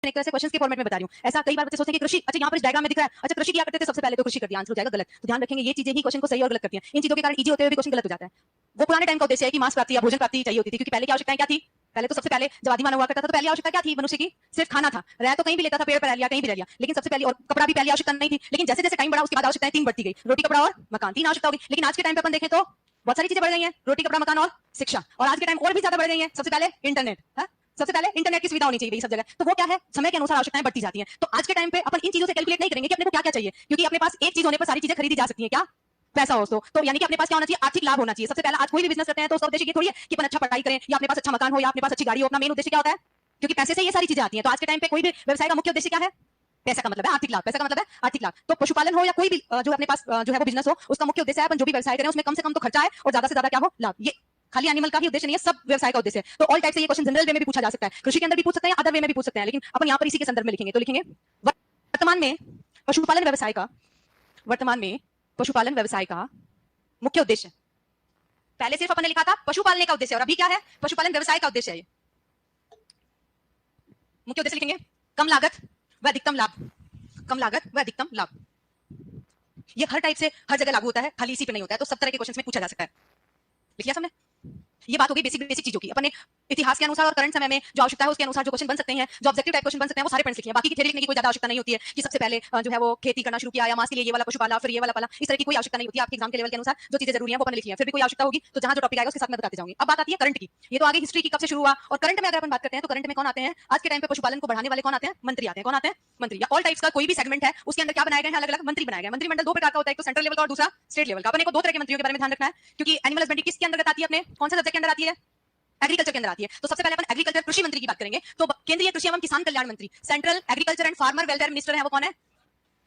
एक तरह से क्वेश्चंस के फॉर्मेट में बता रही हूँ। ऐसा कई बार बच्चे सोचते हैं कि कृषि, अच्छा यहाँ पर इस डायग्राम में दिख रहा है, अच्छा कृषि क्या करते थे सबसे पहले, तो कृषि कर दिया, आंसर हो जाएगा गलत। तो ध्यान रखेंगे ये चीजें ही क्वेश्चन को सही और गलत करती हैं। इन चीजों के कारण इजी होते हुए भी क्वेश्चन गलत हो जाता है। वो पुराने टाइम का उद्देश्य है कि मांस प्राप्ति या भोजन प्राप्ति चाहिए होती थी, क्योंकि पहले की आवश्यकताएं क्या थी, पहले तो सबसे पहले जब आदिमानव हुआ करता था तो पहली आवश्यकता क्या थी मनुष्य की, सिर्फ खाना था। रह तो कहीं भी लेता था, पेड़ पर रह लिया, कहीं भी रह लिया, लेकिन सबसे पहले, और कपड़ा भी पहली आवश्यकता नहीं थी, लेकिन जैसे जैसे टाइम बढ़ा उसके बाद आवश्यकताएं तीन बढ़ती गई, रोटी कपड़ा और मकान, तीन आवश्यकता होगी। लेकिन आज के टाइम पे अपन देखें तो बहुत सारी चीजें बढ़ गई हैं, रोटी कपड़ा मकान और शिक्षा, और आज के टाइम और भी ज्यादा बढ़ गई हैं। सबसे पहले इंटरनेट है, सबसे पहले इंटरनेट की सुविधा होनी चाहिए सब जगह। तो वो क्या है, समय के अनुसार आवश्यकताएं बढ़ती जाती हैं। तो आज के टाइम पे अपन इन चीजों से कैलकुलेट नहीं करेंगे कि अपने को क्या क्या चाहिए, क्योंकि अपने पास एक चीज होने पर सारी चीजें खरीदी जा सकती हैं, क्या, पैसा हो। तो यानी कि अपने पास क्या होना चाहिए, आर्थिक लाभ होना चाहिए। सबसे पहले आज कोई भी बिजनेस करते हैं तो उसका उद्देश्य ये थोड़ी है कि अपन अच्छा पढ़ाई करें या अपने पास अच्छा मकान हो या अपने पास अच्छी गाड़ी हो। अपना मेन उद्देश्य क्या होता है, क्योंकि पैसे से ये सारी चीजें आती हैं। तो आज के टाइम पे कोई भी व्यवसाय का मुख्य उद्देश्य क्या है, पैसा का मतलब है आर्थिक लाभ, पैसा का मतलब है आर्थिक लाभ। तो पशुपालन हो या कोई भी जो अपने पास जो है वो बिजनेस हो, उसका मुख्य उद्देश्य है अपन जो भी व्यवसाय करें उसमें कम से कम तो खर्चा है और ज्यादा से ज्यादा क्या हो, लाभ। ये खाली एनिमल का ही उद्देश्य नहीं है, सब व्यवसाय का उद्देश्य है। तो ऑल टाइप से ये क्वेश्चन जनरल वे में भी पूछा जा सकता है, कृषि के अंदर भी पूछ सकते हैं, अदर वे में भी पूछ सकते हैं, लेकिन अपन यहाँ पर इसी के संदर्भ में लिखेंगे। तो लिखेंगे वर्तमान में पशुपालन व्यवसाय का, वर्तमान में पशुपालन व्यवसाय का मुख्य उद्देश्य, पहले सिर्फ अपन ने लिखा था पशु पालने का उद्देश्य, और अभी क्या है, पशुपालन व्यवसाय का उद्देश्य है। ये मुख्य उद्देश्य लिखेंगे कम लागत व अधिकतम लाभ, कम लागत व अधिकतम लाभ। ये हर टाइप से हर जगह लागू होता है, खाली इसी पे नहीं होता है। तो सब तरह के क्वेश्चंस में पूछा जा सकता है। लिख लिया सबने? ये बात हो गई बेसिक चीजों की। अपने इतिहास के अनुसार और करंट समय में जो आवश्यकता है उसके अनुसार जो क्वेश्चन बन सकते हैं, जो ऑब्जेक्टिव टाइप क्वेश्चन बन सकते हैं, वो सारे पॉइंट्स लिखिए। बाकी की थ्योरी लिखने की कोई ज्यादा आवश्यकता नहीं होती है कि सबसे पहले जो है वो खेती करना शुरू किया या मास के लिए ये वाला पशु पाला फिर ये वाला पाला, इस तरह की कोई आवश्यकता नहीं होती है। आपके एग्जाम के लेवल के अनुसार जो चीजें जरूरी है वो अपन लिखिए, फिर भी कोई आवश्यकता होगी तो जहां जो टॉपिक आएगा उसके साथ मैं बताते जाऊंगी। अब बात आती है करंट की। ये तो आगे हिस्ट्री की कब से शुरू हुआ, और करंट में अगर अपन बात करते हैं तो करंट में कौन आते हैं, आज के टाइम पे पशुपालन को बढ़ाने वाले कौन आते हैं, मंत्री आते हैं। कौन आते हैं, मंत्री। या ऑल टाइप्स का कोई भी सेगमेंट है उसके अंदर क्या बनाए गए हैं, अलग अलग मंत्री बनाए गए। मंत्रिमंडल दो प्रकार का होता है, एक तो सेंट्रल लेवल का और दूसरा स्टेट लेवल का। अपने को दो तरह के मंत्रियों के बारे में ध्यान रखना है, क्योंकि एनिमल हस्बेंड्री किसके अंतर्गत आती है, अपने कौन से सब्जेक्ट के अंदर आती है, एग्रीकल्चर के अंदर आती है। तो सबसे पहले अपन एग्रीकल्चर कृषि मंत्री की बात करेंगे। तो केंद्रीय कृषि एवं किसान कल्याण मंत्री, central agriculture and farmer welfare minister है, वो कौन है,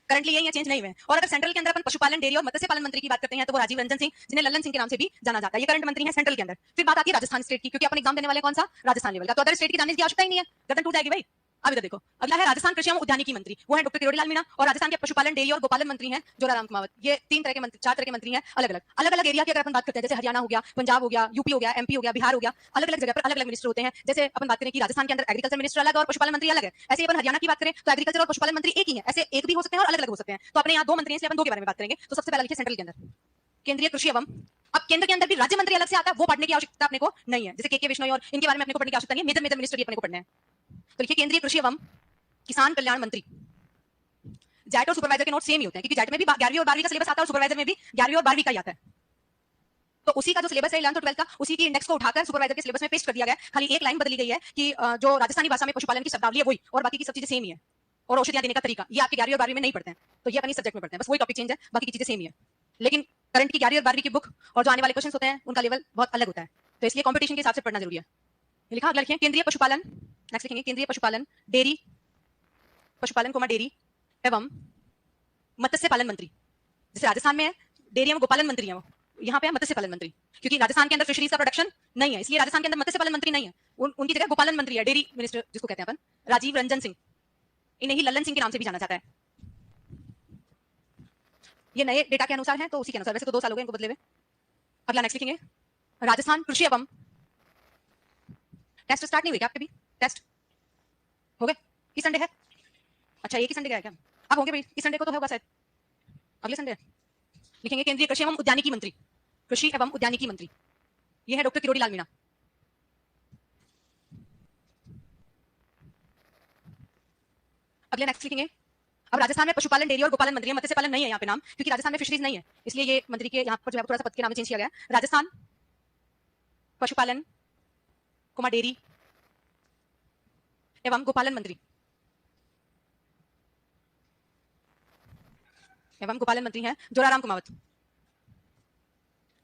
करंटली यही है, चेंज नहीं हुए। और अगर सेंट्रल के अंदर अपन पशुपालन डेयरी और मत्स्य पालन मंत्री की बात करते हैं तो वो राजीव रंजन सिंह, जिन्हें लल्लन सिंह के नाम से भी जाना जाता है, ये करंट मंत्री हैं सेंट्रल के अंदर। फिर बात आती है राजस्थान स्टेट की, क्योंकि अपन एग्जाम देने वाले कौन सा, राजस्थान लेवल का। तो अदर स्टेट की जानने की आवश्यकता ही नहीं है, गर्दन टूट जाएगी भाई। अब इधर देखो, अगला है राजस्थान कृषि एवं उद्यानिकी मंत्री, वो है डॉक्टर किरोड़ी लाल मीणा। और राजस्थान के पशुपालन डेयरी और गोपालन मंत्री हैं जोराराम कुमावत। ये तीन तरह के मंत्री, चार तरह के मंत्री हैं, अलग अलग एरिया की अगर अपन बात करते हैं, जैसे हरियाणा हो गया, पंजाब हो गया, यूपी हो गया, एमपी हो गया, बिहार हो गया, अलग अलग जगह पर अलग अलग मिनिस्टर होते हैं। जैसे अपन बात करें कि राजस्थान के अंदर एग्रीकल्चर मिनिस्टर अलग और पशुपालन मंत्री अलग है, ऐसे अपन हरियाणा की बात करें तो एग्रीकल्चर और पशुपालन मंत्री एक ही है, ऐसे एक भी हो सकते हैं और अलग अलग हो सकते हैं। तो अपने यहाँ दो मंत्री हैं, इसलिए अपन दो के बारे में बात करेंगे। तो सबसे पहले लिखिए सेंट्रल के अंदर केंद्रीय कृषि एवं, अब केंद्र के अंदर भी राज्य मंत्री अलग से आता है, वो पढ़ने की आवश्यकता अपने को नहीं है। जैसे के विश्नोई और इनके बारे में अपने को पढ़ने की आवश्यकता नहीं है, मेजर मेजर मिनिस्टर अपने को पढ़ने हैं। तो लिखिए केंद्रीय कृषि एवं किसान कल्याण मंत्री। जैट और सुपरवाइजर के नोट सेम ही होते हैं, क्योंकि जैट में भी 11वीं और 12वीं का सिलेबस आता है और सुपरवाइजर में भी 11वीं और 12वीं का ही आता है। तो उसी का जो सिलेबस है 11th और 12th का, उसी की इंडेक्स को उठाकर सुपरवाइजर के सिलेबस में पेस्ट कर दिया गया है। खाली एक लाइन बदली गई है कि जो राजस्थानी भाषा में पशुपालन की शब्दावली है वही, और बाकी की सब चीजें सेम ही है। और औषधियां देने का तरीका ये आपके 11वीं और 12वीं में नहीं पढ़ते हैं, तो ये अपनी सब्जेक्ट में पढ़ते हैं, बस वही टॉपिक चेंज है, बाकी की चीजें सेम ही है। लेकिन करंट की 11वीं और 12वीं की बुक और जो आने वाले क्वेश्चन होते हैं उनका लेवल बहुत अलग होता है, तो इसलिए कॉम्पिटिशन के हिसाब से पढ़ना जरूरी है। लिखा, अगला लिखिए केंद्रीय पशुपालन, नेक्स्ट लिखेंगे केंद्रीय पशुपालन डेयरी, पशुपालन कोमा डेयरी एवं मत्स्य पालन मंत्री। जैसे राजस्थान में है डेयरी एवं गोपालन मंत्री है, वो यहाँ पे है मत्स्य पालन मंत्री, क्योंकि राजस्थान के अंदर फिशरीज का प्रोडक्शन नहीं है, इसलिए राजस्थान के अंदर मत्स्य पालन मंत्री नहीं है। उनकी जगह गोपालन मंत्री है, डेयरी मिनिस्टर जिसको कहते हैं अपन, राजीव रंजन सिंह। इन्हें ही लल्लन सिंह के नाम से भी जाना जाता है। ये नए डेटा के अनुसार है, तो उसी के अनुसार, वैसे तो 2 साल हो गए इनको बदले हुए। अगला नेक्स्ट लिखेंगे राजस्थान कृषि एवं, टेस्ट स्टार्ट नहीं हुई क्या आपके भी, टेस्ट हो गए, इस संडे है, अच्छा एक ही संडे गया है क्या, अब होंगे भाई, इस संडे को तो होगा शायद, अगले संडे लिखेंगे केंद्रीय कृषि एवं उद्यानिकी मंत्री, कृषि एवं उद्यानिकी मंत्री, ये है डॉक्टर किरोड़ी लाल मीणा। अगले नेक्स्ट लिखेंगे, अब राजस्थान में पशुपालन डेयरी और गोपालन मंत्री है, मत्स्य पालन नहीं है यहाँ पे नाम, क्योंकि राजस्थान में फिशरीज नहीं है, इसलिए ये मंत्री के यहाँ पर जो है थोड़ा सा पद के नाम चेंज किया गया, राजस्थान पशुपालन कोमा डेयरी एवं गोपालन मंत्री, एवं गोपालन मंत्री हैं जोराराम कुमावत।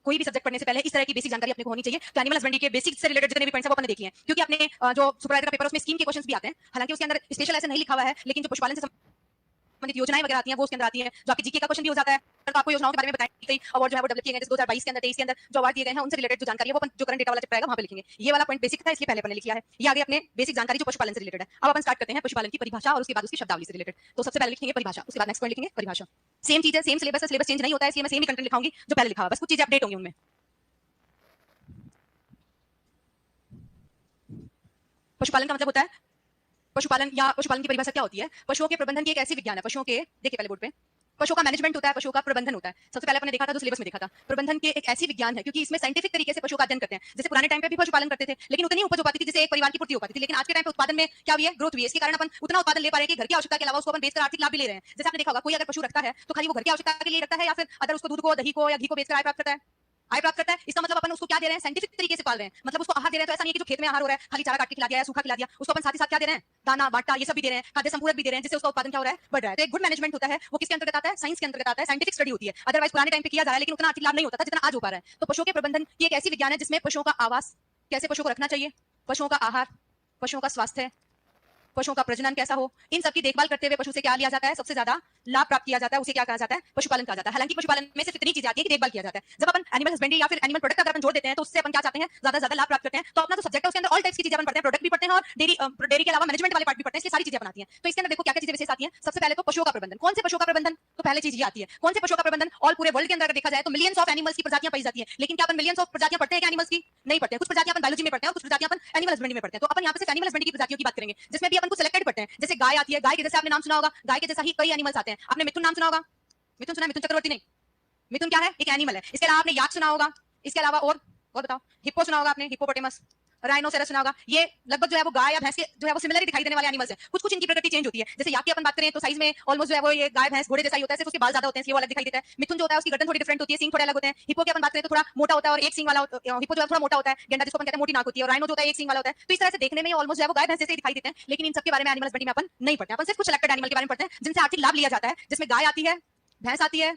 कोई भी सब्जेक्ट पढ़ने से पहले इस तरह की बेसिक जानकारी अपने को होनी चाहिए। तो एनिमल हस्बेंड्री के बेसिक से रिलेटेड जितने भी पॉइंट्स हैं वो अपने देख लिए, क्योंकि अपने जो सुपरवाइजर का पेपर उसमें स्कीम के क्वेश्चंस भी आते हैं, हालांकि उसके अंदर स्पेशल ऐसे नहीं लिखा हुआ है, लेकिन जो पशुपालन से संबंधित योजनाएं वगैरह आती हैं वो उसके अंदर आती हैं, जो आपकी जीके का क्वेश्चन भी हो जाता है। तो आपको योजनाओं के बारे में बताई गई, अवार्ड जो है वो डेवलप किए गए, 2022 के अंदर 23 के अंदर जो अवार्ड दिए गए हैं उनसे रिलेटेड जो जानकारी है वो अपन जो करंट डेटा वाला चैप्टर आएगा वहां पे लिखेंगे। ये वाला पॉइंट बेसिक था इसलिए पहले अपने लिख लिया है, ये आगे अपने बेसिक जानकारी जो पशुपालन से रिलेटेड है। अब अपन स्टार्ट करते हैं पशुपालन की परिभाषा और उसके बाद उसकी शब्दावली से रिलेटेड। तो सबसे पहले लिखेंगे परिभाषा, उसके बाद नेक्स्ट पॉइंट लिखेंगे परिभाषा। सेम चीज है, सेम सिलेबस है, सिलेबस चेंज नहीं होता है, इसलिए मैं सेम ही कंटेंट लिखाऊंगी जो पहले लिखा हुआ, बस कुछ चीजें अपडेट होंगी उनमें। पशुपालन का मतलब होता है पशुपालन या पशुपालन की परिभाषा क्या होती है? पशुओं के प्रबंधन की एक ऐसी विज्ञान है, पशुओं के, देखिए पहले बोर्ड पे, पशुओं का मैनेजमेंट होता है, पशुओं का प्रबंधन होता है। सबसे पहले अपने देखा था, जो सिलेबस में देखा था, प्रबंधन के एक ऐसी विज्ञान है, क्योंकि इसमें साइंटिफिक तरीके से पशुओं का अध्ययन करते हैं। जैसे पुराने टाइम पे भी पशुपालन करते थे, लेकिन उतनी उपज हो पाती थी जिससे एक परिवार की पूर्ति हो पाती थी। लेकिन आज के टाइम पे उत्पादन में क्या हुई है? ग्रोथ हुई है। इसके कारण अपन उतना उत्पादन ले पा रहे हैं कि घर की आवश्यकता के अलावा उसको अपन बेचकर आर्थिक लाभ भी ले रहे हैं। जैसे आपने देखा होगा, कोई अगर पशु रखता है तो खाली वो घर की आवश्यकता के लिए रखता है, या फिर अगर उसको दूध को, दही को या घी को बेचकर आय प्राप्त करता है, आय प्राप्त करता है। इसका मतलब अपन उसको क्या दे रहे हैं? साइंटिफिक तरीके से पाल रहे हैं, मतलब उसको आहार दे रहे हैं। तो ऐसा नहीं है कि जो खेत में आहार हो रहा है खाली चारा काट के खिला दिया या सूखा खिला दिया, उसको अपन साथ ही साथ क्या दे रहे हैं? दाना, बाटा, ये सब भी दे रहे हैं, खाद्य संपूरक भी दे रहे हैं, जिससे उसका उत्पादन क्या हो रहा है? बढ़ रहा है। तो एक गुड मैनेजमेंट होता है, वो किसके अंतर्गत आता है? साइंस के अंतर्गत आता है, साइंटिफिक स्टडी होती है। अदरवाइज पुराने टाइम पे किया जा रहा है, लेकिन उतना आर्थिक लाभ नहीं होता था जितना आज हो पा रहा है। तो पशुओं के प्रबंधन की एक ऐसी विज्ञान है जिसमें पशुओं का आवास, कैसे पशुओं को रखना चाहिए, पशुओं का आहार, पशुओं का स्वास्थ्य, पशुओं का प्रजनन कैसा हो, इन सब की देखभाल करते हुए पशु से क्या लिया जाता है? सबसे ज्यादा लाभ प्राप्त किया जाता है, उसे क्या कहा जाता है? पशुपालन कहा जाता है। हालांकि पशुपालन में सिर्फ इतनी चीजें आती है कि देखभाल किया जाता है। जब अपन एनिमल हस्बेंड्री या फिर एनिमल प्रोडक्ट अगर अपन जोड़ देते हैं, तो उससे अपन क्या चाहते हैं? ज्यादा से ज्यादा लाभ प्राप्त करते हैं। तो अपना जो सब्जेक्ट है उसके अंदर ऑल टाइप्स की चीजें अपन पढ़ते हैं, प्रोडक्ट भी पढ़ते हैं और डेयरी के अलावा मैनेजमेंट वाले पार्ट भी पढ़ते हैं, इसलिए सारी चीजें अपन आती हैं। तो इसके अंदर देखो क्या क्या चीजें विशेष आती हैं। सबसे पहले तो पशुओं का प्रबंधन। कौन से पशुओं का प्रबंधन? तो पहले चीज ये आती है, कौन से पशुओं का प्रबंधन? ऑल पूरे वर्ल्ड के अंदर अगर देखा जाए तो मिलियंस ऑफ एनिमल्स की प्रजातियां पाई जाती हैं। लेकिन क्या अपन मिलियंस ऑफ प्रजातियां पढ़ते हैं क्या एनिमल्स की? नहीं पढ़ते हैं। कुछ प्रजातियां अपन बायोलॉजी में पढ़ते हैं और कुछ प्रजातियां अपन एनिमल हस्बेंड्री में पढ़ते हैं। तो अपन यहाँ पे सिर्फ एनिमल हस्बेंड्री की प्रजातियों की बात करेंगे, जिसमें भी अपन को सिलेक्टेड पढ़ते हैं। जैसे गाय आती है, गाय के जैसे आपने नाम सुना होगा, गाय के जैसा ही कई एनिमल्स आते हैं। आपने मिथुन नाम सुना होगा? मिथुन सुना है? मिथुन चक्रवर्ती नहीं, मिथुन क्या है? एक एनिमल है। इसके अलावा आपने याक सुना होगा, इसके अलावा और बताओ, हिप्पो सुना होगा आपने, हिप्पोपोटेमस, राइनोसेरस सुना होगा। ये लगभग जो है वो गाय या भैंस के जो है वो सिमिलर दिखाई देने वाले एनिमल्स हैं। कुछ कुछ इनकी प्रकृति चेंज होती है। जैसे याक की अपन बात करें तो साइज में ऑलमोस्ट जो है वो ये गाय भैंस घोड़े जैसा ही होता है, सिर्फ उसके बाल ज्यादा होते हैं, इसलिए वो अलग दिखाई देता है। मिथुन जो होता है उसकी गर्दन थोड़ी डिफरेंट होती है, सींग थोड़े अलग होते हैं। हिप्पो की अपन बात करें तो थोड़ा मोटा होता है और एक सींग वाला हिप्पो जो है थोड़ा मोटा होता है, गेंडा जिसको अपन कहते हैं मोटी नाक होती है, और राइनो जो होता है एक सींग वाला होता है। तो इस तरह से देखने में ऑलमोस्ट जो है वो गाय भैंस जैसे दिखाई देते हैं। लेकिन इन सब के बारे में एनिमल हस्बेंड्री में अपन नहीं पढ़ते, अपन सिर्फ कुछ सिलेक्टेड एनिमल के बारे में पढ़ते हैं जिनसे आर्थिक लाभ लिया जाता है, जिसमें गाय आती है, भैंस आती है,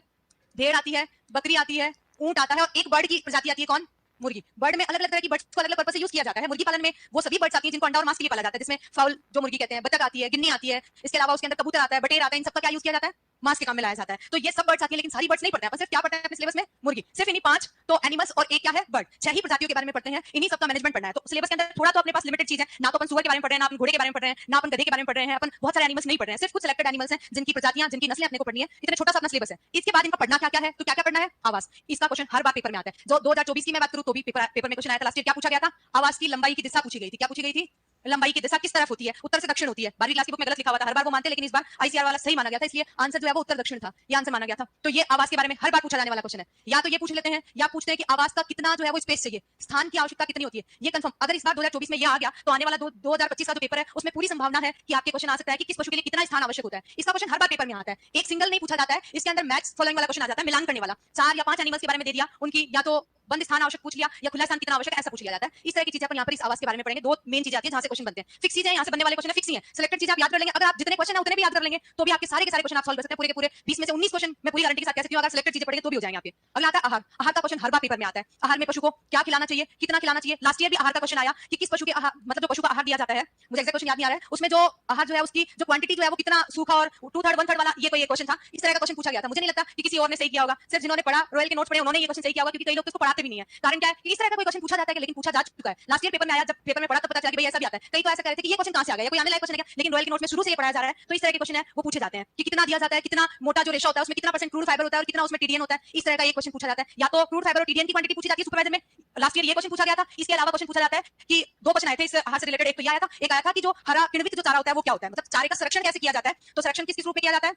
भेड़ आती है, बकरी आती है, ऊंट आता है, और एक बर्ड की प्रजाति आती है। कौन? मुर्गी। बर्ड में अलग अलग तरह की बर्ड्स को अलग अलग पर्पस से यूज किया जाता है। मुर्गी पालन में वो सभी बर्ड्स आती हैं जिनको अंडा और मांस के लिए पाला जाता है, जिसमें फाउल जो मुर्गी कहते हैं, बतख आती है, गिन्नी आती है, इसके अलावा उसके अंदर कबूतर आता है, बटेर आता है। इन सबका क्या यूज किया जाता है? मांस के काम में लाया जाता है। तो ये सब बर्ड्स आती है, लेकिन सारी बर्ड्स नहीं पढ़ते हैं अपन। सिर्फ क्या पढ़ते हैं अपने सिलेबस में? मुर्गी। सिर्फ इन्हीं 5 तो एनिमल्स और एक क्या है? बर्ड। 6 ही प्रजातियों के बारे में पढ़ते हैं, इन्हीं सब का मैनेजमेंट पढ़ना है। तो सिलेबस के अंदर थोड़ा तो अपने पास लिमिटेड चीज है, ना तो अपन सुअर के बारे में पढ़ रहे हैं, ना अपन घोड़े के बारे में पढ़ रहे हैं, ना अपन गधे के बारे में पढ़ रहे हैं, अपन बहुत सारे एनिमल्स नहीं पढ़ रहे हैं। सिर्फ कुछ सिलेक्टेड एनिमल्स हैं जिनकी प्रजातियां, जिनकी नस्लें अपने को पढ़नी है। इतना छोटा सा अपना सिलेबस है। इसके बाद इनका पढ़ना क्या क्या है? तो क्या क्या पढ़ना है? आवास। इसका क्वेश्चन हर बार पेपर में आता है। जो 2024 की मैं बात करूं तो भी पेपर में क्वेश्चन आया था। लास्ट ईयर क्या पूछा गया था? आवास की लंबाई की दिशा पूछी गई थी। क्या पूछी गई थी? लंबाई की दिशा किस तरफ होती है? उत्तर से दक्षिण होती है। 12वीं क्लास की बुक में गलत लिखा हुआ था, हर बार वो मानते, लेकिन इस बार आईसीआर वाला सही माना गया था, इसलिए आंसर जो है वो उत्तर दक्षिण था। ये आंसर माना गया था। तो ये आवास के बारे में हर बार पूछा जाने वाला क्वेश्चन है। या तो ये पूछ लेते हैं, या पूछते हैं कि आवास का कितना जो है वो स्पेस चाहिए, स्थान की आवश्यकता कितनी होती है, ये कंफर्म। अगर इस बार 2024 में ये आ गया तो आने वाला 2025 का जो पेपर है उसमें पूरी संभावना है कि आपके क्वेश्चन आ सकता है कि किस पशु के लिए कितना स्थान आवश्यक होता है। इसका क्वेश्चन हर बार पेपर में आता है, एक सिंगल नहीं पूछा जाता है। इसके अंदर मैच फॉलोइंग वाला क्वेश्चन आ जाता है, मिलान करने वाला। 4 या 5 एनिमल्स के बारे में दे दिया, उनकी या तो बंद स्थान आवश्यक पूछ लिया या खुला स्थान कितना आवश्यक है, ऐसा पूछ लिया जाता है। इस तरह की चीजें अपन यहाँ पर इस आवास के बारे में पढ़ेंगे। 2 मेन चीजें आती है जहां से क्वेश्चन बनते हैं। फिक्स चीजें यहाँ से बनने वाले क्वेश्चन फिक्स ही है। सिलेक्टेड चीजें आप याद कर लेंगे। अगर आप जितने क्वेश्चन है उतने भी याद कर लेंगे तो भी आपके सारे के सारे क्वेश्चन आप सॉल्व कर सकते हैं। पूरे के पूरे 20 में से 19 क्वेश्चन मैं पूरी गारंटी के साथ कह सकती हूँ अगर सिलेक्टेड चीजें पढ़ेंगे तो भी हो जाएंगे आपके। अगला आता है आहार। आहार का क्वेश्चन हर बार पेपर में आता है। आहार में पशु को क्या खिलाना चाहिए, कितना खिलाना चाहिए। लास्ट ईयर भी आहार का क्वेश्चन आया कि किस पशु के आहार, मतलब जो पशु का आहार दिया जाता है, मुझे एक्जैक्ट क्वेश्चन याद नहीं आ रहा है, उसमें जो आहार जो है उसकी जो क्वांटिटी जो है वो कितना सूखा और 2/3 1/3 वाला, ये कोई एक क्वेश्चन था। इस तरह का क्वेश्चन पूछा गया था। मुझे नहीं लगता कि किसी और ने सही किया होगा, सिर्फ जिन्होंने पढ़ा, रॉयल के नोट्स पढ़े, उन्होंने ये क्वेश्चन सही किया होगा, क्योंकि कई लोग तो इसको पढ़ाते भी नहीं है। कारण क्या है कि इस तरह का कोई क्वेश्चन पूछा जाता है, लेकिन पूछा जा चुका है। लास्ट ईयर पेपर में आया, जब पेपर में पढ़ा तब पता चला कि भाई ऐसा भी आता है। कई तो ऐसा कह रहे थे कि ये क्वेश्चन कहां से आ गया, कोई आने लायक क्वेश्चन है क्या, लेकिन रॉयल के नोट्स में शुरू से ये पढ़ाया जा रहा है। तो इस तरह के क्वेश्चन है वो पूछे जाते हैं कि कितना दिया जाता है, कितना मोटा जो रेशो होता है उसमें कितना परसेंट क्रूड फाइबर होता है और कितना उसमें टीडीएन होता है। इस तरह का ये क्वेश्चन पूछा जाता है। या तो क्रूड फाइबर और टीडीएन की क्वांटिटी पूछी जाती है सुपरवाइजर में। लास्ट ईयर ये क्वेश्चन पूछा गया था। इसके अलावा क्वेश्चन पूछा जाता है कि 2 क्वेश्चन आए थे इस आहार से रिलेटेड। एक तो ये आया था, एक आया था कि जो हरा किण्वित जो चारा होता है वो क्या होता है, मतलब चारे का संरक्षण कैसे किया जाता है। तो संरक्षण किस रूप में किया जाता है?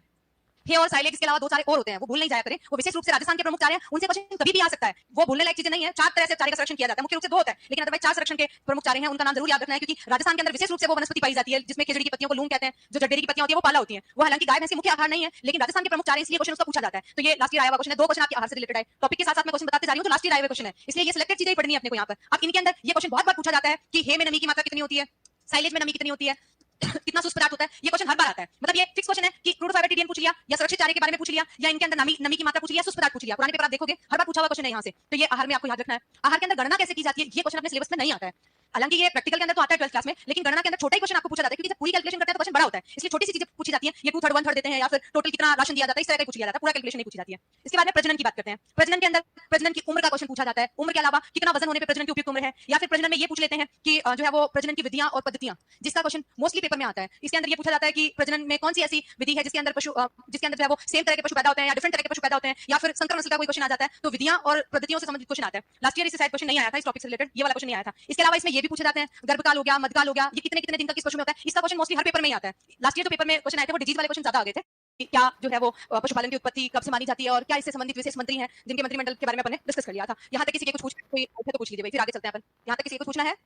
हे और साइलेज। इसके अलावा 2 चारे और होते हैं, वो भूल नहीं जाया करें। वो विशेष रूप से राजस्थान के प्रमुख चारे हैं, उनसे क्वेश्चन कभी भी आ सकता है। वो भूलने लायक चीजें नहीं है। 4 तरह से चारे का संरक्षण किया जाता है, मुख्य रूप से 2 होता है, लेकिन अदरवाइज 4 संरक्षण के प्रमुख चारे हैं। उनका नाम जरूर याद रखना है, क्योंकि राजस्थान के अंदर विशेष रूप से वो वनस्पति पाई जाती है जिसमें खेजड़ी की पत्तियों को लूम कहते हैं। जो जडेरी की पत्तियां होती है वो पाला होती है। वो हालांकि गाय भैंस के मुख्य आहार नहीं है, लेकिन राजस्थान के प्रमुख चारे, इसलिए क्वेश्चन उसका पूछा जाता है। तो ये लास्ट ईयर आया हुआ क्वेश्चन है। 2 क्वेश्चन आपके आहार से रिलेटेड है। टॉपिक के साथ साथ मैं क्वेश्चन बताते जा रही हूं, तो लास्ट ईयर आए हुए क्वेश्चन है, इसलिए ये सिलेक्टेड चीजें ही पढ़नी है अपने को यहाँ पर। अब इनके अंदर ये क्वेश्चन बहुत बार पूछा जाता है कि हे में नमी की मात्रा कितनी होती है, साइलेज में नमी कितनी होती है, कितना शुष्क पदार्थ होता है। ये क्वेश्चन हर बार आता है। मतलब ये फिक्स क्वेश्चन है कि क्रूड फाइबर टीडीएन पूछ लिया, या सुरक्षित चारे के बारे में पूछ लिया, या इनके अंदर नमी की मात्रा पूछ लिया, शुष्क पदार्थ पूछ लिया। पुराने पेपर आप देखोगे हर बार पूछा हुआ क्वेश्चन है यहाँ से। तो ये आहार में आपको याद रखना है। आहार के अंदर गणना कैसे की जाती है, ये क्वेश्चन अपने सिलेबस में नहीं आता है। हालांकि ये प्रैक्टिकल के अंदर तो आता है 12th क्लास में, लेकिन गणना के अंदर छोटा ही क्वेश्चन आपको पूछा जाता है, क्योंकि जब पूरी कैलकुलेशन करते हैं तो क्वेश्चन बड़ा होता है, इसलिए छोटी सी चीजें पूछी जाती है। ये 2/3 1/3 देते हैं, या फिर टोटल कितना राशन दिया जाता है, इस तरह का पूछ लिया जाता है। पूरा कैलकुलेशन नहीं पूछी जाती है। इसके बाद में प्रजनन की बात करते हैं। प्रजनन के अंदर प्रजनन की उम्र का क्वेश्चन पूछा जाता है। उम्र के अलावा कितना वजन होने पर प्रजनन की उपयुक्त उम्र है, या फिर प्रजनन में ये पूछ लेते हैं कि जो है वो प्रजनन की विधियां और पद्धतियां, जिसका क्वेश्चन मोस्टली पेपर में आता है। इसके अंदर ये पूछा जाता है कि प्रजनन में कौन सी ऐसी विधि है जिसके अंदर पशु, जिसके अंदर जो है वो सेम तरह के पशु पैदा होते हैं या डिफरेंट तरह के पशु पैदा होते हैं, या फिर संकर नस्ल का कोई क्वेश्चन आ जाता है। तो विधियां और पद्धतियों से संबंधित क्वेश्चन आता है। लास्ट ईयर इस साइड क्वेश्चन नहीं आया था, इस टॉपिक से रिलेटेड ये वाला क्वेश्चन नहीं आया था। इसके अलावा इसमें ये भी पूछे जाते हैं, गर्भकाल हो गया, मध्यकाल हो गया, ये कितने कितने दिन तक इस पशु में होता है। इसका क्वेश्चन मोस्टली हर पेपर में ही आता है। लास्ट ईयर जो पेपर में क्वेश्चन आए थे वो डिजीज वाले क्वेश्चन ज्यादा आ गए थे कि क्या जो है वो पशुपालन की उत्पत्ति कब से मानी जाती है और क्या इससे संबंधित विशेष मंत्री हैं जिनके मंत्रिमंडल के बारे में अपन ने डिस्कस कर लिया था। यहाँ तक किसी के कुछ पूछना कोई तो पूछ लीजिए भाई, फिर आगे चलते हैं अपन। यहाँ तक किसी को पूछना है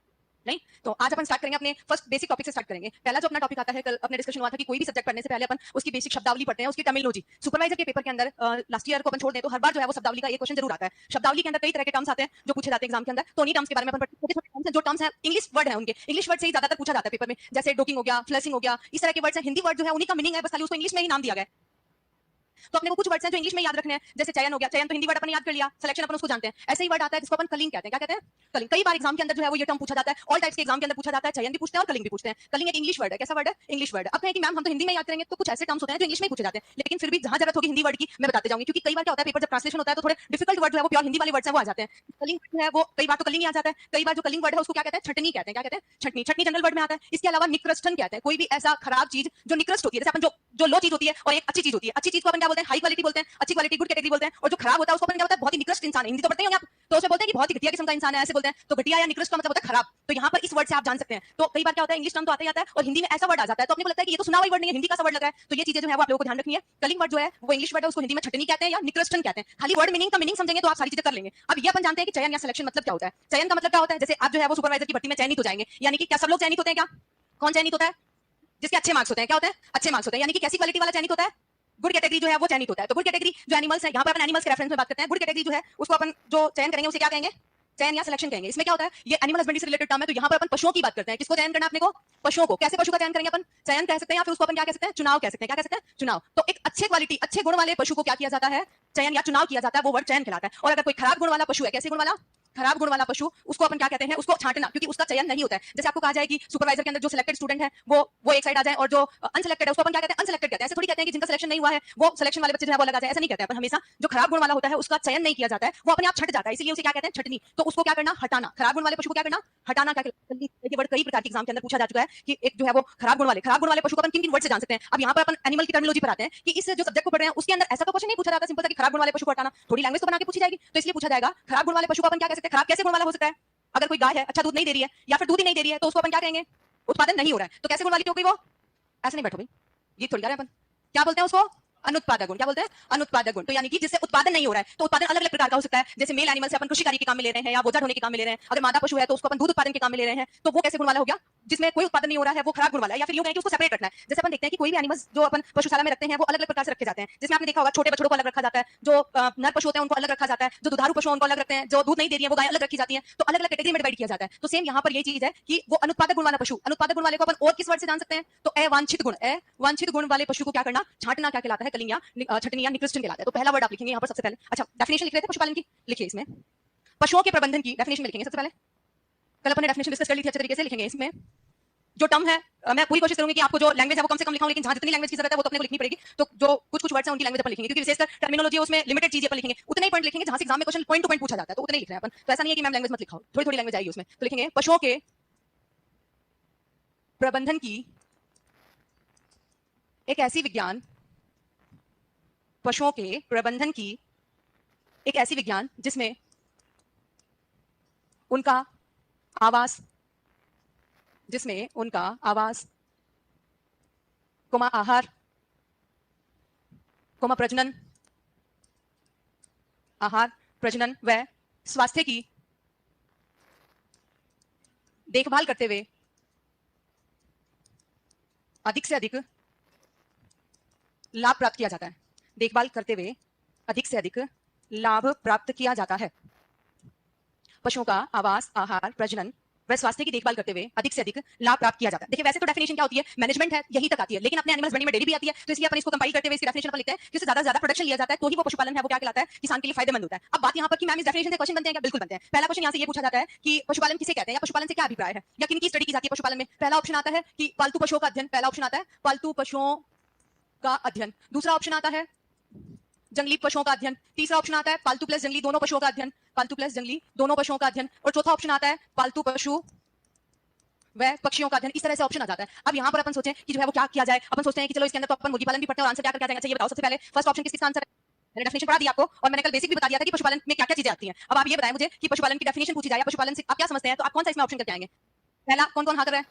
नहीं, तो आज अपन स्टार्ट करेंगे अपने फर्स्ट बेसिक टॉपिक से स्टार्ट करेंगे। पहला जो अपना टॉपिक आता है, कल अपने डिस्कशन हुआ था कि कोई भी सब्जेक्ट पढ़ने से पहले अपन उसकी बेसिक शब्दावली पढ़ते हैं, उसकी टर्मिनोलॉजी। सुपरवाइजर के पेपर के अंदर लास्ट ईयर को अपन छोड़ दें तो हर बार जो है वो शब्दावली का एक क्वेश्चन जरूर आता है। शब्दावली के अंदर कई तरह के टर्म्स आते हैं जो पूछे जाते हैं एग्जाम के अंदर, तो उन्हीं टर्म्स के बारे में अपन पढ़ते हैं। छोटे-छोटे टर्म्स हैं, जो टर्म्स हैं इंग्लिश वर्ड है, उनके इंग्लिश वर्ड से ही ज्यादातर पूछा जाता है पेपर में, जैसे डोकिंग हो गया, फ्लशिंग हो गया, इस तरह के वर्ड्स हैं। हिंदी वर्ड जो है उन्हीं का मीनिंग है, बस खाली उसको इंग्लिश में ही नाम दिया गया है। तो अपने को कुछ वर्ड्स हैं जो इंग्लिश में याद रखने हैं, जैसे चयन हो गया, चयन तो हिंदी वर्ड अपन याद कर लिया, सिलेक्शन अपन उसको जानते हैं। ऐसे ही वर्ड आता है जिसको अपन कलिंग कहते हैं। क्या कहते हैं? कलिंग। कई बार एग्जाम के अंदर जो है वो ये टर्म पूछा जाता है, ऑल टाइप्स के एग्जाम के अंदर पूछा जाता है, चयन भी पूछते हैं और कलिंग भी पूछते हैं। कलिंग एक इंग्लिश वर्ड है। कैसा वर्ड है? इंग्लिश वर्ड है। अब कहें कि मैम हम तो हिंदी में याद करेंगे, तो कुछ ऐसे टर्म्स होते हैं जो इंग्लिश में पूछे जाते हैं, लेकिन फिर भी जहां जरूरत होगी हिंदी वर्ड की मैं बताते जाऊंगी, क्योंकि कई बार क्या होता है पेपर जब ट्रांसलेशन होता है तो थोड़े डिफिकल्ट वर्ड जो है वो प्योर हिंदी वाले वर्ड्स हैं वो आ जाते हैं। कलिंग जो है वो कई बार तो कलिंग ही आ जाता है, कई बार जो कलिंग वर्ड है उसको क्या कहते हैं? छटनी कहते हैं। क्या कहते हैं? छटनी। छटनी जनरल वर्ड में आता है। इसके अलावा निकृष्टन कहते हैं, कोई भी ऐसा खराब चीज जो निकृष्ट होती है, जैसे अपन जो लो चीज होती है और एक अच्छी चीज होती है। अच्छी चीज को अपन क्या बोलते हैं? हाई क्वालिटी बोलते हैं, अच्छी क्वालिटी गुड कैटेगरी बोलते हैं, और जो खराब होता है उसको अपन क्या बोलते हैं? बहुत ही निकृष्ट इंसान है। हिंदी तो पढ़ते ही होंगे आप, तो उसमें बोलते हैं कि बहुत ही घटिया किस्म का इंसान है, ऐसे बोलते हैं। तो घटिया या निकृष्ट का मतलब होता है खराब। तो यहाँ पर इस वर्ड से आप जान सकते हैं। तो कई बार क्या होता है इंग्लिश टर्म तो आता ही आता है और हिंदी में ऐसा वर्ड आ जाता है तो अपने को लगता है कि ये तो सुना हुआ वर्ड नहीं है, हिंदी का सा वर्ड लगा है। तो ये चीजें जो है वो आप लोगों को ध्यान रखनी है। कलिंग वर्ड जो है वो इंग्लिश वर्ड है, उसको हिंदी में छटनी कहते हैं या निकृष्टन कहते हैं। खाली वर्ड मीनिंग का मीनिंग समझेंगे तो आप सारी चीजें कर लेंगे। अब ये अपन जानते हैं कि चयन या सिलेक्शन मतलब क्या होता है। चयन का मतलब क्या होता है? जैसे आप जो है वो सुपरवाइजर की भर्ती में चयनित हो जाएंगे, यानी कि क्या सब लोग चयनित होते हैं? क्या कौन चयनित होता है? जिसके अच्छे मार्क्स होते हैं। क्या होते हैं? अच्छे मार्क्स होते हैं। यानी कि कैसी क्वालिटी वाला चयनित होता है? गुड कैटेगरी जो है वो चयनित होता है। तो गुड कैटेगरी जो एनिमल्स है, यहाँ पर अपन एनिमल्स के रेफरेंस में बात करते हैं। गुड कैटेगरी जो है उसको अपन जो चयन करेंगे उसे क्या कहेंगे? चयन या सिलेक्शन कहेंगे। इसमें क्या होता है? ये एनिमल हस्बेंड्री से रिलेटेड टर्म है, तो यहाँ पर अपन पशुओं की बात करते हैं। किसको चयन करना अपने को? पशुओं को। कैसे पशु का चयन करेंगे अपन? चयन कह सकते हैं या फिर उसको अपन क्या कह सकते हैं? चुनाव कह सकते हैं। क्या कह सकते हैं? चुनाव। तो एक अच्छे क्वालिटी अच्छे गुण वाले पशु को क्या किया जाता है? चयन या चुनाव किया जाता है, वो वर्ड चयन कहलाता है। और अगर कोई खराब गुण वाला पशु है, कैसे गुण वाला? खराब गुण वाला पशु, उसको अपन क्या कहते हैं? उसको छांटना, क्योंकि उसका चयन नहीं होता है। जैसे आपको कहा जाए कि सुपरवाइजर के अंदर जो सिलेक्टेड स्टूडेंट है वो एक साइड आ जाए और जो अनसिलेक्टेड है उसको अपन क्या कहते हैं? अनसिलेक्टेड कहते हैं। ऐसे थोड़ी कहते हैं कि जिनका सिलेक्शन नहीं हुआ है वो सिलेक्शन वाले बच्चे जो है वो लगा जाए, ऐसा नहीं कहते हैं अपन। हमेशा जो खराब गुण वाला होता है उसका चयन नहीं किया जाता है, वो अपने आप छट जाता है, इसलिए उसे क्या कहते हैं? छटनी। तो उसको क्या करना? हटाना। खराब गुण वाले पशु को क्या करना? हटाना। क्या ये वर्ड कई प्रकार के एग्जाम के अंदर पूछा जा चुका है कि एक जो है वो खराब गुण वाले पशु को अपन किन-किन वर्ड से जान सकते हैं। अब यहाँ पर अपन एनिमल की टर्मिनोलॉजी पर आते हैं कि इस जो सब्जेक्ट को पढ़ रहे हैं उसके अंदर ऐसा तो क्वेश्चन नहीं पूछा जाता सिंपल सा कि खराब गुण वाले पशु को हटाना, थोड़ी लैंग्वेज तो बना के पूछी जाएगी। तो इसलिए पूछा जाएगा खराब गुण वाले पशु को अपन क्या कह सकते हैं? खराब कैसे गुण वाला हो सकता है? अगर कोई गाय है, अच्छा दूध नहीं दे रही है या फिर दूध ही नहीं दे रही है, तो उसको अपन क्या कहेंगे? उत्पादन नहीं हो रहा है। तो कैसे गुण वाली हो गई वो? ऐसे नहीं बैठो भाई, ये थोड़ी कर रहे हैं अपन। क्या बोलते हैं उसको? अनुत्पादक गुण। क्या बोलते हैं? अनुत्पादक गुण। तो यानी कि जिससे उत्पादन नहीं हो रहा है। तो उत्पादन अलग अलग प्रकार का हो सकता है। जैसे मेल एनिमल से अपन कृषि कार्य के काम में ले रहे हैं या बोझा ढोने के काम में ले रहे हैं। अगर मादा पशु है तो उसको अपन दूध उत्पादन के काम में ले रहे हैं, तो वो कैसे गुण वाला हो गया? जिसमें कोई उत्पादन नहीं हो रहा है वो खराब गुण वाला है। या फिर यूं कहें कि उसको सेपरेट रखना है। जैसे अपन देखते हैं कि कोई भी एनिमल्स जो अपन पशुशाला में रखते हैं वो अलग अलग प्रकार से रखे जाते हैं। जिसमें आपने देखा होगा छोटे बछड़ों को अलग रखा जाता है, जो नर पशु होते हैं उनको अलग रखा जाता है, जो दुधारू पशु उनको अलग रखते हैं, जो दूध नहीं दे रही है वो गाय अलग रखी जाती है। तो अलग अलग कैटेगरी में डिवाइड किया जाता है। तो सेम यहाँ पर ये चीज है कि वो अनुत्पादक गुण वाला पशु, अनुत्पादक गुण वाले को अपन और किस वर्ड से जान सकते हैं? तो अवांछित गुण। अवांछित गुण वाले पशु को क्या करना? छांटना। क्या कहलाता है? कलिंग या छटनी या निकृष्टन कहलाता है। तो पहला वर्ड आप लिखेंगे यहाँ पर सबसे पहले। अच्छा, डेफिनेशन लिख रहे थे पशुपालन की, लिखिए इसमें पशुओं के प्रबंधन की डेफिनेशन में लिखेंगे सबसे पहले। कल अपने डेफिनेशन डिस्कस कर ली थी अच्छे तरीके से, लिखेंगे इसमें जो टर्म है। मैं पूरी कोशिश करूंगी कि आपको जो लैंग्वेज है वो कम से कम लिखाऊं, लेकिन जहां जितनी लैंग्वेज की जरूरत है वो तो अपने को लिखनी पड़ेगी। तो जो कुछ वर्ड्स हैं उनकी लैंग्वेज अपन लिखेंगे, क्योंकि विशेषकर टर्मिनोलॉजी है उसमें लिमिटेड चीजें अपन लिखेंगे, उतने ही पॉइंट लिखेंगे जहां से एग्जाम में क्वेश्चन पॉइंट टू पॉइंट पूछा जाता है, तो उतने ही लिख रहे हैं अपन। तो ऐसा नहीं है कि मैम लैंग्वेज मत लिखाओ, थोड़ी थोड़ी लैंग्वेज आएगी उसमें। तो लिखेंगे पशुओं के प्रबंधन की एक ऐसी विज्ञान, पशुओं के प्रबंधन की एक ऐसी विज्ञान जिसमें उनका आवास, कोमा आहार, कोमा प्रजनन, आहार प्रजनन व स्वास्थ्य की देखभाल करते हुए अधिक से अधिक लाभ प्राप्त किया जाता है। देखभाल करते हुए अधिक से अधिक लाभ प्राप्त किया जाता है। पशुओं का आवास, आहार, प्रजनन व स्वास्थ्य की देखभाल करते हुए अधिक से अधिक लाभ प्राप्त किया जाता है। देखिए वैसे तो डेफिनेशन क्या होती है? मैनेजमेंट है, यही तक आती है, लेकिन अपने एनिमल्स बनी में डेयरी भी आती है, तो इसलिए अपन इसको कंपाइल करते हुए इसकी डेफिनेशन पर लिखते हैं कि उससे ज्यादा प्रोडक्शन लिया जाता है तो ही वो पशुपालन है वो क्या कहलाता है? किसान के लिए फायदेमंद होता है। अब बात यहाँ पर कि मैम इस डेफिनेशन से क्वेश्चन बनते हैं क्या? बिल्कुल बनते हैं। पहला क्वेश्चन यहाँ से ये पूछा जाता है कि पशुपालन किसे कहते हैं या पशुपालन से क्या अभिप्राय है या किन की स्टडी की जाती है पशुपालन में। पहला ऑप्शन आता है कि पालतू पशुओं का अध्ययन, पहला ऑप्शन आता है पालतू पशुओं का अध्ययन। दूसरा ऑप्शन आता है जंगली पशुओं का अध्ययन। तीसरा ऑप्शन आता है पालतू प्लस जंगली दोनों पशुओं का अध्ययन, पालतू प्लस जंगली दोनों पशुओं का अध्ययन। और चौथा ऑप्शन आता है पालतू पशु व पक्षियों का अध्ययन। इस तरह से ऑप्शन आ जाता है। अब यहाँ पर अपन सोचें कि जो है वो क्या किया जाए। अपन सोचते हैं कि चलो इसके अंदर तो अपन मुर्गी पालन भी पढ़ते हैं और आंसर क्या करके आ जाएगा। अच्छा ये बताओ सबसे पहले फर्स्ट ऑप्शन किसका आंसर है? मैंने डेफिनेशन पढ़ा दिया आपको और मैंने कल बेसिक भी बता दिया था कि पशुपालन में क्या क्या चीजें आती हैं। अब आप ये बताएं मुझे कि पशुपालन की डेफिनेशन पूछी जाए या पशुपालन से आप क्या समझते हैं, तो आप कौन सा इसमें ऑप्शन करके आएंगे? पहला कौन कौन हाँ कर रहा है?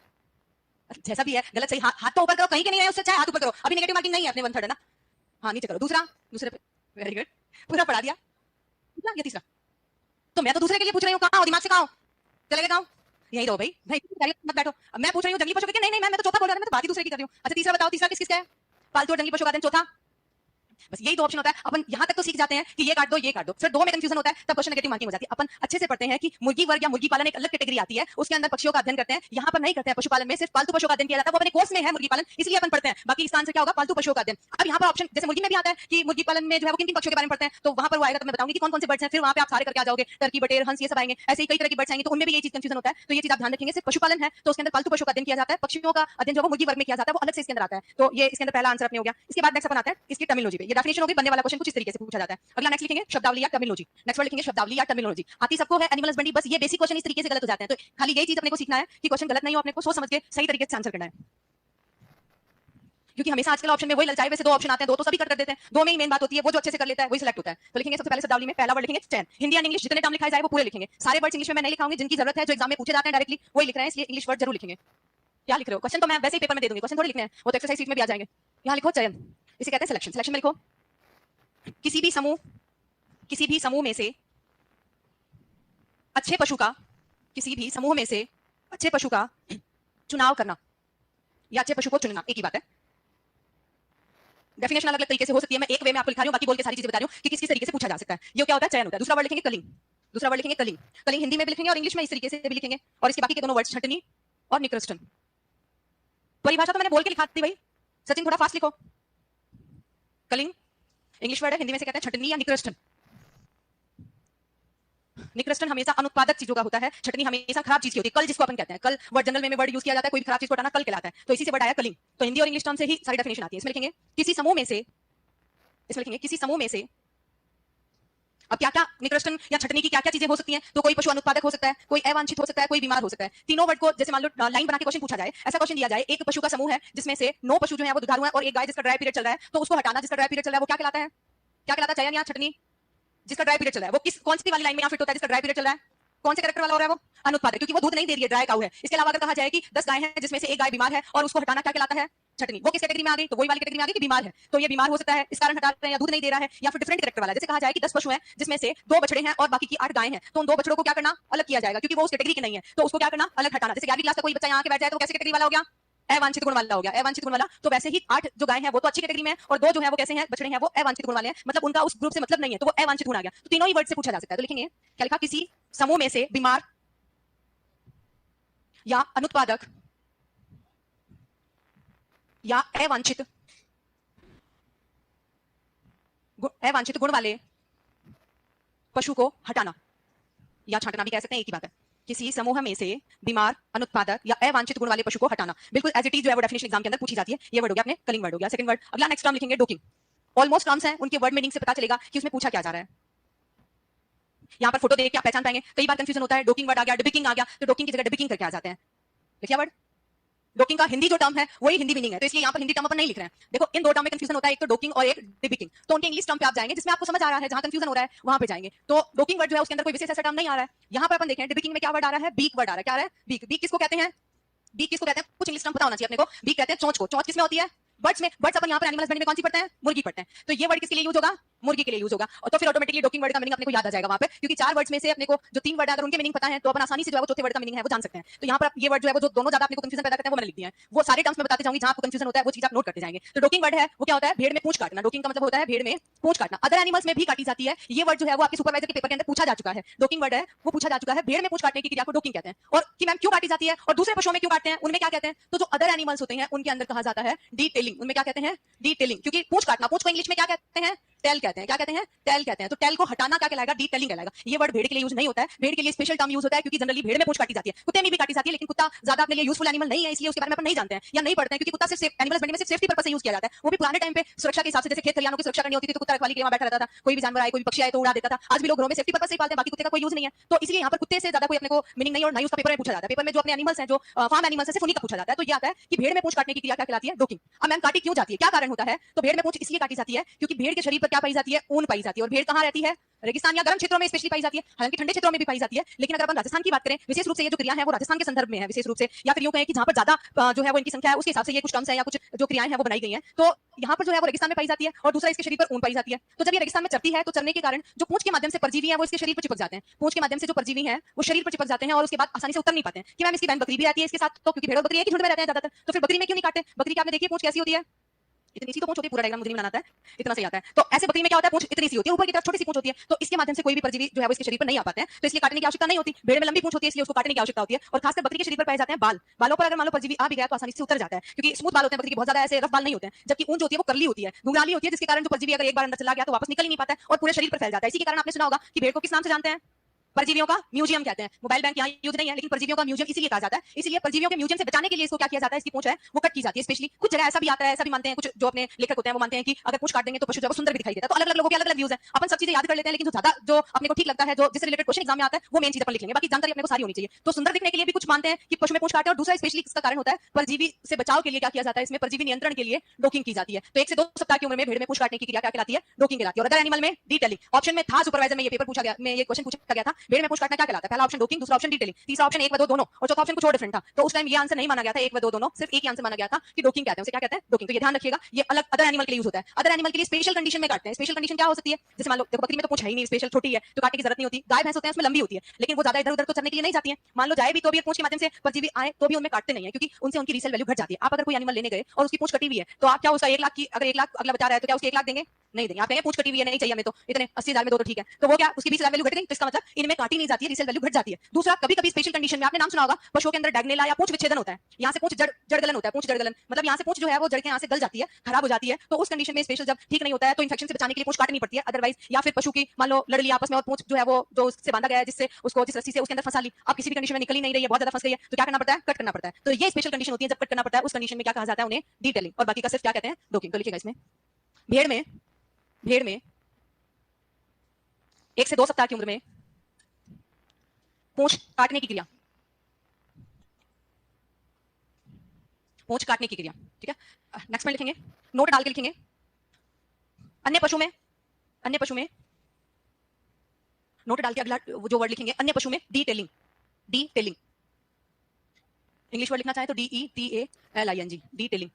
जैसा भी है, गलत सही, हाथ तो ऊपर करो, कहीं के नहीं है उससे अच्छा हाथ ऊपर करो, अभी नेगेटिव मार्किंग नहीं है अपने 1/3 है ना। हाँ नीचे करो, दूसरा, दूसरे पे, वेरी गुड, पूरा पढ़ा दिया। या तीसरा, तो मैं तो दूसरे के लिए पूछ रही हूँ, कहाँ हो, दिमाग से कहाँ हो, चले गए कहाँ हो? यही रहो भाई भाई, मत बैठो। अब मैं पूछ रही हूँ जंगली पशु के, नहीं नहीं मैं तो चौथा बोल रहा था, मैं तो बात ही दूसरे की कर रही हूँ। अच्छा तीसरा बताओ, तीसरा किस किसका है? पालतू और जंगली पशु का अध्ययन। चौथा, बस यही दो ऑप्शन होता है। अपन यहाँ तक तो सीख जाते हैं कि ये काट दो ये काट दो, फिर दो में कंफ्यूजन होता है, तब क्वेश्चन नेगेटिव मार्किंग हो जाती है। अपन अच्छे से पढ़ते हैं कि मुर्गी वर्ग या मुर्गी पालन एक अलग कैटेगरी आती है, उसके अंदर पक्षियों का अध्ययन करते हैं। यहाँ पर नहीं करते हैं, पशुपालन में सिर्फ पालतू पशुओं का अध्ययन किया जाता है, वो अपने कोर्स में है मुर्गी पालन, इसलिए अपन पढ़ते हैं। बाकी इसका आंसर क्या होगा? पालतू पशुओं का अध्ययन। अब यहाँ पर ऑप्शन जैसे मुर्गी में भी आता है कि मुर्गी पालन में जो है वो किन किन पक्षियों के बारे में पढ़ते हैं, तो वहां पर वो आएगा, तो मैं बताऊंगी कि कौन कौन से बर्ड्स हैं, फिर वहां पे आप सारे करके आ जाओगे, टर्की, बटेर, हंस, ये सब आएंगे। ऐसे ही कई तरह की बर्ड्स आएंगे, तो उनमें भी ये चीज कंफ्यूजन होता है। तो ये चीज आप ध्यान रखेंगे, सिर्फ पशुपालन है तो उसके अंदर पालतू पशुओं का अध्ययन किया जाता है, पक्षियों का अध्ययन जो है वो मुर्गी वर्ग में किया जाता है, वो अलग से इसके अंदर आता है। तो ये इसके अंदर पहला आंसर अपने हो गया। इसके बाद नेक्स्ट अपन आता है इसकी टर्मिनोलॉजी पे। ये डेफिनेशन होगी, बनने वाला क्वेश्चन कुछ इस तरीके से पूछा जाता है। अगला नेक्स्ट लिखेंगे शब्दावली या टर्मिनोलॉजी। नेक्स्ट वर्ड लिखेंगे शब्दावली या टर्मिनोलॉजी। आती सबको है, एनिमल हस्बेंड्री, बस ये बेसिक क्वेश्चन इस तरीके से गलत हो जाते हैं, तो खाली यही चीज अपने को सीखना है कि क्वेश्चन गलत नहीं हो, अपने को सोच समझ के सही तरीके से आंसर करना है। क्योंकि हमेशा आजकल ऑप्शन में वही ललचाए वैसे दो ऑप्शन आते हैं, दो तो सभी कर देते हैं, दो में ही मेन बात होती है, वो जो अच्छे से कर लेता है वही सिलेक्ट होता है। तो लिखेंगे सबसे पहले शब्दावली में पहला वर्ड लिखेंगे चैन। हिंदी एंड इंग्लिश जितने टर्म लिखा जाए वो पूरे लिखेंगे, सारे वर्ड्स इंग्लिश में मैं नहीं लिखाऊंगी, जिनकी जरूरत है जो एग्जाम में पूछे जाते हैं डायरेक्टली वही लिख रहे हैं, इसलिए इंग्लिश वर्ड जरूर लिखेंगे। क्या लिख रहे हो? क्वेश्चन तो मैं वैसे ही पेपर में दे दूंगी, क्वेश्चन थोड़ी लिखने हैं, वो तो एक्सरसाइज शीट में भी आ जाएंगे। यहाँ लिखो चयन, इसे कहते हैं सिलेक्शन। सिलेक्शन में लिखो किसी भी समूह में से अच्छे पशु का, किसी भी समूह में से अच्छे पशु का चुनाव करना या अच्छे पशु को चुनना, एक ही बात है। डेफिनेशन अलग अलग तरीके से हो सकती है, मैं एक वे में आपको लिखा रही हूँ, बाकी बोल के सारी चीजें बता रही हूँ कि किस किस तरीके से पूछा जा सकता है। ये क्या होता है? चयन होता है। दूसरा वर्ड लिखेंगे कलिंग। दूसरा वर्ड लिखेंगे कलिंग। कलिंग हिंदी में भी लिखेंगे और इंग्लिश में इस तरीके से भी लिखेंगे, और इसके बाकी के दोनों वर्ड छटनी और निकृष्टन। परिभाषा तो मैंने बोल के लिखा दी भाई, सचिन थोड़ा फास्ट लिखो। कलिंग इंग्लिश वर्ड है, हिंदी में से कहते हैं छटनी या निकृष्टन। निकृष्टन हमेशा अनुत्पादक चीजों का होता है, छटनी हमेशा खराब चीज की होती है। कल जिसको अपन कहते हैं, कल वर्ड जनरल में वर्ड यूज किया जाता है, कोई भी खराब चीज को हटाना कल कहलाता है, तो इसी से वर्ड आया कलिंग। तो हिंदी और इंग्लिश टर्म से ही सारी डेफिनेशन आती है। इसमें लिखेंगे किसी समूह में से, इसमें लिखेंगे किसी समूह में से। अब क्या क्या निकृष्टन या छटनी की क्या क्या चीजें हो सकती हैं? तो कोई पशु अनुत्पादक हो सकता है, कोई अवांछित हो सकता है, कोई बीमार हो सकता है। तीनों वर्ड को जैसे मान लो लाइन बना के क्वेश्चन पूछा जाए, ऐसा क्वेश्चन दिया जाए, एक पशु का समूह है जिसमें से 9 पशु जो है वो दुधारू है और एक गाय जिसका ड्राई पीरियड चल रहा है, तो उसको हटाना, जिसका ड्राई पीरियड चल रहा है वो क्या कहलाता है? क्या कहलाता है? चयन या छटनी? जिसका ड्राई पीरियड चल रहा है वो किस कौन सी वाली लाइन में यहाँ फिट होता है? जिसका ड्राई पीरियड चल रहा है कौन से कैरेक्टर वाला हो रहा है? वो अनुत्पादक, क्योंकि वो दूध नहीं दे रही है, ड्राई काऊ है। इसके अलावा अगर कहा जाए कि 10 गाय हैं जिसमें से एक गाय बीमार है और उसको हटाना, क्या कहलाता है? छटनी। वो किस कैटेगरी में आ गई? तो वही वाली कैटेगरी में आ गई कि बीमार है, तो ये बीमार हो सकता है, इस कारण हटा रहे हैं, या दूध नहीं दे रहा है, या फिर डिफरेंट कैरेक्टर वाला है। जैसे कहा जाए कि 10 पशु हैं जिसमें से 2 बछड़े हैं और बाकी की 8 गायें हैं, तो उन 2 बछड़ों को क्या करना? अलग किया जाएगा, क्योंकि वो उस कैटेगरी के नहीं है, तो उसको क्या करना? अलग हटाना। जैसे 11वीं क्लास का कोई बच्चा यहाँ के बैठ जाए तो कैसे कैटेगरी वाला हो गया? अवांछित गुण वाला हो गया, अवांछित गुण वाला। तो वैसे ही 8 जो गाय हैं वो तो अच्छी कैटेगरी में है, और 2 जो है वो कैसे हैं? बछड़े हैं, वो अवांछित गुण वाले हैं, मतलब उनका उस ग्रुप से मतलब नहीं है, तो वो अवांछित गुण आ गया। तो तीनों ही वर्ड से पूछा जा सकता है। तो लिखेंगे क्या लिखा? किसी समूह में से बीमार या अनुत्पादक या अवांछित गुण वाले पशु को हटाना या छांटना भी कह सकते हैं, एक ही बात है। किसी समूह में से बीमार, अनुत्पादक या अवांछित गुण वाले पशु को हटाना, बिल्कुल एज इट इज जो है वो डेफिनेशन एग्जाम के अंदर पूछी जाती है। ये वर्ड हो गया अपने कलिंग वर्ड हो गया। सेकंड वर्ड, अगला नेक्स्ट टर्म लिखेंगे डोकिंग। ऑलमोस्ट टर्म्स हैं, उनके वर्ड मीनिंग से पता चलेगा कि उसमें पूछा क्या जा रहा है। यहाँ पर फोटो देख के आप पहचान पाएंगे, कई बार कंफ्यूजन होता है, डोकिंग वर्ड आ गया, डिबिकिंग आ गया, तो डोकिंग की जगह डिबिकिंग करके आ जाते हैं। लिखिए वर्ड डोकिंग का हिंदी जो टर्म है वही हिंदी मीनिंग है, तो इसलिए यहाँ पर हिंदी टर्म अपन नहीं लिख रहे हैं। देखो इन दो टर्म में कंफ्यूजन होता है, एक तो डोकिंग और एक डिबिकिंग, तो उनके इंग्लिश टर्म पे आप जाएंगे जिसमें आपको समझ आ रहा है, जहां कंफ्यूजन हो रहा है वहां पे जाएंगे। तो डोकिंग वर्ड जो है उसके अंदर कोई विशेष ऐसा टर्म नहीं आ रहा है। यहाँ पर अपन देखें डिबिकिंग में क्या वर्ड आ रहा है? बीक वर्ड आ रहा है। क्या आ रहा है? बीक। बीक किसको कहते हैं? बीक किसको कहते हैं? कुछ इंग्लिश टर्म पता होना चाहिए अपने को। बीक कहते हैं चोंच को। चोंच किसमें होती है? बर्ड्स में। बर्ड्स अपन यहाँ पर एनिमल हस्बेंड्री में कौन सी पढ़ते हैं? मुर्गी पढ़ते हैं, तो ये वर्ड किसके लिए यूज होगा? मुर्गी के लिए यूज होगा। और तो फिर ऑटोमेटिकली डोकिंग वर्ड का मीनिंग अपने को याद आ जाएगा वहां पे, क्योंकि 4 वर्ड्स में से अपने को जो 3 वर्ड है अगर उनके मीनिंग पता है तो अपन आसानी से जो है वो चौथे वर्ड का मीनिंग है वो जान सकते हैं। तो यहाँ पर ये वर्ड जो है वो जो दोनों ज्यादा अपने को कंफ्यूजन पैदा करते हैं वो मैंने लिख दिया है। वो सारे टर्म्स में बताते जाऊंगी, जहां आपको कंफ्यूजन होता है वो चीज आप नोट करते जाएंगे। तो डोकिंग वर्ड है वो क्या होता है? भेड़ में पूंछ काटना। डोकिंग का मतलब होता है भेड़ में पूंछ काटना। अदर एनिमल्स में भी काटी जाती है, ये वर्ड जो है वो आपके सुपरवाइजर के पेपर के अंदर पूछा जा चुका है। डोकिंग वर्ड है वो पूछा जा चुका है, भेड़ में पूंछ काटने की क्रिया को डोकिंग कहते हैं। और कि मैम क्यों काटी जाती है और दूसरे पशुओं में क्यों काटते हैं, उनमें क्या कहते हैं? तो जो अदर एनिमल्स होते हैं उनके अंदर कहा जाता है डिटेलिंग। उनमें क्या कहते हैं? डिटेलिंग। क्योंकि पूंछ काटना, पूंछ को इंग्लिश में क्या कहते हैं? टेल कहते हैं। क्या कहते हैं? टेल कहते हैं। तो टेल को हटाना क्या कहलाएगा? डिटेलिंग कहलाएगा। ये वर्ड भेड़ के लिए यूज नहीं होता है, भेड़ के लिए स्पेशल टर्म यूज होता है, क्योंकि जनरली भेड़ में पूंछ काटी जाती है, कुत्ते में भी काटी जाती है, लेकिन कुत्ता ज्यादा अपने लिए यूजफुल एनिमल नहीं है, इसलिए उसके बारे में अपन नहीं जानते हैं या नहीं पढ़ते हैं, क्योंकि कुत्ता सिर्फ एनिमल हस्बेंड्री में सिर्फ सेफ्टी पर्पस से यूज किया जाता है। वो भी पुराने टाइम पे सुरक्षा के हिसाब से, जैसे खेत खलिहानों की सुरक्षा करनी होती थी तो कुत्ता रखवाली के लिए वहां बैठा रहता था, कोई भी जानवर आए, कोई भी पक्षी आए तो उड़ा देता था। आज भी लोग घरों में सेफ्टी पर्पस से पालते हैं, बाकी कुत्ते का कोई यूज नहीं है, तो इसलिए यहाँ पर कुत्ते से ज्यादा कोई अपने को मीनिंग नहीं और नहीं उसका पेपर में पूछा जाता है। पेपर में जो अपने एनिमल्स हैं, जो फार्म एनिमल्स है, सिर्फ उन्हीं का पूछा जाता है। तो ये आता है कि भेड़ में पूंछ काटने की क्रिया क्या कहलाती है? डोकिंग। अब मैम काटी क्यों जाती है, क्या कारण होता है? तो भेड़ में पूंछ इसलिए काटी जाती है क्योंकि भेड़ के शरीर पर क्या पाई जाती है? ऊन पाई जाती है। और भेड़ कहाँ रहती है? रेगिस्तान या गर्म क्षेत्रों में स्पेशली पाई जाती है, हालांकि ठंडे क्षेत्रों में भी पाई जाती है। लेकिन अगर अपन राजस्थान की बात करें, विशेष रूप से ये जो क्रिया है वो राजस्थान के संदर्भ में है विशेष रूप से, या फिर यूं कहें कि जहां पर ज्यादा जो है वो इनकी संख्या है उसके हिसाब से ये कुछ टर्म्स है या कुछ जो क्रियाएं हैं वो बनाई गई हैं। तो यहाँ पर जो है वो रेगिस्तान में पाई जाती है और दूसरा इसके शरीर पर ऊन पाई जाती है। तो जब ये रेगिस्तान में चरती है तो चरने के कारण जो पूंछ के माध्यम से परजीवी है वो इसके शरीर पर चिपक जाते हैं। पूंछ के माध्यम से जो परजीवी है वो शरीर पर चिपक जाते हैं और उसके बाद आसानी से उतर नहीं पाते हैं कि मैम इसकी बहन बकरी भी रहती है इसके साथ, तो क्योंकि भेड़ और बकरी एक ही झुंड में रहते हैं ज्यादातर, तो फिर बकरी में क्यों नहीं काटते? बकरी की आपने देखी पूंछ कैसी होती है? इतनी सी तो पूंछ होती है, पूरा डायग्राम मुझे नहीं बनाना आता है, इतना सही आता है। तो ऐसे बकरी में क्या होता है? पूंछ इतनी सी होती है, ऊपर की तरफ छोटी सी पूंछ होती है, तो इसके माध्यम से कोई भी परजीवी जो है वो इसके शरीर पर नहीं आ पाते हैं, तो इसलिए काटने की आवश्यकता नहीं होती। भेड़ में लंबी पूंछ होती है इसलिए उसको काटने की आवश्यकता होती है। और खासकर बकरी के शरीर पर पाए जाते हैं बाल। बालों पर अगर मान लो परजीवी आ भी गया तो आसानी से उतर जाता है, क्योंकि स्मूथ बाल होते हैं बकरी के, बहुत ज्यादा ऐसे रफ बाल नहीं होते हैं। जबकि ऊंच होती है वो करली होती है, घुंघराली होती है, जिसके कारण जो परजीवी अगर एक बार अंदर चला गया तो वापस निकल ही नहीं पाता है और पूरे शरीर पर फैल जाता है। इसी के कारण आपने सुना होगा कि भेड़ को किस नाम से जानते हैं? परजीवियों का म्यूजियम कहते हैं। मोबाइल बैंक यहाँ यूज नहीं है, लेकिन परजीवियों का म्यूजियम इसीलिए कहा जाता है। इसलिए परजीवियों के म्यूजियम से बचाने के लिए इसको क्या किया जाता है? इसकी पूंछ है वो कट की जाती है स्पेशली। कुछ जगह ऐसा भी आता है, ऐसा भी मानते हैं कुछ जो अपने लेखक होते हैं वो मानते हैं कि अगर पूंछ काट देंगे तो पशु जो है सुंदर भी दिखाई देता है। तो अलग अलग लोगों के अलग अलग व्यूज है। अपन सब चीजें याद कर लेते हैं, लेकिन जो ज्यादा जो अपने को ठीक लगता है, जो जिससे रिलेटेड क्वेश्चन एग्जाम में आता है वो मेन चीज अपन लिख लेंगे, बाकी जानकारी अपने को सारी होनी चाहिए। तो सुंदर दिखने के लिए भी कुछ मानते हैं कि पशु में पूंछ काटे, और दूसरा स्पेशली इसका कारण होता है परजीवी से बचाव के लिए क्या किया जाता है? इसमें परजीवी नियंत्रण के लिए डोकिंग की जाती है। तो 1 से 2 सप्ताह की उम्र में भेड़ में पूंछ काटने की क्रिया क्या कहलाती है? डोकिंग कहलाती है। और अदर एनिमल में डिटेलिंग। ऑप्शन में था सुपरवाइजर में ये पेपर पूछा गया, में ये क्वेश्चन पूछा गया था, भेड़ में पूंछ काटना क्या कहलाता है? पहला ऑप्शन डोकिंग, दूसरा ऑप्शन डिटेलिंग, तीसरा ऑप्शन 1 व 2 दोनों, और चौथा ऑप्शन कुछ और डिफरेंट था। तो उस टाइम ये आंसर नहीं माना गया था 1 व 2 दोनों, सिर्फ एक ही आंसर माना गया था कि डोकिंग कहते हैं, उसे क्या कहते हैं? डोकिंग। तो ये ध्यान रखिएगा, ये अलग अदर एनिमल के लिए यूज होता है। अदर एनिमल के लिए स्पेशल कंडीशन में काटते हैं। स्पेशल कंडीशन क्या हो सकती है? जैसे मान लो देखो बकरी में तो पूंछ है ही नहीं, स्पेशल छोटी है तो काटने की जरूरत नहीं होती। गाय भैंस होते हैं उसमें लंबी होती है, लेकिन वो ज्यादा इधर उधर तो चरने के लिए नहीं जाती है। मान लो जाए भी तो भी पूंछ के माध्यम से परजीवी आए तो भी उनमें काटते नहीं है, क्योंकि उनसे उनकी रीसेल वैल्यू घट जाती है। आप अगर कोई एनिमल लेने गए और उसकी पूंछ कटी हुई है तो आप क्या उसका 1 लाख की, अगर 1 लाख अगला बचा रहा है तो क्या उसके 1 लाख देंगे? नहीं देंगे। आप कहेंगे पूंछ कटी हुई है नहीं चाहिए हमें, तो इतने 80,000 में दो तो ठीक है, तो वो क्या उसकी 20,000 वैल्यू घट गई, तो इसका मतलब इनमें काटी नहीं जाती है, रीसेल वैल्यू घट जाती है। दूसरा, कभी कभी स्पेशल कंडीशन में आपने नाम सुना होगा पशुओं के अंदर डैगनेला या पूंछ विच्छेदन होता है। यहाँ से पूंछ जड़ गलन होता है। पूंछ जड़ गलन मतलब यहाँ से पूंछ जो है वो जड़ के यहाँ से गल जाती है, खराब हो जाती है। तो उस कंडीशन में स्पेशल जब ठीक नहीं होता है तो इन्फेक्शन से बचाने के लिए पूंछ काटनी पड़ती है। अदरवाइज, या फिर पशु की मान लो लड़ लिया आपस में और पूंछ जो है वो जो उससे बांधा गया है, जिससे उसको जिस रस्सी से उसके अंदर फंसा ली, अब किसी भी कंडीशन में निकल ही नहीं रही है, बहुत ज्यादा फंस गई है, तो क्या करना पड़ता है? कट करना पड़ता है। तो ये स्पेशल कंडीशन होती है, जब कट करना पड़ता है उस कंडीशन में क्या कहा जाता है? उन्हें डिटेलिंग, और बाकी का सिर्फ क्या कहते हैं? डोकिंग। तो लिखिएगा इसमें, भेड़ में 1 से 2 सप्ताह की उम्र में पूंछ काटने की क्रिया, पूंछ काटने की क्रिया, ठीक है। नेक्स्ट में लिखेंगे, नोट डाल के लिखेंगे, अन्य पशु में नोट डाल के अगला जो वर्ड लिखेंगे अन्य पशु में डिटेलिंग, डिटेलिंग। इंग्लिश वर्ड लिखना चाहे तो DETALING, डिटेलिंग,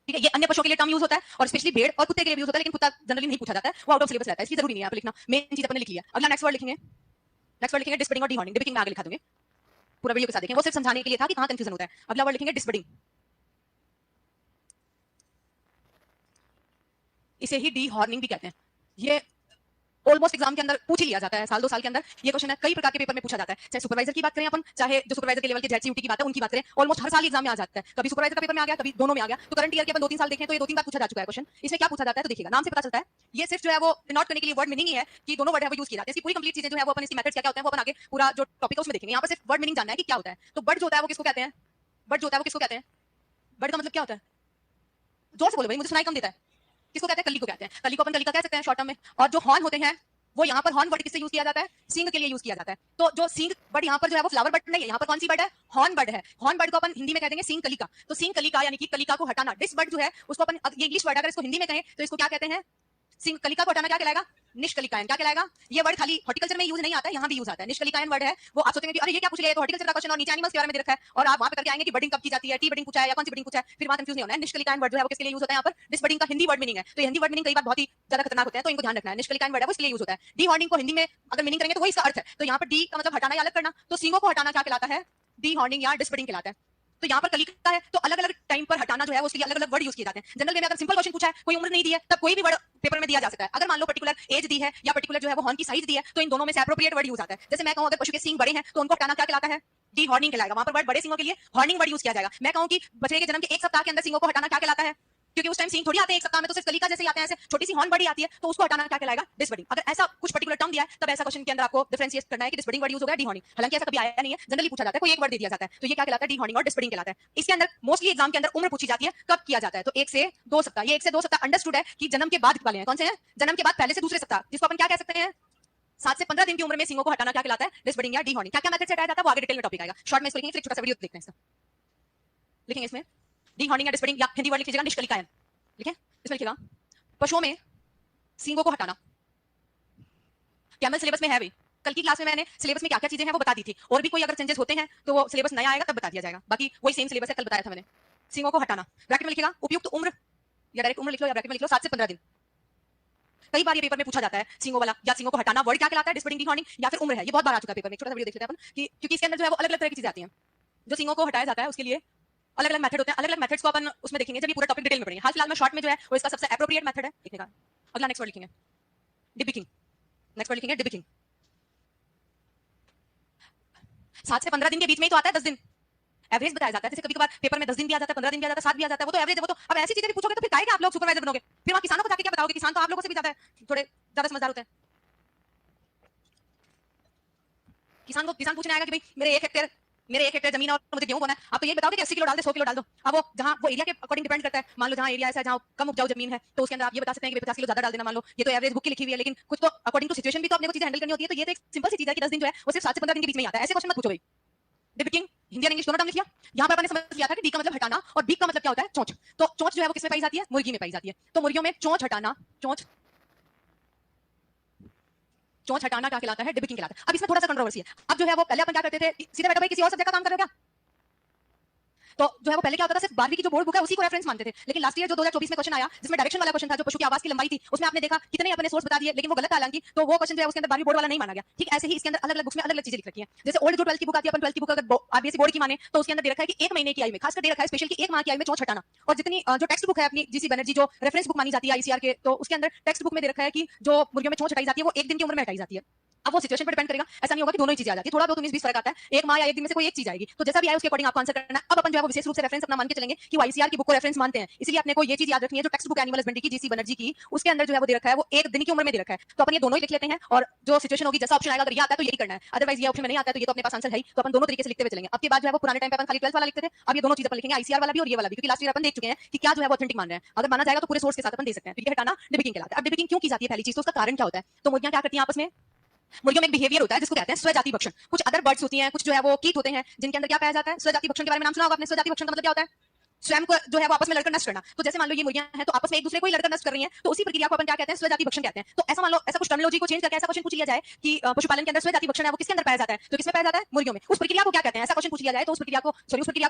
ठीक है। ये अन्य पशुओं के लिए टर्म यूज होता है और स्पेशली भेड़ और कुत्ते के लिए यूज होता है, लेकिन कुत्ता जनरली नहीं पूछा जाता है, वो आउट ऑफ सिलेबस रहता है, इसलिए जरूरी नहीं है आप लिखना, मेन चीज अपने लिख लिया। अगला नेक्स्ट वर्ड लिखेंगे डिस्बडिंग और डीहॉर्निंग। डिपिंग में आगे लिखा दूंगे, पूरा वीडियो के साथ देखें, वो सिर्फ समझाने के लिए था कि कहां कंफ्यूजन होता है। अगला वर्ड लिखेंगे डिस्बडिंग, इसे ही डीहॉर्निंग भी कहते हैं। ये ऑलमोस्ट एग्जाम के अंदर पूछ ही लिया जाता है, साल 2 साल के अंदर ये क्वेश्चन है, कई प्रकार के पेपर में पूछा जाता है। चाहे सुपरवाइजर की बात करें अपन, चाहे जो सुपरवाइजर के लेवल के जेडसीयूटी की बात है उनकी बात करें, ऑलमोस्ट हर साल एग्जाम में आ जाता है। कभी सुपरवाइजर का पेपर में आ गया, कभी दोनों में आ गया। तो करंट ईयर के अपन 2-3 साल देखें तो ये 2-3 बार पूछा जा चुका है क्वेश्चन। इसमें क्या पूछा जाता है तो देखिएगा, नाम से पता चलता है। ये सिर्फ जो है वो नोट करने के लिए वर्ड मीनिंग ही है कि दोनों वर्ड है वो यूज किए जाते हैं। इसकी पूरी कंप्लीट चीजें जो है वो अपन इसकी मेथड्स क्या होते हैं वो अपन आगे पूरा जो टॉपिक है उसमें देखेंगे। यहाँ पर सिर्फ वर्ड मीनिंग जानना है कि क्या होता है। तो बर्ड जो होता है वो किसको कहते हैं? बर्ड जो होता है वो किसको कहते हैं? बर्ड का मतलब क्या होता है? जोर से बोलो भाई, मुझे सुनाई कम देता है। किसको कहते हैं? कली को कहते हैं। कली को अपन कली का कह सकते हैं शॉर्ट टर्म में। और जो हॉर्न होते हैं वो यहाँ पर हॉर्न वर्ड किससे यूज किया जाता है? सिंग के लिए यूज किया जाता है। तो जो सिंग बर्ड यहाँ पर जो है वो फ्लावर बर्ड नहीं है, यहाँ पर कौन सी बर्ड है? हॉर्न बर्ड है। हॉर्न बर्ड को अपन हिंदी में कह देंगे सिंग कलिका। तो सिंग कलिका यानी कि कलिका को हटाना। डिस बर्ड जो है उसको अपन, ये इंग्लिश वर्ड अगर इसको हिंदी में कहें तो इसको क्या कहते हैं? सिंग कलिका को हटाना क्या कहलाएगा? निष्कलिकायन। क्या कहलाएगा? ये वर्ड खाली हॉर्टिकल्चर में यूज नहीं आता है, यहाँ भी यूज आता है। निष्कलिकायन वर्ड है वो। आप सोचेंगे कि अरे ये क्या पूछ लिया, ये तो हॉर्टिकल्चर का क्वेश्चन और नीचे एनिमल्स के बारे में दे रखा है, और आप वहां पे करके आएंगे कि बर्डिंग कब की जाती है, टी बर्डिंग पूछा है या कौन सी बर्डिंग पूछा है, फिर वहां कंफ्यूज नहीं होना है। निष्कलिकायन वर्ड जो है वो किसके लिए यूज होता है? यहाँ पर डिस बर्डिंग का हिंदी वर्ड मीनिंग है। तो हिंदी वर्ड मीनिंग कई बार बहुत ही ज्यादा खतरनाक होते हैं, तो इनको ध्यान रखना है। निष्कलिकायन वर्ड है वो इसलिए यूज होता है। डी हॉर्निंग को हिंदी में अगर मीनिंग करेंगे तो वही इसका अर्थ है। तो यहाँ पर डी का मतलब हटाना या अलग करना, तो सींगों को हटाना क्या कहलाता है? डी हॉर्निंग या डिस बर्डिंग कहलाता है। तो यहाँ पर कलिका है, तो अलग अलग टाइम पर हटाना जो है उसके लिए अलग अलग वर्ड यूज किए जाते हैं। जनरल में अगर सिंपल क्वेश्चन पूछा है, कोई उम्र नहीं दी है, तब कोई भी वर्ड पेपर में दिया जा सकता है। अगर मान लो पर्टिकुलर एज दी है या पर्टिकुलर जो है वो हॉर्न की साइज दी है, तो इन दोनों में से एप्रोप्रिएट वर्ड यूज आता है। जैसे मैं कहूं अगर पशु के सींग बड़े हैं तो उनको हटाना क्या कहलाता है? डी हॉर्निंग कहलाएगा। वहां पर वर्ड बड़े सींगों के लिए हॉर्निंग वर्ड यूज किया जाएगा। मैं कहूं कि बछड़े के जन्म के 1 सप्ताह के अंदर सींगों को हटाना क्या कहलाता है? क्योंकि उस टाइम सींग थोड़ी आते हैं 1 सप्ताह में, तो सिर्फ कलिका जैसे ही आते हैं, ऐसे छोटी सी हॉर्न बड़ी आती है, तो उसको हटाना क्या कहलाएगा? डिसबर्डिंग। अगर ऐसा कुछ पर्टिकुलर टर्म दिया है तब ऐसा क्वेश्चन के अंदर आपको डिफरेंशिएट करना है कि डिसबर्डिंग वर्ड यूज होगा डी हॉर्निंग। हालांकि ऐसा कभी आया नहीं है, जनरली पूछा जाता है, कोई एक वर्ड दे दिया जाता है, तो ये क्या कहलाता है? डी हॉर्निंग और डिसबर्डिंग कहलाता है। इसके अंदर मोस्टली एग्जाम के अंदर उम्र पूछी जाती है, कब किया जाता है, तो 1 से 2 सप्ताह। ये 1 से 2 सप्ताह अंडरस्टूड है कि जन्म के बाद वाले हैं। कौन से हैं? जन्म के बाद पहले से दूसरे सप्ताह, जिसको अपन क्या कह सकते हैं? 7 से 15 दिन की उम्र में सींगों को हटाना क्या कहलाता है? डिसबर्डिंग या डी हॉर्निंग। क्या क्या मेथड से हटाया जाता है वो आगे डिटेल में टॉपिक आएगा। शॉर्ट में इसको लिखेंगे, फिर छोटा सा वीडियो देखते हैं इसका। लिखेंगे इसमें डी हॉर्निंग या डिसबर्डिंग, या हिंदी वर्ड लिख लीजिएगा निष्कलिकायन। लिखें इसमें लिखिएगा पशुओं में सींगों को हटाना, कैमल सिलेबस में है भाई। कल की क्लास में मैंने सिलेबस में क्या क्या चीजें हैं वो बता दी थी, और भी कोई अगर चेंजेस होते हैं तो वो सिलेबस नया आएगा तब बता दिया जाएगा, बाकी वही सेम सिलेबस है, कल बताया था मैंने। सींगों को हटाना ब्रैकेट में लिखेगा उपयुक्त उम्र, या डायरेक्ट उम्र लिख लो या ब्रैकेट में लिख लो 7 से 15 दिन। कई बार ये पेपर में पूछा जाता है सींगों वाला या सींगों को हटाना वर्ड क्या कहलाता है, डिस्पर्टिंग डिहॉर्निंग या फिर उम्र है, ये बहुत बार आ चुका है पेपर में। छोटा सा वीडियो देख लेते हैं अपन कि क्योंकि इसके अंदर जो है वो अलग अलग तरह की चीजें आती हैं। जो सींगों को हटाया जाता है उसके लिए अलग अलग मेथड होते हैं, अलग अलग मेथड्स को अपन उसमें देखेंगे जब ये पूरा टॉपिक डिटेल में पढ़ेंगे। हाल फिलहाल में शॉर्ट में जो है वो इसका सबसे एप्रोप्रिएट मेथड है लिखने का। अगला नेक्स्ट वर्ड लिखेंगे डिबिकिंग, नेक्स्ट वर्ड लिखेंगे डिबिकिंग। 7 से 15 दिन के बीच में ही तो आता है, 10 दिन एवरेज बताया जाता है। जैसे कभी कभार पेपर में 10 दिन दिया जाता है, 15 दिन दिया जाता है, 7 दिया जाता है, वो तो एवरेज है। वो तो अब ऐसी चीजें भी पूछोगे तो फिर काहे कि आप लोग सुपरवाइजर बनोगे, फिर वहां किसानों को जाके क्या बताओगे, किसान तो आप लोगों से भी ज्यादा थोड़े ज्यादा समझदार होते हैं। किसान पूछने आएगा कि भाई मेरे 1 हेक्टेयर जमीन और मुझे गेहूं बोना है, आप तो ये बताओगे कि 80 किलो डाल दे 100 किलो डाल दो। अब वो जहां वो एरिया के अकॉर्डिंग डिपेंड करता है। मान लो जहां एरिया ऐसा है जहां कम उपजाऊ जमीन है तो उसके अंदर आप ये बता सकते हैं कि 50 किलो ज्यादा डाल देना। मान लो ये तो एवरेज बुक की लिखी हुई है, लेकिन कुछ तो अकॉर्डिंग टू सिचुएशन भी तो अपने को चीजें हैंडल करनी होती है। तो ये तो एक सिंपल सी चीज है कि 10 दिन जो है वो सिर्फ 7 से 15 दिन के बीच में ही आता है। ऐसे क्वेश्चन मत पूछो भाई। डिबिकिंग हिंदी और इंग्लिश दोनों टर्म लिख लिया। यहाँ पर अपन ने समझ लिया था कि डी का मतलब हटाना और बीक का मतलब क्या होता है, चोंच। तो चोंच जो है वो किसमें पाई जाती है, मुर्गी में पाई जाती है। तो मुर्गियों में चोंच हटाना, चोंच हटाना क्या कहलाता है, डिबिकिंग कहलाता है। अब इसमें थोड़ा सा कंट्रोवर्सी है। अब जो है वो पहले अपन क्या करते थे, सीधे बैठो भाई किसी और सब्जेक्ट का काम कर रहे हो क्या, तो जो है वो पहले क्या होता था सिर्फ 12वीं की जो बोर्ड बुक है उसी को रेफरेंस मानते थे। लेकिन लास्ट ईयर जो 2024 में क्वेश्चन आया जिसमें डायरेक्शन वाला क्वेश्चन था, जो पशु की आवाज की लंबाई थी, उसमें आपने देखा कितने अपने सोर्स बता दिए लेकिन वो गलत था हालांकि, तो वो क्वेश्चन जो है उसके अंदर 12वीं बोर्ड वाला नहीं माना गया। ठीक ऐसे ही इसके अंदर अलग अलग बुक्स में अलग अलग चीजें लिख रखी हैं। जैसे ओल्ड जो 12th की बुक आती है, अपन 12th की बुक अगर आरबीएसई बोर्ड की माने तो उसके अंदर दे रखा है कि 1 महीने की आयु में, खासकर दे रखा है स्पेशल की 1 माह की आयु में चोंच हटाना। और जितनी जो टेक्स्ट बुक है अपनी जीसी बनर्जी जो रेफरेंस बुक मानी जाती है आईसीआर के, तो उसके अंदर टेक्स्ट बुक में दे रखा है कि जो मुर्गियों में चोंच हटाई जाती है वो 1 दिन की उम्र में हटाई जाती है। अब वो सिचुएशन पर डिपेंड करेगा, ऐसा नहीं होगा कि दोनों ही चीजें आ जाती है, थोड़ा बहुत 19-20 फर्क आता है। 1 माह या 1 दिन में से कोई एक चीज आएगी, तो जैसा भी आए उसके अकॉर्डिंग आपको आंसर करना है। अब अपन जो है वो विशेष रूप से रेफरेंस अपना मान के चलेंगे कि वो आईसीआर की बुक को रेफरेंस मानते हैं, इसलिए अपने को ये चीज याद रखनी है जो टेक्स्ट बुक एनिमल हस्बेंड्री की जीसी बनर्जी की, उसके अंदर जो है वो दे रखा है वो 1 दिन की उम्र में दे रखा है। तो अपन ये दोनों ही लिख लेते हैं और जो सिचुएशन होगी जैसा ऑप्शन आएगा अगर ये आता है तो यही करना है, अदरवाइज ये ऑप्शन में नहीं आता है तो ये तो अपने पास आंसर है ही। तो अपन दोनों तरीके से लिखते हुए चलेंगे। अब के बाद जो है वो पुराने टाइम पे अपन खाली 12th वाला लिखते थे, अब ये दोनों चीजें अपन लिखेंगे आईसीआर वाला भी और ये वाला भी, क्योंकि लास्ट ईयर अपन देख चुके हैं कि क्या जो है वो ऑथेंटिक मान रहे हैं। अगर माना जाएगा तो पूरे सोर्स के साथ अपन दे सकते हैं। तो ये हटाना डिबिकिंग कहलाता है। अब डिबिकिंग क्यों की जाती है, पहली चीज तो उसका कारण क्या होता है। तो मुर्गियां क्या करती हैं आपस में, मुर्गियों में एक बिहेवियर होता है जिसको कहते हैं स्वजाति भक्षण। कुछ अदर बर्ड्स होती हैं, कुछ जो है वो कीट होते हैं जिनके अंदर क्या पाया जाता है, स्वजाति भक्षण के बारे में नाम सुना होगा आपने। स्वजाति भक्षण का मतलब क्या होता है, स्वयं को जो है वो आपस में लड़कर नष्ट करना। तो जैसे मान लो ये मुर्गियां हैं तो आपस में एक दूसरे को ही लड़कर नष्ट कर रही हैं, तो उसी प्रक्रिया को अपन क्या कहते हैं, स्वजाति भक्षण कहते हैं। तो ऐसा मान लो ऐसा कुछ टर्मिनोलॉजी को चेंज करके ऐसा क्वेश्चन पूछ लिया जाए कि पशुपालन के अंदर स्वजाति भक्षण है वो किसके अंदर पाया जाता है, तो किसमें पाया जाता है, मुर्गियों में। उस प्रक्रिया को क्या कहते हैं, ऐसा क्वेश्चन पूछ लिया जाए तो उस प्रक्रिया को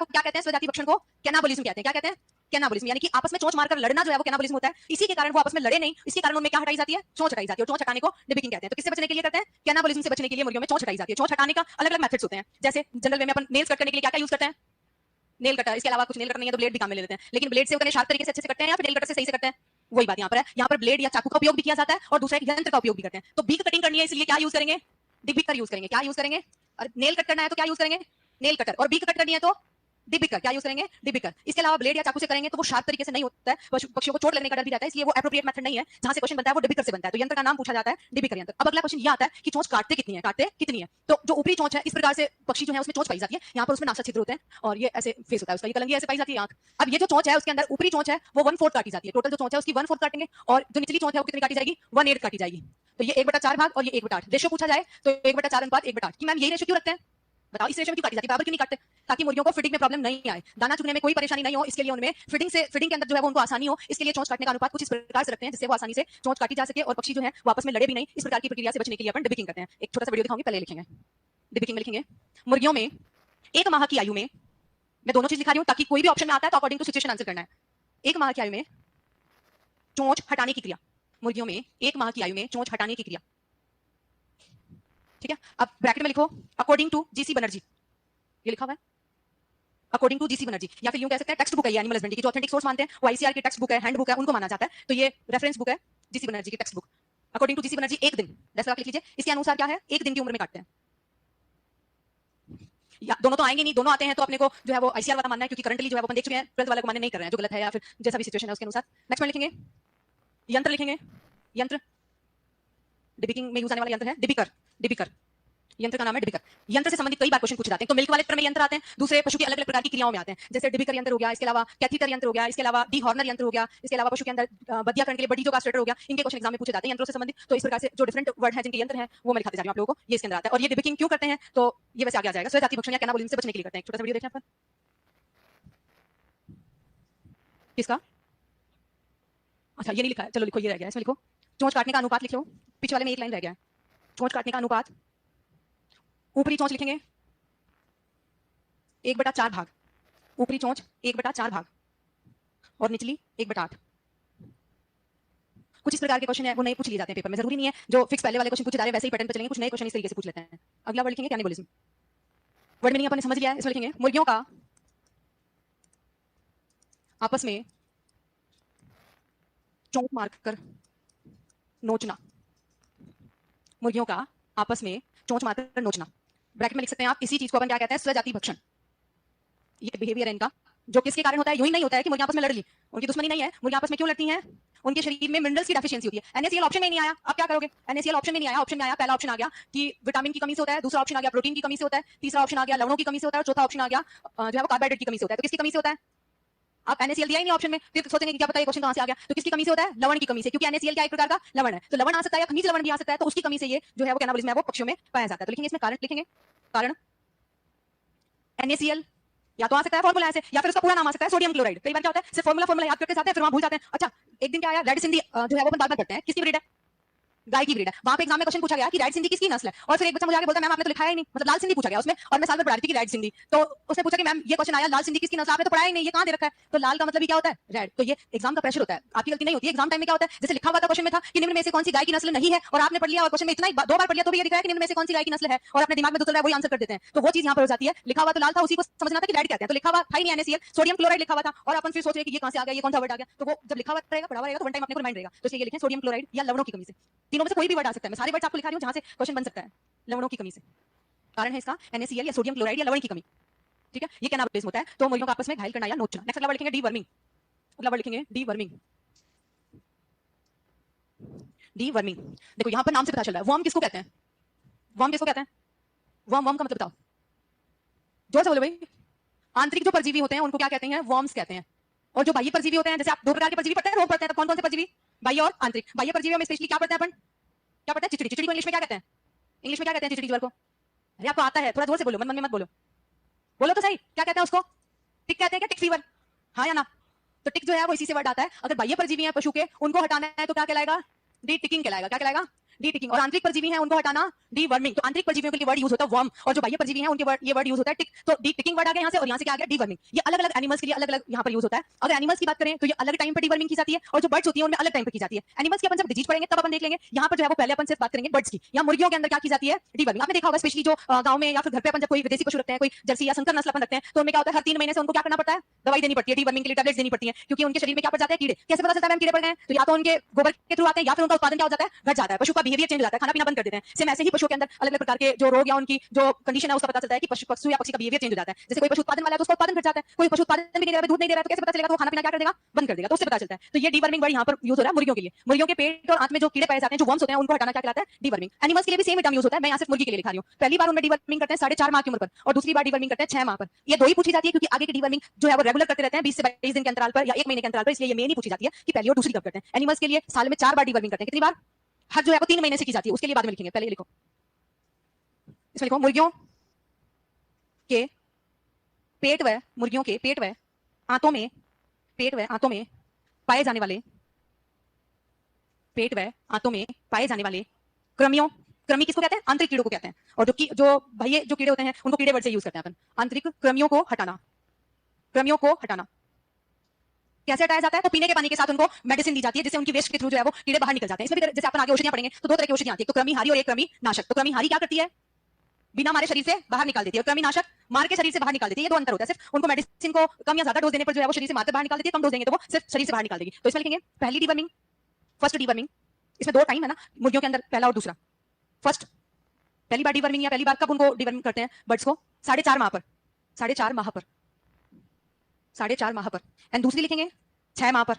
क्या कहते हैं, स्वजाति भक्षण को कैनाबोलिज्म कहते हैं। क्या कहते हैं, कैनाबोलिज्म, यानी कि आपस में चोंच मारकर लड़ना जो है वो कैनाबोलिज्म होता है। इसी के कारण वो आपस में लड़े नहीं, इसके कारण उनमें क्या हटाई जाती है, चोंच हटाई जाती है। और चोंच हटाने को डिबिकिंग कहते हैं। तो किससे बचने के लिए करते हैं, कैनाबोलिज्म से बचने के लिए मुर्गियों में चोंच हटाई जाती है। चोंच हटाने का अलग अलग मेथड्स होते हैं। जैसे जनरल वे में अपन नेल्स कट करने के लिए क्या क्या यूज करते हैं, नेल कटर। इसके अलावा कुछ नेल कटर नहीं है तो ब्लेड भी काम में ले लेते हैं, लेकिन ब्लेड से उतने शार्प तरीके से अच्छे से करते हैं या फिर नेल कटर से सही से करते हैं, वही बात यहाँ पर है। यहाँ पर ब्लेड या चाकू का उपयोग भी किया जाता है और दूसरा एक यंत्र का उपयोग भी करते हैं। तो बीक कटिंग करनी है इसलिए क्या यूज करेंगे, डिबिकर यूज करेंगे। क्या यूज करेंगे, और नेल कट करना है तो क्या यूज करेंगे, नेल कटर। और बीक कट करनी है तो डिबिकर, क्या यूज करेंगे, डिबिकर। इसके अलावा ब्लेड या चाकू से करेंगे तो वो शार्प तरीके से नहीं होता है, पक्षियों को चोट लगने का डर भी रहता है, इसलिए वो एप्रोप्रिएट मेथड नहीं है। जहां से क्वेश्चन बनता है वो डिबिकर से बनता है, तो यंत्र का नाम पूछा जाता है डिबिकर यंत्र। अब अगला क्वेश्चन ये आता है कि चोंच काटते कितनी है, काटते कितनी है। तो जो ऊपरी चोंच है इस प्रकार से पक्षी जो है उसमें चोंच पाई जाती है, यहाँ पर उसमें नासा छिद्र होते हैं और ये ऐसे फेस होता है उसका, ये कलंगी ऐसे पाई जाती है आंख। अब ये जो चोंच है उसके अंदर ऊपरी चोंच है वो 1/4 काटी जाती है। टोटल जो चोंच है उसकी 1/4 काटेंगे और जो निचली चोंच है वो कितनी काटी जाएगी, 1/8 काटी जाएगी। तो ये 1/4 भाग और ये 1/8 रेशियो पूछा जाए तो 1/4 अनुपात 1/8 कि मैम यही रेशियो क्यों रखते हैं, बताओ इस रेशियो में क्यों काटी जाती है, बराबर क्यों नहीं काटते, ताकि मुर्गियों को फीडिंग में प्रॉब्लम नहीं आए, दाना चुगने में कोई परेशानी नहीं हो, इसके लिए उनमें फीडिंग के अंदर जो है वो उनको आसानी हो, इसके लिए चोंच काटने का अनुपात कुछ इस प्रकार से रखते हैं जिससे वो आसानी से चोंच काटी जा सके और पक्षी जो है वापस में लड़े भी नहीं। इस प्रकार की प्रक्रिया से बचने के लिए अपन डिबिकिंग करते हैं। एक छोटा सा वीडियो दिखाऊंगी, पहले लिखेंगे डिबिकिंग में लिखेंगे मुर्गियों में 1 माह की आयु में, मैं दोनों चीज लिखा रही हूं ताकि कोई भी ऑप्शन में आता है तो अकॉर्डिंग टू सिचुएशन आंसर करना है। 1 माह की आयु में चोंच हटाने की क्रिया, मुर्गियों में 1 माह की आयु में चोंच हटाने की क्रिया, ठीक है। अब ब्रैकेट में लिखो अकॉर्डिंग टू जीसी बनर्जी, ये लिखा हुआ है अकॉर्डिंग टू जीसी बनर्जी, या फिर यूं कह सकते हैं टेक्स्ट बुक है ये एनिमल हस्बेंड्री की, जो ऑथेंटिक सोर्स मानते हैं वो आईसीआर की टेक्स्ट बुक है, हैंड बुक है, उनको माना जाता है। तो ये रेफरेंस बुक है जीसी बनर्जी की text book. According to GC Banerjee 1 दिन, जैसा आप लिख लीजिए, इसके अनुसार क्या है 1 दिन की उम्र में काटते हैं। या दोनों तो आएंगे नहीं, दोनों आते हैं तो अपने को जो है वो आईसीआर वाला मानना है, क्योंकि करंटली जो है वो अपन देख चुके हैं 12th वाले को मानने नहीं कर रहे हैं, जो गलत है या फिर जैसा भी सिचुएशन है उसके अनुसार। नेक्स्ट में लिखेंगे यंत्र, लिखेंगे यंत्र, डिबिकिंग में यूज आने वाला यंत्र है डिबिकर, डिबिकर यंत्र का नाम है डिबिकर। यंत्र से संबंधित कई बार क्वेश्चन पूछे जाते हैं। तो मिल्क वाले में यंत्र आते हैं, दूसरे पशु की अलग अलग प्रकार की क्रियाओं में आते हैं, जैसे डिबिकर यंत्र हो गया, इसके अलावा कैथीटर यंत्र हो गया, इसके अलावा डी हॉर्नर यंत्र हो गया, इसके अलावा पशु के अंदर बदियाकरण के लिए बडी जो कास्ट्रेटर हो गया। इनके क्वेश्चन एग्जाम में पूछे जाते हैं यंत्रों से संबंधित। तो इस प्रकार से जो डिफरेंट वर्ड है जिनके यंत्र हैं वो मैं दिखाते जा रही हूं आप लोगों को, ये इसके अंदर आता है। और ये डिबिकिंग क्यों करते हैं तो ये वैसे आगे आ जाएगा, स्वजाति भक्षण या कैनाबोलिज्म से बचने के लिए करते हैं। छोटा सा वीडियो देखें आप, किसका अच्छा ये नहीं लिखा है, चलो लिखो, ये रह गया है, इसमें लिखो चोंच काटने का अनुपात लिख लो, पीछे वाले में एक लाइन रह गया है। चोंच काटने का अनुपात, ऊपरी चोंच लिखेंगे 1/4 भाग, ऊपरी चोंच 1/4 भाग और निचली 1/8। कुछ इस प्रकार के क्वेश्चन है वो नहीं पूछ लिए जाते हैं पेपर में, जरूरी नहीं है जो फिक्स पहले वाले क्वेश्चन पूछे जा रहे हैं वैसे ही पैटर्न पे चलेंगे, कुछ नए क्वेश्चन इस तरीके से पूछ लेते हैं। अगला वर्ड लिखेंगे कैनिबलिज्म, वर्ड मीनिंग अपन ने समझ लिया है, इसमें लिखेंगे मुर्गियों का आपस में चोंच मारकर नोचना, मुर्गियों का आपस में चोंच मारकर नोचना। ब्रैकेट में लिख सकते हैं आप, इसी चीज को अपन क्या कहते हैं, स्वजाति भक्षण। ये बिहेवियर है इनका, जो किसके कारण होता है, यूं ही नहीं होता है कि मुर्गियां आपस में लड़ ली, उनकी दुश्मनी नहीं है। मुर्गियां आपस में क्यों लड़ती हैं, उनके शरीर में मिनरल्स की डेफिशिएंसी होती है। NaCl ऑप्शन में नहीं आया, आप क्या करोगे, NaCl ऑप्शन में नहीं आया, ऑप्शन में आया पहला ऑप्शन आ गया कि विटामिन की कमी से होता है, दूसरा ऑप्शन आ गया प्रोटीन की कमी से होता है, तीसरा ऑप्शन आ गया लवणों की कमी से होता है, और चौथा ऑप्शन आ गया जो है वो कार्बोहाइड्रेट की कमी से होता है। तो किसकी कमी से होता है, आप NaCl दिया ही नहीं ऑप्शन में, फिर सोचेंगे कि क्या पता ये क्वेश्चन कहां से आ गया। तो किसकी कमी से होता है, लवण की कमी से, क्योंकि NaCl क्या एक प्रकार का लवण है, तो लवण आ सकता है या खनिज लवण भी आ सकता है, तो उसकी कमी से ये जो है वो कैनाबलिज्म है वो पक्षियों में पाया जाता है। तो लिखेंगे इसमें कारण, लिखेंगे कारण NaCl या तो आ सकता है फॉर्मूला ऐसे, या फिर उसका पूरा नाम आ सकता है सोडियम क्लोराइड। कई बार क्या होता है सिर्फ फॉर्मूला याद करके जाते हैं, फिर वहां भूल जाते हैं। अच्छा एक दिन क्या आया, रेड सिंधी जो है वो अपन बार बार करते हैं, किसकी ब्रीड है, गाय की ब्रीड है। वहां पे एग्जाम में क्वेश्चन पूछा गया कि रेड सिंधी किसकी नस्ल है, और फिर एक बच्चा मुझे आके बोलता है मैम आपने तो लिखा ही नहीं, मतलब लाल सिंधी पूछा गया उसमें, और मैं साल भर पढ़ा रही थी कि रेड सिंधी, तो उसने पूछा कि मैम ये क्वेश्चन आया लाल सिंधी किसकी नस्ल, आपने तो पढ़ाया ही नहीं, ये कहां दे रखा है। तो लाल का मतलब क्या होता है, रेड। तो ये एग्जाम का प्रेशर होता है, आपकी गलती नहीं होती है। एग्जाम टाइम में क्या होता है, जैसे लिखा हुआ था क्वेश्चन में था कि निम्न में से कौन सी गाय की नस्ल नहीं है, और आपने पढ़ लिया और क्वेश्चन में इतना ही 2 बार पढ़ लिया तो भी ये लिखा है कि निम्न में से कौन सी गाय की नस्ल है, और अपने दिमाग में दूसरा वही आंसर कर देते हैं। तो वो चीज यहाँ पर हो जाती है, लिखा हुआ तो लाल था, उसी को समझना था कि रेड कहते हैं, तो लिखा हुआ था ही नहीं NaCl, सोडियम क्लोराइड लिखा हुआ था, और अपन फिर सोच रहे कि ये कहां से आ गया, ये कौन सा वर्ड आ गया। तो वो जब लिखा हुआ रहेगा पढ़ा हुआ रहेगा तो वन टाइम अपने को रिमाइंड रहेगा। तो इसलिए ये लिखें सोडियम क्लोराइड या लवणों की कमी से, तीनों में से कोई भी वर्ड आ सकता है, मैं सारे वर्ड्स आपको लिखा रही हूं जहां से क्वेश्चन बन सकता है। लवणों की कमी से कारण है इसका NaCl या सोडियम क्लोराइड या लवण की कमी, ठीक है, ये कैनाबलिज्म होता है। तो मुर्गियों का आपस में घायल करना या नोचना। नेक्स्ट अगला वर्ड लिखेंगे डीवर्मिंग, अगला वर्ड लिखेंगे डीवर्मिंग। डीवर्मिंग देखो यहां पर नाम से पता चल रहा है, वर्म किसको कहते हैं, वर्म किसको कहते हैं, वर्म, वर्म का मतलब बताओ, जोर से बोलो भाई। आंतरिक जो परजीवी होते हैं उनको क्या कहते हैं, वर्म्स कहते हैं। और जो बाह्य परजीवी होते हैं, जैसे आप 2 प्रकार के परजीवी पढ़ते हैं, रोग पढ़ते हैं, तो कौन कौन से परजीवी, बाह्य और आंतरिक। बाह्य परजीवी में स्पेशली क्या पढ़ते हैं अपन, क्या पढ़ते हैं, चिचड़ी। चिचड़ी को इंग्लिश में क्या कहते हैं, इंग्लिश में क्या कहते हैं चिचड़ी ज्वर को, अरे आपको आता है, थोड़ा जोर से बोलो, मन मन में मत बोलो, बोलो तो सही, क्या कहते हैं उसको, टिक कहते हैं क्या, टिक फीवर, हाँ या ना। तो टिक जो है वो इसी से वर्ड आता है। अगर बाह्य परजीवी है पशु के, उनको हटाना है तो क्या कहलाएगा, डी टिकिंग कहलाएगा, क्या कहलाएगा, डी टिकिंग। और आंतरिक परजीवी है उनको हटाना, डी वर्मिंग। तो आंतरिक परजीवियों के लिए वर्ड यूज होता है वर्म, और जो बाह्य परजीवी है उनके वर्ड, ये वर्ड यूज होता है टिक। तो डी टिकिंग वर्ड आ गया यहाँ से, और यहाँ से क्या आ गया, डी वर्मिंग। ये अलग अलग एनिमल्स के लिए अलग अलग यहाँ पर यूज होता है। अगर एनिमल्स की बात करें तो ये अलग टाइम पर डी वर्मिंग की जाती है, और जो बर्ड्स होती है उनमें अलग टाइम पर की जाती है। एनिमल्स की अपन जब डिजीज पढ़ेंगे तब अपन देख लेंगे, यहाँ पर जो है वो पहले अपन सिर्फ बात करेंगे बर्ड्स की। या मुर्गियों के अंदर क्या की जाती है, डी वर्मिंग। आपने देखा होगा स्पेशली जो गांव में या फिर घर पे अपन जब कोई विदेशी पशु रखते हैं, कोई जर्सी या संकर नस्ल अपन रखते हैं, तो उनमें क्या होता है हर 3 महीने से उनको क्या करना पड़ता है, दवाई देनी पड़ती है, डी वर्मिंग के लिए टैबलेट्स देनी पड़ती है, क्योंकि उनके शरीर में क्या पड़ जाते हैं, कीड़े। कैसे पता चलता है हम कीड़े पड़ गए, तो या तो उनके गोबर के थ्रू आते हैं, या फिर उनका उत्पादन क्या हो जाता है, घट जाता है, पशु का बिहेवियर चेंज हो जाता है, खाना पीना बंद कर देते हैं। सेम ऐसे ही पशु के अंदर अलग अलग प्रकार के जो रोग या उनकी जो कंडीशन है उसका पता चलता है कि पशु या पक्षी का बिहेवियर चेंज हो जाता है। जैसे कोई पशु उत्पादन वाला है तो उसका उत्पादन घट जाता है, कोई पशु उत्पादन भी नहीं दे रहा है, दूध नहीं दे रहा है, तो कैसे पता चलेगा, तो खाना पीना क्या कर देगा, बंद कर देगा, तो उससे पता चलता है। तो ये डीवर्मिंग वर्ड यहाँ पर यूज हो रहा है मुर्गियों के लिए। मुर्गियों के पेट और आंत में जो कीड़े पाए जाते हैं, जो वर्म्स होते हैं, उनको हटाना क्या कहलाता है, डीवर्मिंग। एनिमल्स के लिए भी सेम टर्म यूज होता है, मैं यहाँ सिर्फ मुर्गी के लिए लिखा रही हूँ। पहली बार उनमें डीवर्मिंग करते हैं 4.5 माह की उम्र पर, और दूसरी बार डीवर्मिंग करते हैं 6 माह पर। ये दो ही पूछी जाती है, क्योंकि आगे की डीवर्मिंग जो है वो रेगुलर करते रहते हैं 20 से 22 दिन के अंतराल पर या 1 महीने के अंतराल पर, इसलिए ये मेन ही पूछी जाती है कि पहली और दूसरी कब करते हैं। एनिमल्स के लिए साल में 4 बार डीवर्मिंग करते हैं, कितनी बार, हर जो है वो 3 महीने से की जाती है, उसके लिए बाद में लिखेंगे, पहले लिखो, इसमें लिखो मुर्गियों के पेट व मुर्गियों के पेट व आंतों में, पेट व आंतों में पाए जाने वाले, पेट व आंतों में पाए जाने वाले कृमियों, कृमि किसको कहते हैं, आंतरिक कीड़ों को कहते हैं। और जो बाह्य जो कीड़े होते हैं उनको कीड़े वर्ड से यूज करते हैं अपन। आंतरिक कृमियों को हटाना, कृमियों को हटाना कैसे हटाया जाता है, तो पीने के पानी के साथ उनको मेडिसिन दी जाती है, जिससे उनकी वेस्ट के थ्रू जो है वो कीड़े बाहर निकल जाते हैं। इसमें भी जैसे अपन आगे औषधियां पढ़ेंगे तो 2 तरह की औषधियां आती है, तो कृमिहारी और एक कृमि नाशक। तो कृमिहारी क्या करती है, बिना हमारे शरीर से बाहर निकाल देती है, और कृमिनाशक मार के शरीर से बाहर निकाल देती है। ये 2 अंतर होता है, सिर्फ उनको मेडिसिन को कम या ज्यादा डोज देने पर जो है वो शरीर से मारकर बाहर निकाल देती है, कम डोज देंगे तो वो सिर्फ शरीर से बाहर निकाल देगी। तो इसमें लिखेंगे पहली डीवर्मिंग, फर्स्ट डीवर्मिंग। इसमें 2 टाइम है ना मुर्गियों के अंदर, पहला और दूसरा। फर्स्ट पहली बार डीवर्मिंग या पहली बार कब उनको डीवर्मिंग करते हैं बर्ड्स को, 4.5 माह पर, 4.5 माह पर, 4.5 माह पर। एंड दूसरी लिखेंगे 6 माह पर,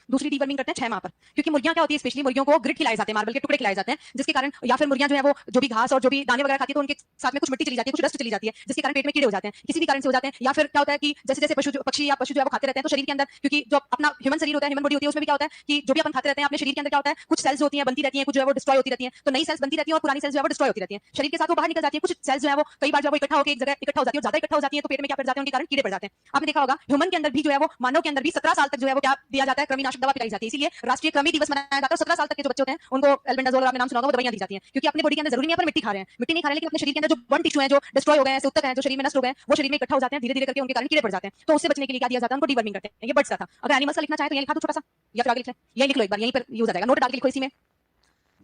दूसरी डीवर्मिंग करते हैं 6 माह पर। क्योंकि मुर्गियां क्या होती है, स्पेशली मुर्गियों को ग्रिट खिलाए जाते हैं, मार्बल के टुकड़े खिलाए जाते हैं, जिसके कारण, या फिर मुर्गियां जो है वो जो भी घास और जो भी दाने वगैरह खाती है तो उनके साथ में कुछ मिट्टी चली जाती है, कुछ डस्ट चली जाती है, जिसके कारण पेट में कीड़े हो जाते हैं, किसी भी कारण से हो जाते हैं। या फिर क्या होता है कि जैसे जैसे पक्षी या पशु जो है वो खाते रहते हैं, तो शरीर के अंदर, क्योंकि जो अपना ह्यूमन शरीर होता है, ह्यूमन बॉडी होती है, उसमें भी क्या होता है कि जो भी अपन खाते रहते हैं अपने शरीर के अंदर क्या होता है, कुछ सेल्स होती हैं बनती रहती हैं, कुछ जो है वो डिस्ट्रॉय होती रहती हैं। तो नई सेल्स बनती रहती हैं और पुरानी सेल्स जो है वो डिस्ट्रॉय होती रहती हैं, शरीर के साथ वो बाहर निकल जाती है। कुछ सेल्स जो है वो कई बार जो है वो इकट्ठा होकर एक जगह इकट्ठा हो जाती है, और ज्यादा इकट्ठा हो जाती है तो पेट में क्या पड़ जाते हैं, उनके कारण कीड़े पड़ जाते हैं। आपने देखा होगा ह्यूमन के अंदर भी जो है वो, मानव के अंदर भी 17 साल तक जो है वो क्या दिया जाता है, कृमिनाशक आवश्यक दवा पिलाई जाती है। इसीलिए राष्ट्रीय कृमि दिवस मनाया जाता है। 17 साल तक के जो बच्चे होते हैं उनको एल्बेंडाजोल, आपने नाम सुना होगा, वो दवाइयां दी जाती हैं, क्योंकि अपने बॉडी के अंदर जरूरी नहीं है पर मिट्टी खा रहे हैं, मिट्टी नहीं खा रहे हैं, लेकिन अपने शरीर के अंदर जो बर्न टिश्यू है, जो डिस्ट्रॉय हो गए हैं, ऐसे उत्तक हैं, जो शरीर में नष्ट हो गए हैं, वो शरीर में इकट्ठा हो जाते हैं, धीरे धीरे करके उनके कारण कीड़े पड़ जाते हैं। तो उससे बचने के लिए क्या दिया जाता है, उनको डीवर्मिंग करते हैं। ये बर्ड्स का था। अगर एनिमल्स का लिखना चाहे तो ये लिखा दो छोटा सा, या फिर आगे लिख लें, यही लिख लो, एक बार यहीं पर यूज आ जाएगा, नोट डाल के लिखो इसी में।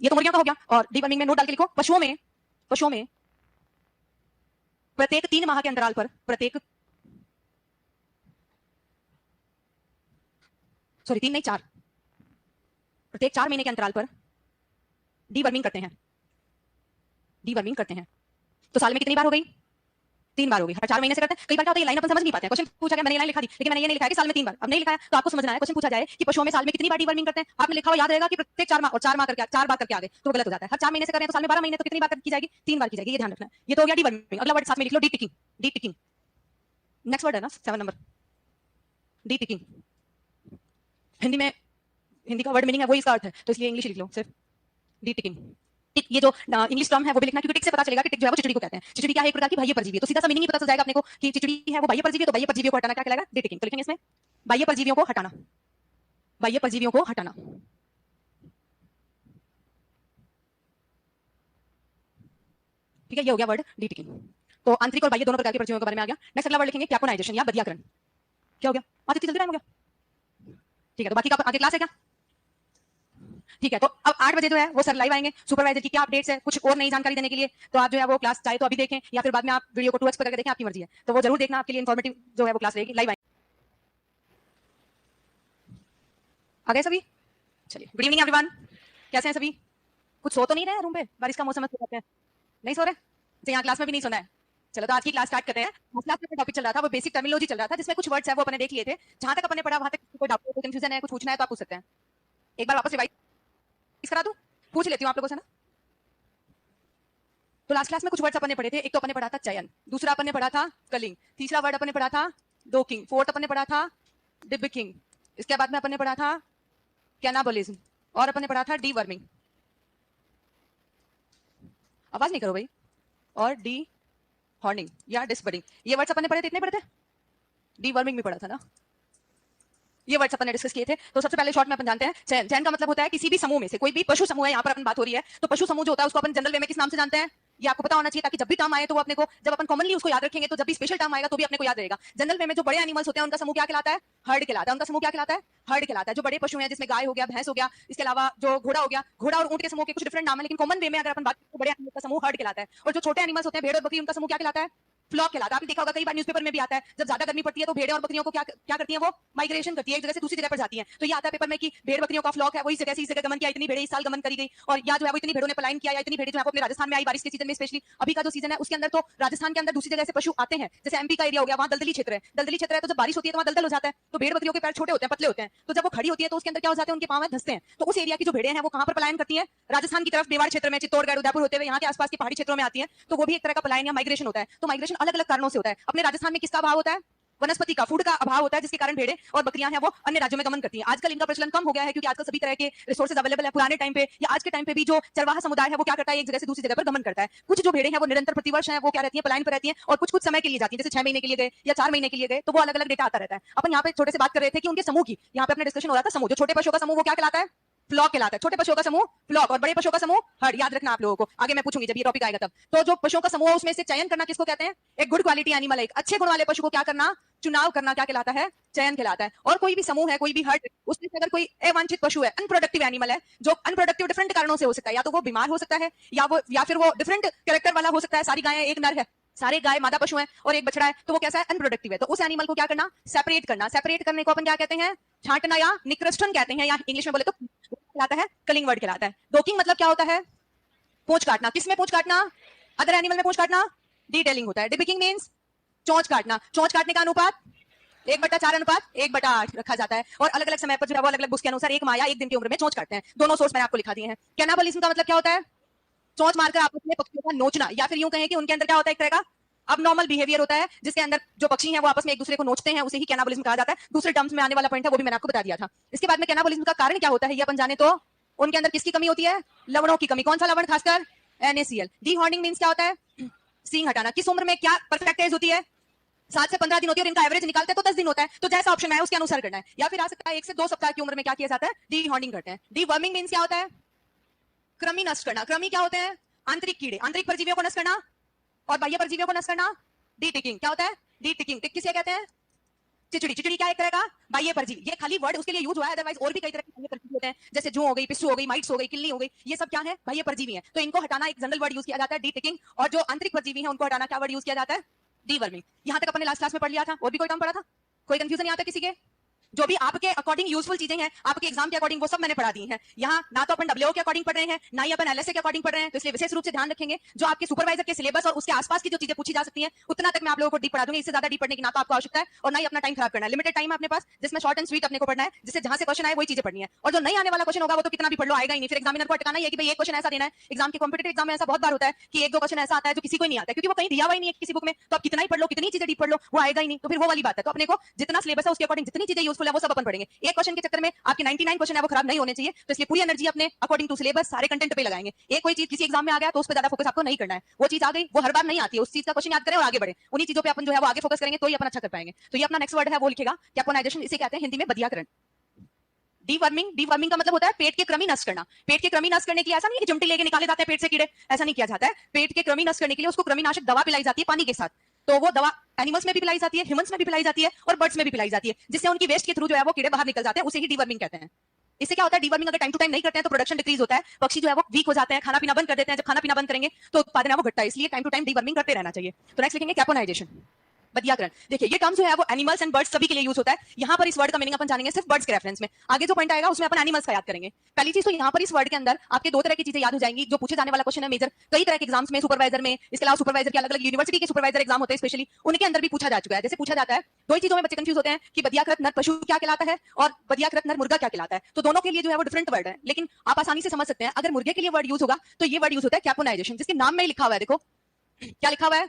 ये तो मुर्गियों का हो गया, और डीवर्मिंग में नोट डाल के लिखो, पशुओं में प्रत्येक 3 माह के अंतराल पर, प्रत्येक 4 महीने के अंतराल पर डीवर्मिंग करते हैं। तो साल में कितनी बार हो गई? 3 बार हो गई। हर 4 महीने से करते हैं। कई बार क्या होता है, ये लाइन अपन समझ नहीं पाते हैं। क्वेश्चन पूछा गया, मैंने ये लाइन लिखा दी, लेकिन मैंने ये नहीं लिखा है कि साल में 3 बार। अब नहीं लिखा है तो आपको समझना है, क्वेश्चन पूछा जाए कि पशुओं में साल में कितनी बार डीवर्मिंग करते हैं, आपने लिखा हो, याद रहेगा कि प्रत्येक 4 माह, और 4 माह करके 4 बार करके आ गए तो गलत हो जाता है। हर 4 महीने से कर रहे हैं तो साल में 12 महीने, तो कितनी बार की जाएगी? 3 बार की जाएगी, ये ध्यान रखना है। ये तो हो गया डीवर्मिंग। अगला वर्ड साथ में लिख लो, डी पिकिंग। नेक्स्ट वर्ड है ना 7 नंबर, डी पिकिंग। हिंदी का वर्ड मीनिंग है, वही इसका अर्थ है, तो इसलिए इंग्लिश लिख लो सिर्फ, डी टिकिंग। टिक, ये जो इंग्लिश टर्म है वो भी लिखना, क्योंकि टिक से पता चलेगा कि टिक जो है वो चिचड़ी को कहते हैं। चिचड़ी क्या है? एक प्रकार की बाह्य परजीवी है, तो सीधा सा मीनिंग ही पता चल जाएगा अपने को कि चिचड़ी है वो बाह्य परजीवी है, तो बाह्य परजीवियों को हटाना क्या कहलाएगा? D ticking. तो लिखेंगे इसमें बाह्य परजीवियों को हटाना, ठीक है, ये हो गया वर्ड डी टिकिंग। तो आंतरिक और बाह्य दोनों प्रकार की परजीवियों के बारे में आ गया। नेक्स्ट अगला वर्ड लिखेंगे कैपोनाइजेशन या बदियाकरण। क्या हो गया? आज इतनी जल्दी टाइम हो गया? ठीक है, तो बाकी का आगे क्लास है क्या? ठीक है, तो अब 8 बजे जो है वो सर लाइव आएंगे, सुपरवाइजर की क्या अपडेट्स है, कुछ और नई जानकारी देने के लिए। तो आप जो है वो क्लास चाहे तो अभी देखें, या फिर बाद में आप वीडियो को 2x पर करके देखें, आपकी मर्जी है। तो वो जरूर देखना, आपके लिए इन्फॉर्मेटिव जो है वो क्लास रहेगी, लाइव आएंगे। आ गए सभी? चलिए, गुड इवनिंग एवरीवन। कैसे हैं सभी? कुछ सो तो नहीं रहे रूम पे? बारिश का मौसम है, सो जाते हैं? नहीं सो रहे? तो यहाँ क्लास में भी नहीं सोना है। चलो, तो आज की क्लास स्टार्ट करते हैं। आज क्लास में टॉपिक चल रहा था वो बेसिक टर्मिनोलॉजी चल रहा था, जिसमें कुछ वर्ड्स है वो अपने देख लिए थे। जहां तक अपने पढ़ा वहां तक कोई डाउट, कोई कंफ्यूजन है, कुछ पूछना है तो आप पूछ सकते हैं। एक बार वापस रिवाइज करा दूं, पूछ लेती हूँ आप लोगों से ना। तो लास्ट क्लास में कुछ वर्ड्स अपन ने पढ़े थे। एक तो अपन ने पढ़ा था चयन, दूसरा अपन ने पढ़ा था कलिंग, तीसरा वर्ड अपन ने पढ़ा था डोकिंग, फोर्थ अपन ने पढ़ा था डिबिकिंग, इसके बाद में अपन ने पढ़ा था कैनाबलिज्म, और अपन ने पढ़ा था डीवर्मिंग। आवाज नहीं करो भाई। और डी हॉर्निंग या डिसबर्डिंग, ये वर्ड्स अपन ने पढ़े थे, इतने पढ़े थे। डीवर्मिंग भी पढ़ा था ना, ये वर्ड्स अपन ने डिस्कस किए थे। तो सबसे पहले शॉर्ट में अपन जानते हैं चयन। चयन का मतलब होता है किसी भी समूह में से, कोई भी पशु समूह है, यहाँ पर अपन बात हो रही है, तो पशु समूह जो होता है उसको अपन जनरल वे में किस नाम से जानते हैं, ये आपको पता होना चाहिए, ताकि जब भी टर्म आए तो वो अपने को, जब अपन कॉमनली उसको याद रखेंगे तो जब भी स्पेशल टर्म आएगा तो भी अपने को याद रहेगा। जनरल वे में जो बड़े एनिमल्स होते हैं उनका समूह क्या कहलाता है? हर्ड कहलाता है। उनका समूह क्या कहलाता है? हर्ड कहलाता है। जो बड़े पशु हैं, जिसमें गाय हो गया, भैंस हो गया, इसके अलावा जो घोड़ा हो गया, घोड़ा और ऊंट के समूह के कुछ डिफरेंट नाम है, लेकिन कॉमन वे में अगर अपन बात करें तो बड़े एनिमल का समूह हर्ड कहलाता है। और जो छोटे एनिमल्स होते हैं, भेड़ और बकरी, उनका समूह क्या कहलाता है? फ्लॉक कहलाता है। आपने देखा होगा कई बार न्यूज़पेपर में भी आता है, जब ज्यादा गर्मी पड़ती है तो भेड़ें और बकरियों को क्या क्या करती हैं, वो माइग्रेशन करती है, एक जगह से दूसरी जगह पर जाती हैं। तो ये आता है पेपर में कि भेड़ बकरियों का फ्लॉक है, वही जगह से इस जगह गमन किया, इतनी भेड़ें इस साल गमन करी गई, और या जो है वो इतनी भेड़ों ने पलायन किया, या इतनी भेड़ें जो है अपने राजस्थान में आई बारिश के सीजन में, स्पेशली अभी का जो सीजन है उसके अंदर। तो राजस्थान के अंदर दूसरी जगह से पशु आते हैं, जैसे एमपी का एरिया हो गया, वहां दलदली क्षेत्र है, दलदली क्षेत्र है, तो जब बारिश होती है तो वहां दलदल हो जाता है, तो भेड़ बकरियों के पैर छोटे होते हैं, पतले होते हैं, तो जब वो खड़ी होती है तो उसके अंदर क्या हो जाते हैं, उनके पांव में धंसते हैं। तो उस एरिया की जो भेड़ें हैं वो कहां पर पलायन करती हैं? राजस्थान की तरफ, मेवाड़ क्षेत्र में, चित्तौड़गढ़, उदयपुर होते हुए यहाँ के आसपास के पहाड़ी क्षेत्रों में आती है। तो वो भी एक तरह का पलायन या माइग्रेशन होता है। तो माइग्रेशन अलग अलग कारणों से होता है। अपने राजस्थान में किसका अभाव होता है? वनस्पति का, फूड का अभाव होता है, जिसके कारण भेड़ें और बकरियां हैं वो अन्य राज्यों में गमन करती हैं। आजकल इनका प्रचलन कम हो गया है, क्योंकि आजकल सभी तरह के रिसोर्सेज अवेलेबल है। पुराने टाइम पे या आज के टाइम पे भी जो चरवाहा समुदाय है वो क्या करता है, एक जगह से दूसरी जगह पर गमन करता है। कुछ जो भेड़ें हैं वो निरंतर प्रतिवर्ष हैं, वो क्या रहती है, पलायन पर रहती हैं, और कुछ कुछ समय के लिए जाती है, जैसे 6 महीने के लिए गए या 4 महीने के लिए गए, तो वो अलग अलग डेटा आता रहता है। अपन यहाँ पे छोटे से बात कर रहे थे कि उनके समूह की, यहाँ पे अपने डिस्कशन हो रहा था समूह। जो छोटे पशुओं का समूह वो क्या कहलाता है? फ्लॉक कहलाता है। छोटे पशुओं का समूह फ्लॉक, और बड़े पशुओं का समूह हर्ड। याद रखना आप लोगों को, आगे मैं पूछूंगी जब ये टॉपिक आएगा तब। तो जो पशुओं का समूह है उसमें से चयन करना किसको कहते हैं? एक गुड क्वालिटी एनिमल, एक अच्छे गुण वाले पशु को क्या करना? चुनाव करना क्या कहलाता है? चयन कहलाता है। और कोई भी समूह है, कोई भी हर्ड, उसमें से अगर कोई अवांछित पशु है, अनप्रोडक्टिव एनिमल है, जो अनप्रोडक्टिव डिफरेंट कारणों से हो सकता है, या तो वो बीमार हो सकता है, या फिर वो डिफरेंट कैरेक्टर वाला हो सकता है। सारी गायें एक नर है, सारे गाय मादा पशु हैं और एक बछड़ा है, तो वो कैसा है? अनप्रोडक्टिव है। तो उस एनिमल को क्या करना? सेपरेट करना। सेपरेट करने को अपन क्या कहते हैं? छांटना या निकृष्टन कहते हैं, या इंग्लिश में बोले तो कहलाता है कलिंग वर्ड कहलाता है। डोकिंग मतलब क्या होता है? पूंछ काटना। किसमें पूंछ काटना? अदर एनिमल में पूंछ काटना डिटेलिंग होता है। डिबिकिंग मींस चोंच काटना। चोंच काटने का अनुपात 1/4 अनुपात 1/8 रखा जाता है, और अलग अलग समय पर जो है वो अलग अलग बुक्स के अनुसार 1 माह या 1 दिन की उम्र में चोंच काटते हैं। दोनों सोर्स मैंने आपको लिखा दिए हैं। कैनाबलिज्म का मतलब क्या होता है? चोंच मारकर आपस में पक्षियों का नोचना, या फिर यूं कहें कि उनके अंदर क्या होता है, एक तरह का अबनॉर्मल बिहेवियर होता है, जिसके अंदर जो पक्षी हैं वो आपस में एक दूसरे को नोचते हैं, उसे ही कैनाबलिज्म कहा जाता है। दूसरे टर्म्स में आने वाला पॉइंट है वो भी मैंने आपको बता दिया था। इसके बाद में कैनाबलिज्म का कारण क्या होता है ये अपन जाने तो, उनके अंदर किसकी कमी होती है? लवणों की कमी। कौन सा लवण? खासकर NaCl। डी हॉर्निंग मींस क्या होता है? सींग हटाना। किस उम्र में क्या परफेक्ट एज होती है? 7 से 15 दिन होती है और इनका एवरेज निकालते हैं तो 10 दिन होता है। तो जैसा ऑप्शन है उसके अनुसार करना है। या फिर आ सकता है 1 से 2 सप्ताह की उम्र में क्या किया जाता है, डी हॉर्निंग करते हैं। डी वर्मिंग मींस क्या होता है, कृमि नष्ट करना। कृमि क्या होते हैं, आंतरिक कीड़े, आंतरिक परजीवियों को नष्ट करना और बाह्य परजीवियों को नष्ट करना। डी टिकिंग क्या होता है, डी टिकिंग, टिक किसे कहते हैं, चिचड़ी। चिचड़ी क्या एक तरह का बाह्य परजीवी, ये खाली वर्ड उसके लिए यूज हुआ है, अदरवाइज और भी कई तरह के बाह्य परजीवी होते हैं, जैसे जू हो गई, पिस्सू हो गई, माइट्स हो गई, किल्ली हो गई, ये सब क्या है, बाह्य परजीवी है। तो इनको हटाना एक जनरल वर्ड यूज किया जाता है, डी टिकिंग। और जो आंतरिक परजीवी है उनको हटाना क्या वर्ड यूज किया जाता है, डी वर्मिंग। यहां तक अपने लास्ट क्लास में पढ़ लिया था, और भी कोई टर्म पढ़ा था, कोई कंफ्यूजन नहीं आता किसी के? जो भी आपके अकॉर्डिंग यूजफुल चीजें हैं, आपके एग्जाम के अकॉर्डिंग, वो सब मैंने पढ़ा दी हैं। यहाँ ना तो अपन डब्ल्यूओ के अकॉर्डिंग पढ़ रहे हैं, ना ही अपन एलएसए के अकॉर्डिंग पढ़ रहे हैं, तो इसलिए विशेष रूप से ध्यान रखेंगे जो आपके सुपरवाइजर के सिलेबस और उसके आसपास की जो चीजें पूछी जा सकती हैं, उतना तक मैं आप लोगों को डीप पढ़ा दूंगी। इससे ज्यादा डीप पढ़ने की ना तो आपको आवश्यकता है और ना ही अपना टाइम खराब करना है। लिमिटेड टाइम है अपने पास, जिसमें शॉर्ट एंड स्वीट अपने को पढ़ना है, जिससे जहां से क्वेश्चन आए वही चीजें पढ़नी है। और जो नहीं आने वाला क्वेश्चन होगा वो तो कितना भी पढ़ लो आएगा ही नहीं। फिर एग्जामिनर को अटकाना ही है कि भाई एक क्वेश्चन ऐसा देना है। एग्जाम के कॉम्पिटेटिव एग्जाम में ऐसा बहुत बार होता है कि एक दो क्वेश्चन ऐसा आता है जो किसी को नहीं आता, क्योंकि वो कहीं दिया हुआ ही नहीं है किसी बुक में। तो आप कितना ही पढ़ लो, कितनी चीजें डीप पढ़ लो, वो आएगा ही नहीं। तो फिर वो वाली बात है। तो अपने को जितना सिलेबस है उसके अकॉर्डिंग जितनी चीजें यूजफुल है वो सब अपन पढ़ेंगे। एक क्वेश्चन के चक्कर में आपके 99 क्वेश्चन है वो खराब नहीं होने चाहिए। तो इसलिए पूरी एनर्जी अपने अकॉर्डिंग टू सिलेबस सारे कंटेंट पे लगाएंगे। एक कोई चीज किसी एग्जाम में आ गया तो उस पर ज्यादा फोकस आपको नहीं करना है। वो चीज आ गई, वो हर बार नहीं आती है, उस चीज का क्वेश्चन याद करें और आगे बढ़े। उन्हीं चीजों पे अपन जो है वो आगे फोकस करेंगे तो ही अपन अच्छा कर पाएंगे। तो ये अपना नेक्स्ट वर्ड है, वो लिखेगा कैपोनाइजेशन। इसे कहते हैं हिंदी में बदियाकरण। डीवर्मिंग, डीवर्मिंग का मतलब होता है पेट के कृमि नष्ट करना। पेट के कृमि नष्ट करने के लिए ऐसा नहीं है कि चिमटी लेके निकाले जाते हैं पेट से कीड़े, ऐसा नहीं किया जाता है। पेट के कृमि नष्ट करने के लिए उसको कृमिनाशक दवा पिलाई जाती है पानी के साथ। तो वो दवा एनिमल्स में भी पिलाई जाती है, ह्यूमंस में भी पिलाई जाती है और बर्ड्स में भी पिलाई जाती है, जिससे उनकी वेस्ट के थ्रू जो है वो कीड़े बाहर निकल जाते हैं। उसे ही डीवर्मिंग कहते हैं। इससे क्या होता है, डीवर्मिंग अगर टाइम टू टाइम नहीं करते हैं तो प्रोडक्शन डिक्रीज होता है, पक्षी जो है वो वीक हो जाते हैं, खाना पीना बंद कर देते हैं। जब खाना पीना बंद करेंगे तो उत्पादन है वो घटता है, इसलिए टाइम टू टाइम डीवर्मिंग करते रहना चाहिए। तो नेक्स्ट लिखेंगे कैपोनाइजेशन, बदियाकरण। देखिए ये टर्म जो है वो एनिमल्स एंड बर्ड्स सभी के लिए यूज होता है। यहाँ पर इस वर्ड का मीनिंग अपन जानेंगे सिर्फ बर्ड्स के रेफरेंस में। आगे जो पॉइंट आएगा उसमें अपन एनिमल्स का याद करेंगे। पहली चीज तो यहाँ पर इस वर्ड के अंदर आपके दो तरह की चीजें याद हो जाएंगी जो पूछे जाने वाला क्वेश्चन है मेजर कई तरह के एग्जाम्स में, सुपरवाइजर में, इसके अलावा सुपरवाइजर के अलग अलग यूनिवर्सिटी के सुपरवाइजर एग्जाम होते हैं स्पेशली, उनके अंदर भी पूछा जा चुका है। जैसे पूछा जाता है, दो ही चीजों में बच्चे कंफ्यूज होते हैं कि बदियाकृत नर पशु क्या कहलाता है और बदियाकृत नर मुर्गा क्या कहलाता है। तो दोनों के लिए जो है वो डिफरेंट वर्ड है, लेकिन आप आसानी से समझ सकते हैं। अगर मुर्गे के लिए वर्ड यूज होगा तो ये वर्ड यूज होता है कैपोनाइजेशन, जिसके नाम में ही लिखा हुआ है। देखो क्या लिखा हुआ है,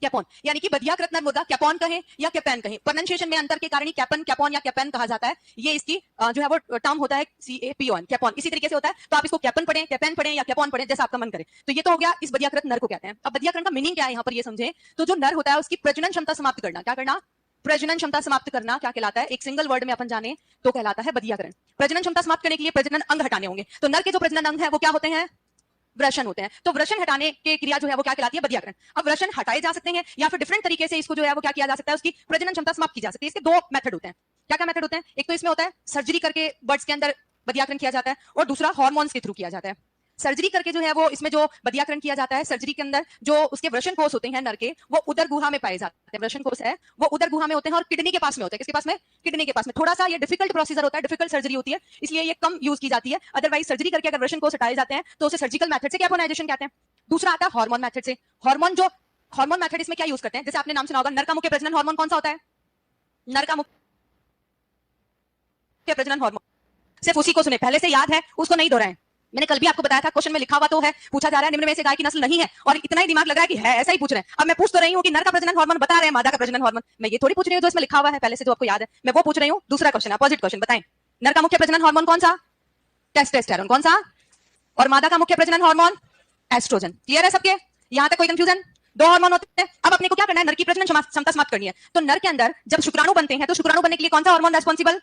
कैपोन, यानी कि बदियाकृत नर मुर्गा कैपोन कहें या कैपेन कहें, प्रोनंसिएशन में अंतर के कारण ही कैपन, कैपोन या कैपेन कहा जाता है। ये इसकी जो है वो टर्म होता है CAPON, कैपोन। इसी तरीके से होता है, तो आप इसको कैपन पढ़ें, कैपेन पढ़ें या कैपोन पढ़ें, जैसा आपका मन करे। तो ये तो हो गया इस बदियाकृत नर को कहते हैं। अब बदियाकरण का मीनिंग क्या है यहाँ पर ये समझें। तो जो नर होता है उसकी प्रजनन क्षमता समाप्त करना, क्या करना, प्रजनन क्षमता समाप्त करना क्या कहलाता है, एक सिंगल वर्ड में अपन जाने तो कहलाता है बदियाकरण। प्रजनन क्षमता समाप्त करने के लिए प्रजनन अंग हटाने होंगे। तो नर के जो प्रजनन अंग है वो क्या होते हैं, वृषण होते हैं। तो वृषण हटाने की क्रिया जो है वो क्या कहलाती है, बदियाकरण। अब वृषण हटाए जा सकते हैं या फिर डिफरेंट तरीके से इसको जो है वो क्या किया जा सकता है, उसकी प्रजनन क्षमता समाप्त की जा सकती है। इसके दो मेथड होते हैं। क्या क्या मेथड होते हैं, एक तो इसमें होता है सर्जरी करके बर्ड्स के अंदर बदियाकरण किया जाता है और दूसरा हार्मोन्स के थ्रू किया जाता है। सर्जरी करके जो है वो इसमें जो बदियाकरण किया जाता है, सर्जरी के अंदर जो उसके वृषण कोष होते हैं नर के, वो उदर गुहा में पाए जाते हैं। वृषण कोष है वो उदर गुहा में होते हैं और किडनी के पास में होते हैं। किसके पास में, किडनी के पास में। थोड़ा सा ये डिफिकल्ट प्रोसीजर होता है, डिफिकल्ट सर्जरी होती है, इसलिए ये कम यूज की जाती है। अदरवाइज सर्जरी करके अगर वृषण कोष हटाए जाते हैं तो उसे सर्जिकल मेथड से कैपोनाइजेशन कहते हैं। दूसरा आता है हार्मोन मेथड से। हार्मोन मेथड इसमें क्या यूज करते हैं, जैसे आपने नाम सुना होगा, नर का मुख्य प्रजनन हार्मोन कौन सा होता है, नर का मुख्य प्रजनन हार्मोन। सिर्फ उसी को सुने, पहले से याद है उसको नहीं दोहराएं। मैंने कल भी आपको बताया था, क्वेश्चन में लिखा हुआ तो है, पूछा जा रहा है निम्न में से गाय की नस्ल नहीं है, और इतना ही दिमाग लग रहा है कि है, ऐसा ही पूछ रहे हैं। अब मैं पूछ तो रही हूँ कि नर का प्रजनन हार्मोन बता रहे हैं, मादा का प्रजनन हार्मोन। मैं ये थोड़ी पूछ रही हूँ जो इसमें लिखा हुआ है पहले से जो आपको याद है, मैं वो पूछ रही हूँ। दूसरा क्वेश्चन, अपोजिट क्वेश्चन, बताएं नर का मुख्य प्रजनन हार्मोन कौन सा, टेस्टोस्टेरोन। कौन सा, और मादा का मुख्य प्रजनन हार्मोन एस्ट्रोजन। क्लियर है सबके, यहां तक कोई कंफ्यूजन, दो हार्मोन होते हैं। अब अपने को क्या करना है, नर की प्रजनन क्षमता समाप्त करनी है। तो नर के अंदर जब शुक्राणु बनते हैं तो शुक्राणु बनने के लिए कौन सा हार्मोन रेस्पॉन्सिबल,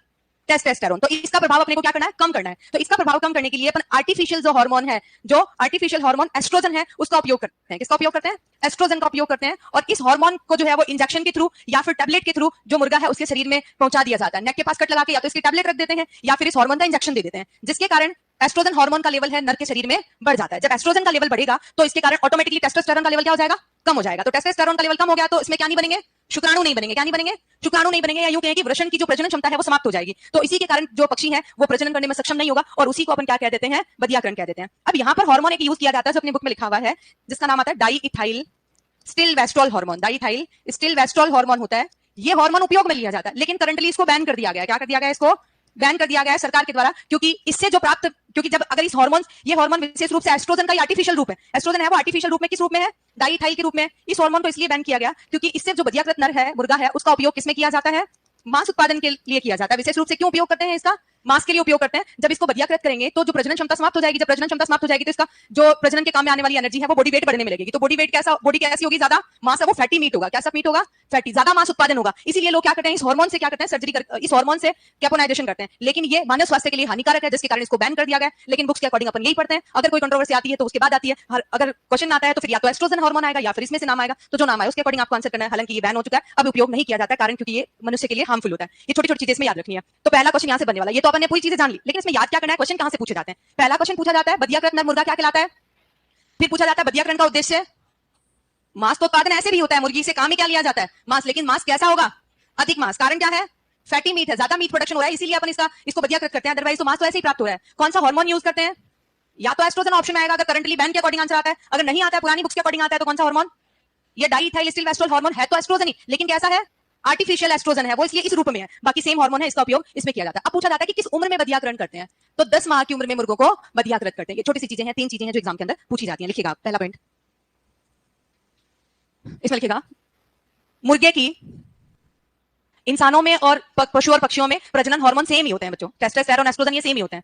टेस्टोस्टेरोन। तो इसका प्रभाव अपने को क्या करना है, कम करना है। तो इसका प्रभाव कम करने के लिए अपन आर्टिफिशियल जो हार्मोन है, जो आर्टिफिशियल हार्मोन एस्ट्रोजन है, उसका उपयोग करते हैं। किसका उपयोग करते हैं, एस्ट्रोजन का उपयोग करते हैं। और इस हार्मोन को जो है वो इंजेक्शन के थ्रू या फिर टैबलेट के थ्रू जो मुर्गा है उसके शरीर में पहुंचा दिया जाता है। नेक के पास कट लगा के या तो इसकी टैबलेट रख देते हैं या फिर इस हार्मोन का इंजेक्शन दे देते हैं, जिसके कारण एस्ट्रोजन हार्मोन का लेवल है नर के शरीर में बढ़ जाता है। जब एस्ट्रोजन का लेवल बढ़ेगा तो इसके कारण ऑटोमेटिकली टेस्टोस्टेरोन का लेवल क्या हो जाएगा, कम हो जाएगा। तो टेस्टोस्टेरोन का लेवल कम हो गया तो इसमें क्या नहीं बनेंगे, शुक्राणु नहीं बनेंगे। क्या नहीं बनेंगे, शुक्राणु नहीं बनेंगे, या यूं कहें कि वृषण की जो प्रजनन क्षमता है वो समाप्त हो जाएगी। तो इसी के कारण जो पक्षी है वो प्रजनन करने में सक्षम नहीं होगा, और उसी को अपन क्या कह देते हैं, बदियाकरण कह देते हैं। अब यहाँ पर हार्मोन एक यूज किया जाता है जो अपनी बुक में लिखा हुआ है, जिसका नाम आता है डाईइथाइल स्टिलवेस्ट्रॉल हार्मोन। डाईइथाइल स्टिलवेस्ट्रॉल हार्मोन होता है, ये हार्मोन उपयोग में लिया जाता है, लेकिन करंटली इसको बैन कर दिया गया है। क्या कर दिया गया है, इसको बैन कर दिया गया है सरकार के द्वारा, क्योंकि इससे जो प्राप्त, क्योंकि जब अगर इस हार्मोन, ये हार्मोन विशेष रूप से एस्ट्रोजन का आर्टिफिशियल रूप है, एस्ट्रोजन है वो आर्टिफिशियल रूप में, किस रूप में है, डाईइथाइल के रूप में। इस हार्मोन को इसलिए बैन किया गया क्योंकि इससे जो बदियाकृत नर है, मुर्गा है, उसका उपयोग किसमें किया जाता है, मांस उत्पादन के लिए किया जाता है विशेष रूप से। क्यों उपयोग करते हैं इसका, मांस के लिए उपयोग करते हैं। जब इसको बधियाकृत करेंगे तो जो प्रजनन क्षमता समाप्त हो जाएगी, जब प्रजनन क्षमता समाप्त हो जाएगी तो इसका जो प्रजनन के काम में आने वाली एनर्जी है वो बॉडी वेट बढ़ने में लगेगी। तो बॉडी वेट कैसा, बॉडी कैसी होगी, ज्यादा मांस है वो फैटी मीट होगा। कैसा मीट होगा, फैटी, ज्यादा मांस उत्पादन होगा। इसीलिए लोग क्या करते हैं, इस हार्मोन से क्या करते हैं, सर्जरी कर, इस हार्मोन से कैपोनाइजेशन करते हैं। लेकिन ये मानव स्वास्थ्य के लिए हानिकारक है, जिसके कारण इसको बैन कर दिया गया। लेकिन बुक्स के अकॉर्डिंग अपन यही पढ़ते हैं। अगर कोई कंट्रोवर्सी आती है तो उसके बाद आती है, अगर क्वेश्चन आता है तो फिर या तो एस्ट्रोजन हार्मोन आएगा या फिर इसमें से नाम आएगा। तो जो नाम आए उसके अकॉर्डिंग आपको आंसर करना है। हालांकि ये बैन हो चुका है, अब उपयोग नहीं किया जाता है, कारण क्योंकि ये मनुष्य के लिए हार्मफुल होता है। ये छोटी छोटी चीजें इसमें याद रखनी है। तो पहला क्वेश्चन यहां से बनने वाला, ये तो अपन ने पूरी चीजें जान ली, लेकिन इसमें याद क्या करना है, क्वेश्चन कहां से पूछे जाते हैं। पहला क्वेश्चन पूछा जाता है बधियाकृत नर मुर्गा क्या कहलाता है। फिर पूछा जाता है बधियाकरण का उद्देश्य। मांस तो उत्पादन ऐसे भी होता है, मुर्गी से काम ही क्या लिया जाता है, मांस। लेकिन मांस कैसा होगा, अधिक मांस। कारण क्या है, फैटी मीट है, ज्यादा मीट प्रोडक्शन हो रहा है, इसीलिए अपन इसको बधियाकृत करते हैं। अदरवाइज तो मांस तो ऐसे ही प्राप्त हो रहा है। कौन सा हार्मोन यूज करते हैं, या तो एस्ट्रोजन ऑप्शन में आएगा अगर करंटली बैन के अकॉर्डिंग आंसर आता है। अगर नहीं आता है, पुरानी बुक्स के अकॉर्डिंग आता है, तो कौन सा हार्मोन, ये डाइइथाइल एस्टिलवेस्ट्रोल हार्मोन है तो एस्ट्रोजन ही, लेकिन कैसा है, आर्टिफिशियल एस्ट्रोजन है वो, इसलिए इस रूप में है। बाकी सेम हार्मोन है, इसका उपयोग इसमें किया जाता है। अब पूछा जाता है कि किस उम्र में बधियाकरण करते हैं, तो 10 माह की उम्र में मुर्गों को बधियाकृत करते हैं। ये छोटी सी चीजें हैं, 3 चीजें हैं जो एग्जाम के अंदर पूछी जाती हैं। लिखिएगा पहला पॉइंट, इसमें लिखिएगा मुर्गे की इंसानों में और पशु और पक्षियों में प्रजनन हार्मोन सेम ही होते हैं बच्चों, टेस्टोस्टेरोन एस्ट्रोजन ये सेम ही होते हैं।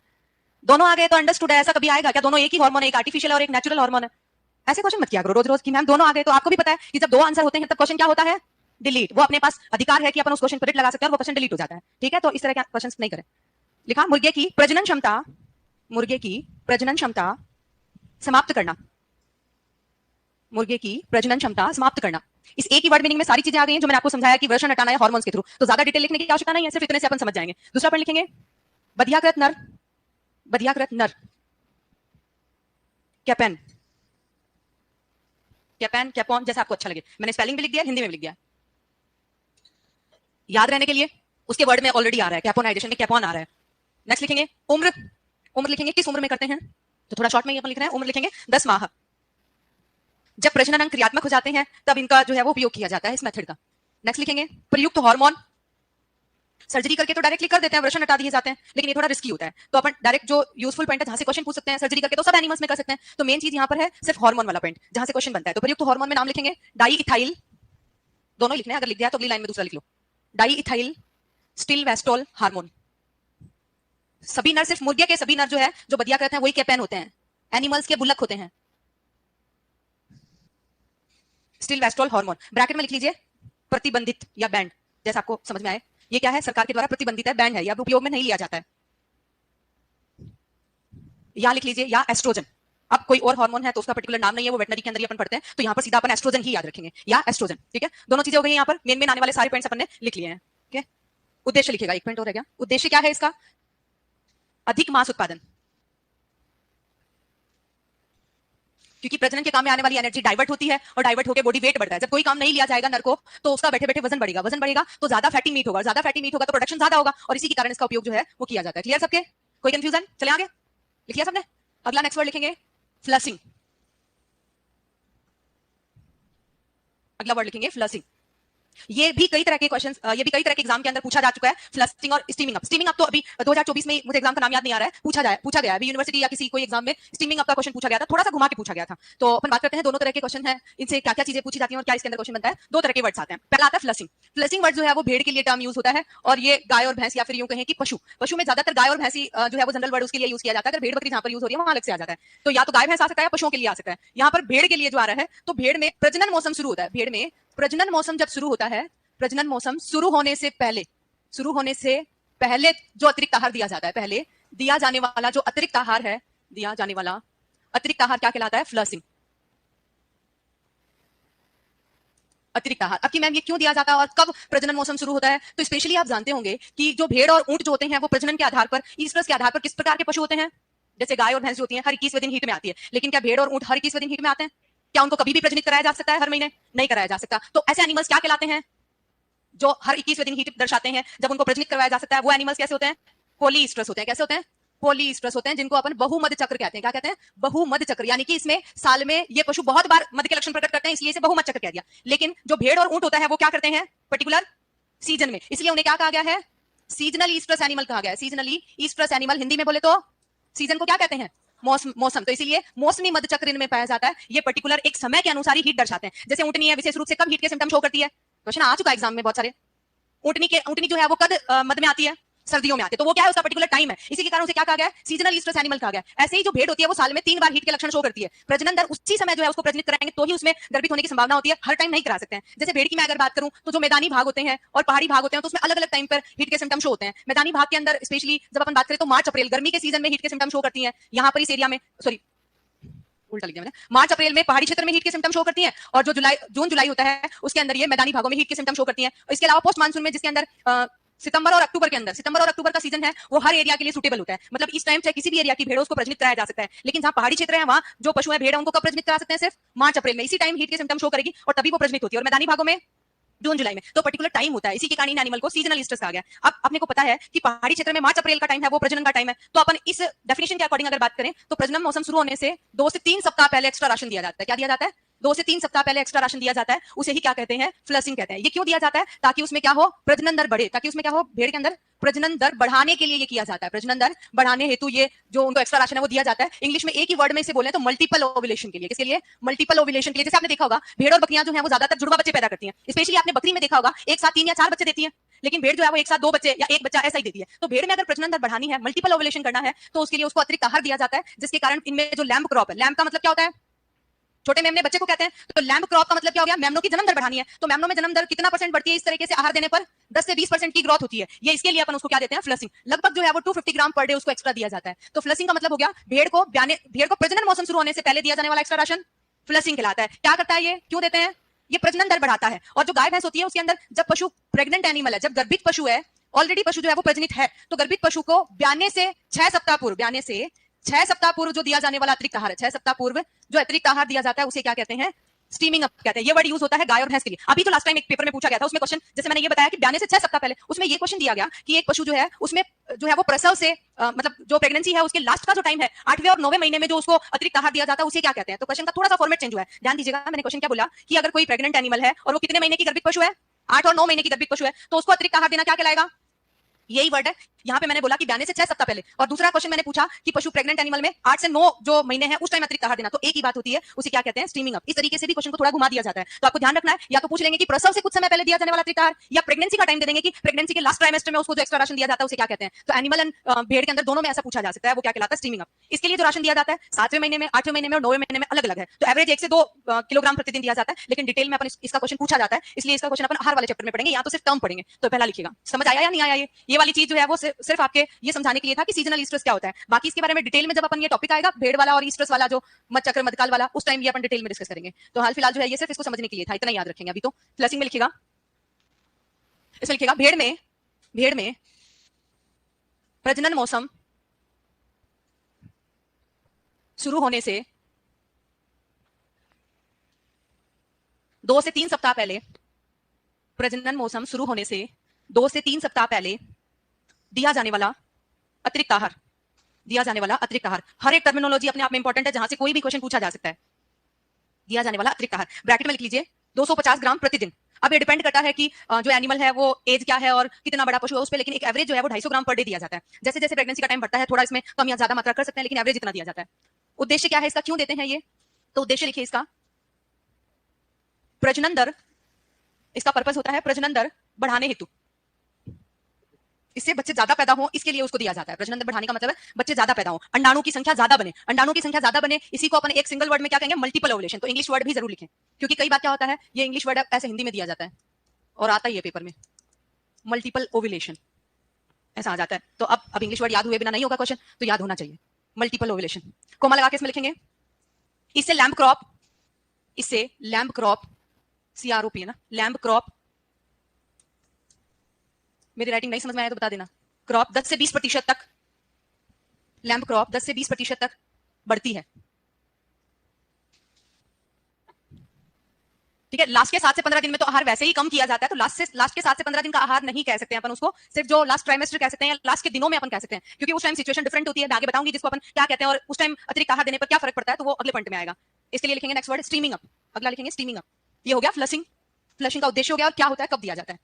दोनों आ गए तो अंडरस्टूड है। ऐसा कभी आएगा क्या, दोनों एक ही हार्मोन है, एक आर्टिफिशियल और एक नेचुरल हार्मोन है। ऐसे क्वेश्चन मत किया करो रोज रोज कि मैम दोनों आ गए। तो आपको भी पता है कि जब 2 आंसर होते हैं तब क्वेश्चन क्या होता है, डिलीट। वो अपने पास अधिकार है कि अपन उस क्वेश्चन पर टिक लगा सकते हैं और वो क्वेश्चन डिलीट हो जाता है। ठीक है, तो इस तरह के क्वेश्चन नहीं करें। लिखा मुर्गे की प्रजनन क्षमता, मुर्गे की प्रजनन क्षमता समाप्त करना, मुर्गे की प्रजनन क्षमता समाप्त करना। इस एक ही वर्ड मीनिंग में सारी चीजें आ गई हैं जो मैंने आपको समझाया कि वर्षण हटाना है हार्मोन्स के थ्रू। तो ज्यादा डिटेल लिखने की आवश्यकता नहीं है, सिर्फ इतने से अपन समझ जाएंगे। दूसरा पॉइंट लिखेंगे बधियाकृत नर, बधियाकृत नर कैपेन, कैपेन, कैपोन, जैसा आपको अच्छा लगे। मैंने स्पेलिंग भी लिख दिया, हिंदी में भी लिख दिया, याद रहने के लिए। उसके वर्ड में ऑलरेडी आ रहा है, कैपोनाइजेशन में कैपोन आ रहा है। नेक्स्ट लिखेंगे उम्र, उम्र लिखेंगे किस उम्र में करते हैं, तो थोड़ा शॉर्ट में अपन लिख रहे हैं। उम्र लिखेंगे 10 माह। जब प्रजनन अंग क्रियात्मक हो जाते हैं तब इनका जो है वो उपयोग किया जाता है, इस मेथड का। नेक्स्ट लिखेंगे प्रयुक्त हार्मोन। सर्जरी करके तो डायरेक्टली कर देते हैं, वृषण हटा दिए जाते हैं, लेकिन ये थोड़ा रिस्की होता है। तो अपन डायरेक्ट जो यूजफुल पॉइंट है जहां से क्वेश्चन पूछ सकते हैं, सर्जरी करके तो सब एनिमल्स में कर सकते हैं। तो मेन चीज यहां पर है सिर्फ हार्मोन वाला पॉइंट जहां से क्वेश्चन बनता है। तो प्रयुक्त हार्मोन में नाम लिखेंगे डाइइथाइल, दोनों ही लिखने हैं, अगर लिख दिया तो अगली लाइन में दूसरा लिख लो, डाइइथाइल स्टिलवेस्ट्रोल हार्मोन। सभी नर, सिर्फ मुर्गे के सभी नर जो है जो बधियाकृत हैं वही कैपेन होते हैं, एनिमल्स के बुलक होते हैं। स्टिलवेस्ट्रोल हार्मोन ब्रैकेट में लिख लीजिए प्रतिबंधित या बैंड, जैसा आपको समझ में आए। ये क्या है, सरकार के द्वारा प्रतिबंधित है, बैंड है, या उपयोग में नहीं लिया जाता है। या लिख लीजिए या एस्ट्रोजन। अब कोई और हार्मोन है तो उसका पर्टिकुलर नाम नहीं है, वो वेटनरी के अंदर ही अपन पढ़ते हैं, तो यहाँ पर सीधा अपन एस्ट्रोजन ही याद रखेंगे, या एस्ट्रोजन। ठीक है, दोनों चीजें हो गई। यहाँ पर मेन मेन आने वाले सारे पॉइंट्स अपन ने लिख लिए हैं। ठीक है, उद्देश्य लिखेगा, एक पॉइंट और रह गया। उद्देश्य क्या है इसका, अधिक मांस उत्पादन, क्योंकि प्रजनन के काम में आने वाली एनर्जी डाइवर्ट होती है और डाइवर्ट होकर बॉडी वेट बढ़ता है। जब कोई काम नहीं लिया जाएगा नर को तो उसका बैठे बैठे वजन बढ़ेगा, वजन बढ़ेगा तो ज्यादा फैटी मीट होगा, ज्यादा फैटी मीट होगा तो प्रोडक्शन ज्यादा होगा, और इसी के कारण इसका उपयोग जो है वो किया जाता है। क्लियर सबके, कोई कंफ्यूजन, चले आगे, लिख लिया सबने। अगला नेक्स्ट वर्ड लिखेंगे फ्लशिंग, अगला वर्ड लिखेंगे फ्लशिंग। ये भी कई तरह के क्वेश्चंस, ये भी कई तरह के एग्जाम के अंदर पूछा जा चुका है, फ्लशिंग और स्टीमिंग अप। स्टीमिंग अप तो अभी 2024 में, मुझे एग्जाम का नाम याद नहीं आ रहा है, पूछा गया अभी यूनिवर्सिटी या किसी कोई एग्जाम में स्टीमिंग अप का क्वेश्चन पूछा गया था, थोड़ा सा घुमा के पूछा गया था। तो अपन बात करते हैं दोनों तरह के क्वेश्चन है, इनसे क्या क्या चीजें पूछी जाती हैं और क्या इसके अंदर क्वेश्चन बनता है। 2 तरह के वर्ड्स आते हैं। पहला आता है फ्लशिंग। फ्लशिंग वर्ड जो है वो भेड़ के लिए टर्म यूज होता है, और ये गाय और भैंस या फिर यूं कहें कि पशु में ज्यादातर गाय और भैंसी जो है वो जनरल वर्ड उसके लिए यूज किया जाता है। अगर भेड़ बकरी जहां पर यूज हो रही है वहां अलग से आ जाता है। तो या तो गाय भैंस आ सकता है या पशुओं के लिए आ सकता है। यहाँ पर भेड़ के लिए जो आ रहा है, तो भेड़ में प्रजनन मौसम शुरू होता है। भेड़ में प्रजनन मौसम जब शुरू होता है, प्रजनन मौसम शुरू होने से पहले जो अतिरिक्त आहार दिया जाता है, पहले दिया जाने वाला जो अतिरिक्त आहार है, दिया जाने वाला अतिरिक्त आहार क्या कहलाता है, फ्लशिंग, अतिरिक्त आहार। अब कि मैम ये क्यों दिया जाता है और कब प्रजनन मौसम शुरू होता है, तो स्पेशली आप जानते होंगे कि जो भेड़ और ऊंट जो होते हैं वो प्रजनन के आधार पर, ईस्ट्रस के आधार पर किस प्रकार के पशु होते हैं। जैसे गाय और भैंस जो होती हैं हर 21वें दिन हीट में आती है, लेकिन क्या भेड़ और ऊंट हर 21वें दिन हीट में आते हैं? क्या उनको कभी भी प्रजनित कराया जा सकता है हर महीने? नहीं कराया जा सकता। तो ऐसे एनिमल्स क्या कहलाते हैं जो हर 21वें दिन हीट दर्शाते हैं, जब उनको प्रजनित करवाया जा सकता है? वो एनिमल्स कैसे होते हैं, पॉलीस्ट्रस होते हैं। कैसे होते हैं, पॉलीस्ट्रस होते हैं, जिनको अपन बहुमध्य चक्र कहते हैं। क्या कहते हैं, बहुमध्य चक्र। यानी कि इसमें साल में ये पशु बहुत बार मध्य के लक्षण प्रकट करते हैं, इसलिए इसे बहुमध्य चक्र कह दिया। लेकिन जो भेड़ और ऊंट होता है वो क्या करते हैं, पर्टिकुलर सीजन में, इसलिए उन्हें क्या कहा गया है, सीजनल ईस्ट्रस एनिमल कहा गया है। सीजनली ईस्ट्रस एनिमल, हिंदी में बोले तो सीजन को क्या कहते हैं, मौसम। तो इसीलिए मौसमी मध्य चक्र इनमें पाया जाता है। ये पर्टिकुलर एक समय के अनुसार ही हीट दर्शाते हैं। जैसे ऊंटनी है, विशेष रूप से कब हीट के सिम्टम शो करती है, क्वेश्चन आ चुका एग्जाम में बहुत सारे। ऊंटनी जो है वो कब मध्य में आती है, सर्दियों में आते हैं। तो वो क्या है, उसका पर्टिकुलर टाइम है, इसी के कारण उसे क्या कहा गया है, सीजनल ईस्ट्रस एनिमल कहा गया है। ऐसे ही जो भेड़ होती है वो साल में 3 बार हीट के लक्षण शो करती है। प्रजनन दर उसी समय जो है उसको प्रजनन कराएंगे तो ही उसमें गर्भित होने की संभावना होती है, हर टाइम नहीं करा सकते हैं। जैसे भेड़ की मैं अगर बात करूं तो जो मैदानी भाग होते हैं और पहाड़ी भाग होते हैं तो उसमें अलग अलग टाइम पर हीट के सिम्टम शो होते हैं। मैदानी भाग के अंदर स्पेशली जब अपन बात करें तो मार्च अप्रैल गर्मी के सीजन में हीट के सिम्टम शो करती है। यहाँ पर इस एरिया में सॉरी उल्टा लिख दिया मैंने, मार्च अप्रैल में पहाड़ी क्षेत्र में हीट के सिम्टम शो करती है, और जो जुलाई जून जुलाई होता है उसके अंदर ये मैदानी भागों में हीट के सिम्टम शो करती है। इसके अलावा पोस्ट मानसून में जिसके अंदर सितंबर और अक्टूबर के अंदर, सितंबर और अक्टूबर का सीजन है वो हर एरिया के लिए सूटेबल होता है। मतलब इस टाइम चाहे किसी भी एरिया की भेड़ों को प्रजनित कराया जा सकता है, लेकिन जहां पहाड़ी क्षेत्र है वहां जो पशु है भेड़ उनको कब प्रजनित करा सकते हैं, सिर्फ मार्च अप्रैल में। इसी टाइम हीट के सिम्टम शो करेगी और तभी वो प्रजनित होती है। और मैदानी भागों में जून जुलाई में। तो पर्टिकुलर टाइम होता है, इसी के कारण इन एनिमल को सीजनल ईस्ट्रस कहा गया। अब अपने को पता है कि पहाड़ी क्षेत्र में मार्च अप्रैल का टाइम है वो प्रजनन का टाइम है, तो अपन इस डेफिनेशन के अकॉर्डिंग अगर बात करें तो प्रजनन मौसम शुरू होने से 2 से 3 सप्ताह पहले एक्स्ट्रा राशन दिया जाता है। क्या दिया जाता है, 2 से 3 सप्ताह पहले एक्स्ट्रा राशन दिया जाता है। उसे ही क्या कहते हैं, फ्लशिंग कहते हैं। ये क्यों दिया जाता है, ताकि उसमें क्या हो, प्रजनन दर बढ़े, ताकि उसमें क्या हो, भेड़ के अंदर प्रजनन दर बढ़ाने के लिए ये किया जाता है। प्रजनन दर बढ़ाने हेतु ये जो उनको एक्स्ट्रा राशन है वो दिया जाता है। इंग्लिश में एक ही वर्ड में इसे बोले तो मल्टीपल ओव्यूलेशन के लिए। किसके लिए, मल्टीपल ओव्यूलेशन के लिए। जैसे आपने देखा होगा भेड़ और बकरियां जो है वो ज्यादातर जुड़वा बच्चे पैदा करती हैं। स्पेशली आपने बकरी में देखा होगा एक साथ 3 या 4 बच्चे देती है, लेकिन भेड़ जो है वो एक साथ 2 बच्चे या 1 बच्चा ऐसा ही देती है। तो भेड़ में अगर प्रजनन दर बढ़ानी है, मल्टीपल ओव्यूलेशन करना है, तो उसके लिए उसको अतिरिक्त आहार दिया जाता है, जिसके कारण इनमें जो लैम्ब क्रॉप है, लैम्ब का मतलब क्या होता है, छोटे मेमने बच्चे को कहते हैं। तो लैम्ब क्रॉप का मतलब क्या हो गया, मेमनों की जन्म दर बढ़ानी है। तो मेमनों में जन्म दर कितना परसेंट बढ़ती है इस तरीके से आहार देने पर, 10 से 20% की ग्रोथ होती है। ये इसके लिए अपन उसको क्या देते हैं, फ्लशिंग। लगभग जो है वो 250 ग्राम पर डे उसको एक्स्ट्रा दिया जाता है। तो फ्लशिंग का मतलब हो गया भेड़ को प्रजनन मौसम शुरू होने से पहले दिया जाने वाला एक्स्ट्रा राशन फ्लशिंग कहलाता है। क्या करता है ये, क्यों देते हैं, ये प्रजनन दर बढ़ाता है। और जो गाय भैंस होती है उसके अंदर जब पशु प्रेग्नेंट एनिमल है, जब गर्भित पशु है, ऑलरेडी पशु जो है वो प्रजनित है, तो गर्भित पशु को ब्याने से 6 सप्ताह पूर्व, ब्याने से 6 सप्ताह पूर्व जो दिया जाने वाला अतिरिक्त आहार है, 6 सप्ताह पूर्व जो अतिरिक्त आहार दिया जाता है उसे क्या कहते हैं, स्टीमिंग अप कहते हैं। ये वर्ड यूज होता है गाय और भैंस के लिए। अभी तो लास्ट टाइम एक पेपर में पूछा गया था, उसमें क्वेश्चन जैसे मैंने ये बताया कि 92 से 6 सप्ताह पहले, उसमें ये क्वेश्चन दिया गया कि एक पशु जो है उसमें जो है वो प्रसव से मतलब जो प्रेगनेंसी है उसके लास्ट का जो टाइम है 8वें और 9वें महीने में जो उसको अतिरिक्त आहार दिया जाता है उसे क्या कहते हैं। तो क्वेश्चन का थोड़ा सा फॉर्मेट चेंज हुआ है, ध्यान दीजिएगा। मैंने क्वेश्चन क्या बोला कि अगर कोई प्रेग्नेंट एनिमल है और वो कितने महीने की गर्भित पशु है, 8 और 9 महीने की गर्भित पशु है, तो उसको अतिरिक्त आहार देना क्या कहलाएगा, यही वर्ड है। यहाँ पे मैंने बोला कि 92 से 6 सप्ताह पहले। और दूसरा क्वेश्चन मैंने पूछा कि पशु प्रेग्नेंट एनिमल में 8 से 9 जो महीने हैं उस टाइम अतिरिक्त आहार देना, तो एक ही बात होती है, उसे क्या कहते हैं, स्टीमिंग अप। इस तरीके से भी क्वेश्चन को थोड़ा घुमा दिया जाता है। तो आपको ध्यान रखना है, या तो पूछ लेंगे कि प्रसव से कुछ समय पहले दिया जाने वाला अतिरिक्त आहार, या प्रेगनेंसी का टाइम दे देंगे कि प्रेगनेंसी के लास्ट ट्राइमेस्टर में उसको जो एक्स्ट्रा राशन दिया जाता है उसे क्या कहते हैं। तो एनिमल एंड भेड़ के अंदर दोनों में ऐसा पूछा जा सकता है, वो क्या कहलाता है, स्टीमिंग अप। इसके लिए जो राशन दिया जाता है 7वें महीने में, 8वें महीने में और 9वें महीने में अलग अलग है। तो एवरेज 1 से 2 किलोग्राम प्रतिदिन दिया जाता है, लेकिन डिटेल में अपन इसका क्वेश्चन पूछा जाता है, इसलिए इसका क्वेश्चन अपन आहार वाले चैप्टर में पढ़ेंगे, या तो सिर्फ टर्म पढ़ेंगे। तो पहला लिखिएगा, समझ आया या नहीं आया। ये वाली चीज जो है वो सिर्फ आपके ये समझाने के लिए था कि सीजनल ईस्ट्रस क्या होता है। बाकी इसके बारे में डिटेल में जब अपन ये टॉपिक आएगा भेड़ वाला और ईस्ट्रस वाला जो मत चक्र मधकाल वाला, उस टाइम ये अपन डिटेल में डिस्कस करेंगे। तो हाल फिलहाल जो है ये सिर्फ इसको समझने के लिए था, इतना याद रखेंगे। अभी तो फ्लशिंग में लिखिएगा, इसमें लिखिएगा भेड़ में प्रजनन मौसम शुरू होने से 2 से 3 सप्ताह पहले, प्रजनन मौसम शुरू होने से 2 से 3 सप्ताह पहले दिया जाने वाला अतिरिक्त आहार, दिया जाने वाला अतिरिक्त आहार। हर एक टर्मिनोलॉजी अपने आप में इंपॉर्टेंट है, जहां से कोई भी क्वेश्चन पूछा जा सकता है। दिया जाने वाला अतिरिक्त आहार ब्रैकेट में लिख लीजिए 250 ग्राम प्रतिदिन। अब ये डिपेंड करता है कि जो एनिमल है वो एज क्या है और कितना बड़ा पशु है उस पे, लेकिन एक एवरेज जो है वो 250 ग्राम पर डे दिया जाता है। जैसे जैसे प्रेगनेंसी का टाइम बढ़ता है थोड़ा इसमें कम या ज्यादा मात्रा कर सकते हैं, लेकिन एवरेज इतना दिया जाता है। उद्देश्य क्या है इसका, क्यों देते हैं ये, तो उद्देश्य लिखिए इसका, प्रजनन दर, इसका पर्पस होता है प्रजनन दर बढ़ाने हेतु, इससे बच्चे ज्यादा पैदा हो इसके लिए उसको दिया जाता है। प्रजनन दर बढ़ाने का मतलब है बच्चे ज्यादा पैदा हो, अंडाणु की संख्या ज्यादा बने, अंडाणु की संख्या ज्यादा बने, इसी को अपन एक सिंगल वर्ड में क्या कहेंगे, मल्टीपल ओव्यूलेशन। तो इंग्लिश वर्ड भी जरूर लिखें, क्योंकि कई बार क्या होता है ये इंग्लिश वर्ड ऐसे हिंदी में दिया जाता है और आता ही है पेपर में, मल्टीपल ओव्यूलेशन ऐसा आ जाता है। तो अब इंग्लिश वर्ड याद हुए बिना नहीं होगा क्वेश्चन, तो याद होना चाहिए मल्टीपल ओव्यूलेशन। कोमा लगा के इसमें लिखेंगे, इससे लैम्ब क्रॉप, इससे लैम्ब क्रॉप, CROP है ना, लैम्ब क्रॉप, मेरी राइटिंग नहीं समझ में आया तो बता देना, क्रॉप 10 से 20% तक, लैम्ब क्रॉप 10 से 20% तक बढ़ती है। ठीक है, लास्ट के 7 से 15 दिन में तो आहार वैसे ही कम किया जाता है, तो लास्ट के 7 से 15 दिन का आहार नहीं कह सकते हैं अपन उसको, सिर्फ जो लास्ट ट्राइमेस्टर कह सकते हैं, लास्ट के दिनों में अपन कह सकते हैं, क्योंकि उस टाइम सिचुएशन डिफरेंट होती है। मैं आगे बताऊंगी जिसको अपन क्या कहते हैं और उस टाइम अतिरिक्त आहार देने पर क्या फर्क पड़ता है, तो वो अगले पॉइंट में आएगा। इसके लिए लिखेंगे नेक्स्ट वर्ड स्टीमिंग अप, अगला लिखेंगे स्टीमिंग अप। ये हो गया फ्लशिंग, फ्लशिंग का उद्देश्य हो गया और क्या होता है, कब दिया जाता है।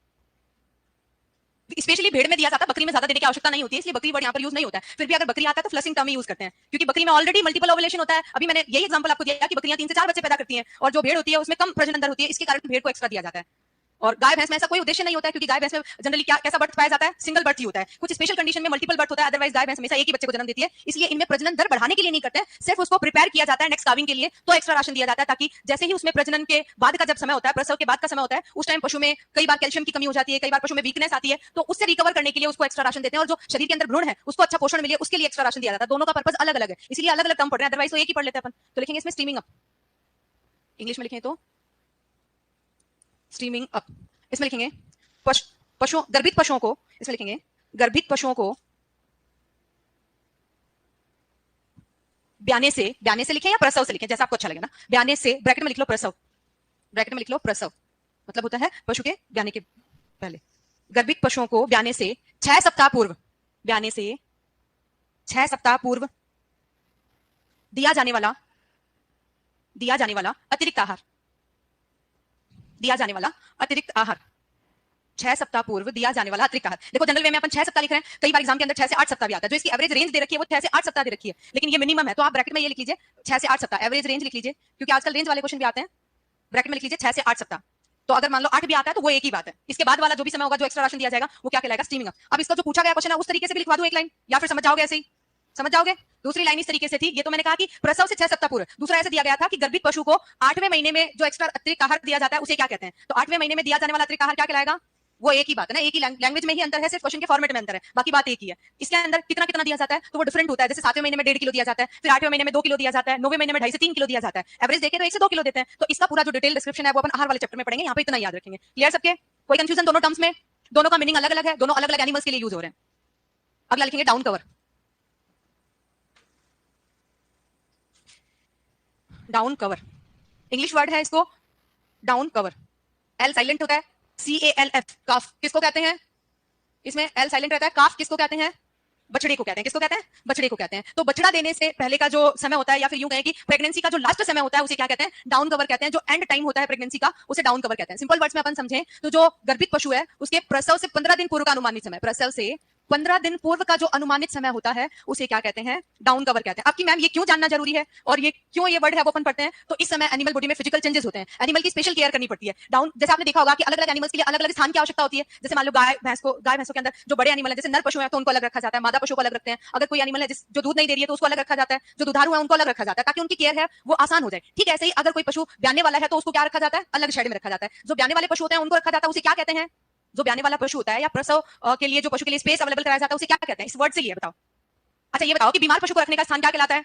स्पेशली भेड़ में दिया जाता है, बकरी में ज्यादा देने की आवश्यकता नहीं होती है, इसलिए बकरी वर्ड यहाँ पर यूज नहीं होता है। फिर भी अगर बकरी आता है तो फ्लशिंग टर्म ही यूज करते हैं, क्योंकि बकरी में ऑलरेडी मल्टीपल ओव्यूलेशन होता है। अभी मैंने यही एग्जांपल आपको दिया कि बकरियां 3 से 4 बच्चे पैदा करती हैं और जो भेड़ होती है उसमें कम प्रजनन दर होती है, इसके कारण भेड़ को एक्स्ट्रा दिया जाता है। और गाय भैंस में ऐसा कोई उद्देश्य नहीं होता है, क्योंकि गाय भैंस में जनरली क्या कैसा बर्थ पाया जाता है, सिंगल बर्थ ही होता है। कुछ स्पेशल कंडीशन में मल्टीपल बर्थ होता है, अदरवाइज गाय भैंस हमेशा एक ही बच्चे को जन्म देती है। इसलिए इनमें प्रजनन दर बढ़ाने के लिए नहीं करते हैं, सिर्फ उसको प्रिपेयर किया जाता है नेक्स्ट काविंग के लिए, तो एक्स्ट्रा राशन दिया जाता है, ताकि जैसे ही उसमें प्रजनन के बाद का जब समय होता है, प्रसव के बाद का समय होता है, उस टाइम पशु में कई बार कैल्शियम की कमी हो जाती है, कई बार पशु में वीकनेस आती है, तो उससे रिकवर करने के लिए उसको एक्स्ट्रा राशन देते हैं। और जो शरीर के अंदर भ्रूण है उसको अच्छा पोषण मिले, उसके लिए एक्स्ट्रा राशन दिया जाता है। दोनों का पर्पस अलग अलग है, इसलिए अलग अलग टर्म पढ़ रहे हैं, अदरवाइज तो एक ही पढ़ लेते हैं अपन। तो लिखेंगे इसमें स्टीमिंग अप, इंग्लिश में लिखें तो स्टीमिंग अप। इसमें लिखेंगे पशुओं, गर्भित पशुओं को, इसमें लिखेंगे गर्भित पशुओं को ब्याने से लिखें या प्रसव से लिखें, जैसा आपको अच्छा लगे ना। ब्याने से ब्रैकेट में लिख लो प्रसव, ब्रैकेट में लिख लो प्रसव, मतलब होता है पशु के ब्याने के पहले। गर्भित पशुओं को ब्याने से 6 सप्ताह पूर्व, ब्याने से 6 सप्ताह पूर्व दिया जाने वाला अतिरिक्त आहार, दिया जाने वाला अतिरिक्त आहार, 6 सप्ताह पूर्व दिया जाने वाला अतिरिक्त आहार। देखो जनरल वे में अपन 6 सप्ताह लिख रहे हैं, कई बार एग्जाम के अंदर 6 से 8 सप्ताह भी आता है। जो इसकी एवरेज रेंज दे रखी है वो 6 से 8 सप्ताह दे रखी है, लेकिन ये मिनिमम है, तो आप ब्रैकेट में ये लिख लीजिए 6 से 8 सप्ताह, एवरेज रेंज लिख लीजिए, क्योंकि आजकल रेंज वाले क्वेश्चन भी आते हैं। ब्रैकेट में लिख लीजिए 6 से 8 सप्ताह। तो अगर मान लो 8 भी आता है तो वो एक ही बात है, इसके बाद वाला जो भी समय होगा, जो एक्स्ट्रा राशन दिया जाएगा, वो क्या कहलाएगा, स्टीमिंग अप। अब इसका जो पूछा गया क्वेश्चन है उस तरीके से भी लिखवा दूं एक लाइन, या फिर समझ जाओगे ऐसे ही, समझ जाओगे। दूसरी लाइन इस तरीके से थी, ये तो मैंने कहा कि प्रसव से 6 सप्ताह पूर्व। दूसरा ऐसे दिया गया था कि गर्भित पशु को 8वें महीने में जो एक्स्ट्रा अतिरिक्त आहार दिया जाता है उसे क्या कहते हैं, तो 8वें महीने में दिया जाने वाला अतिरिक्त आहार क्या कहलाएगा, वो एक ही बात है ना, एक ही लैंग्वेज में ही अंतर है, सिर्फ क्वेश्चन के फॉर्मेट में अंतर है, बाकी बात एक ही है। इसके अंदर कितना कितना दिया जाता है तो वो डिफरेंट होता है, जैसे 7वें महीने में 1.5 किलो दिया जाता है, फिर 8वें महीने में 2 किलो दिया जाता है, 9वें महीने में 2.5 से 3 किलो दिया जाता है, एवरेज देखें तो 1 से 2 किलो देते हैं। तो इसका पूरा जो डिटेल डिस्क्रिप्शन है वो अपन आहार वाले चैप्टर में पढ़ेंगे, यहाँ पे इतना याद रखेंगे। क्लियर सबके, कोई कंफ्यूजन दोनों टर्म्स में, दोनों का मीनिंग अलग अलग है, दोनों अलग अलग एनिमल्स के लिए यूज हो रहे हैं। अगला लिखेंगे down cover, down cover English word है इसको, डाउन कवर, एल साइलेंट होता है, CALF, काफ किसको कहते हैं, इसमें एल साइलेंट रहता है, काफ किसको कहते हैं, बछड़े को कहते हैं, किसको कहते हैं, बछड़े को कहते हैं। तो बछड़ा देने से पहले का जो समय होता है, या फिर यूं कहें कि प्रेगनेंसी का जो लास्ट समय होता है उसे क्या कहते हैं, डाउन कवर कहते हैं। जो एंड टाइम होता है प्रेगनेंसी का उसे डाउन कवर कहते हैं। सिंपल वर्ड्स में अपन समझें तो जो गर्भित पशु है उसके प्रसव से 15 दिन पूर्व का अनुमानित समय, प्रसव से 15 दिन पूर्व का जो अनुमानित समय होता है उसे क्या कहते हैं, डाउन कवर कहते हैं। आपकी मैम ये क्यों जानना जरूरी है और ये क्यों ये वर्ड है वो अपन पढ़ते हैं, तो इस समय एनिमल बॉडी में फिजिकल चेंजेस होते हैं, एनिमल की स्पेशल केयर करनी पड़ती है। डाउन, जैसे आपने देखा होगा कि अलग अलग एनिमल्स के लिए अलग अलग स्थान की आवश्यकता होती है। जैसे मान लो गाय भैंसों के अंदर जो बड़े एनिमल है, जैसे नर पशु है तो उनको अलग रखा जाता है, मादा पशु को अलग रखते हैं। अगर कोई एनिमल है जो दूध नहीं दे रही है तो उसको अलग रखा जाता है, जो दुधारू है उनको अलग रखा जाता है, ताकि उनकी केयर है वो आसान हो जाए। ठीक ऐसे ही अगर कोई पशु ब्याने वाला है तो उसको क्या रखा जाता है, अलग शेड में रखा जाता है। जो ब्याने वाले पशु होते हैं उनको रखा जाता है, उसे क्या कहते हैं, जो ब्याने वाला पशु होता है या प्रसव के लिए जो पशु के लिए स्पेस अवेलेबल कराया जाता है उसे क्या कहते हैं, इस वर्ड से लिए बताओ। अच्छा ये बताओ कि बीमार पशु को रखने का स्थान क्या कहलाता है,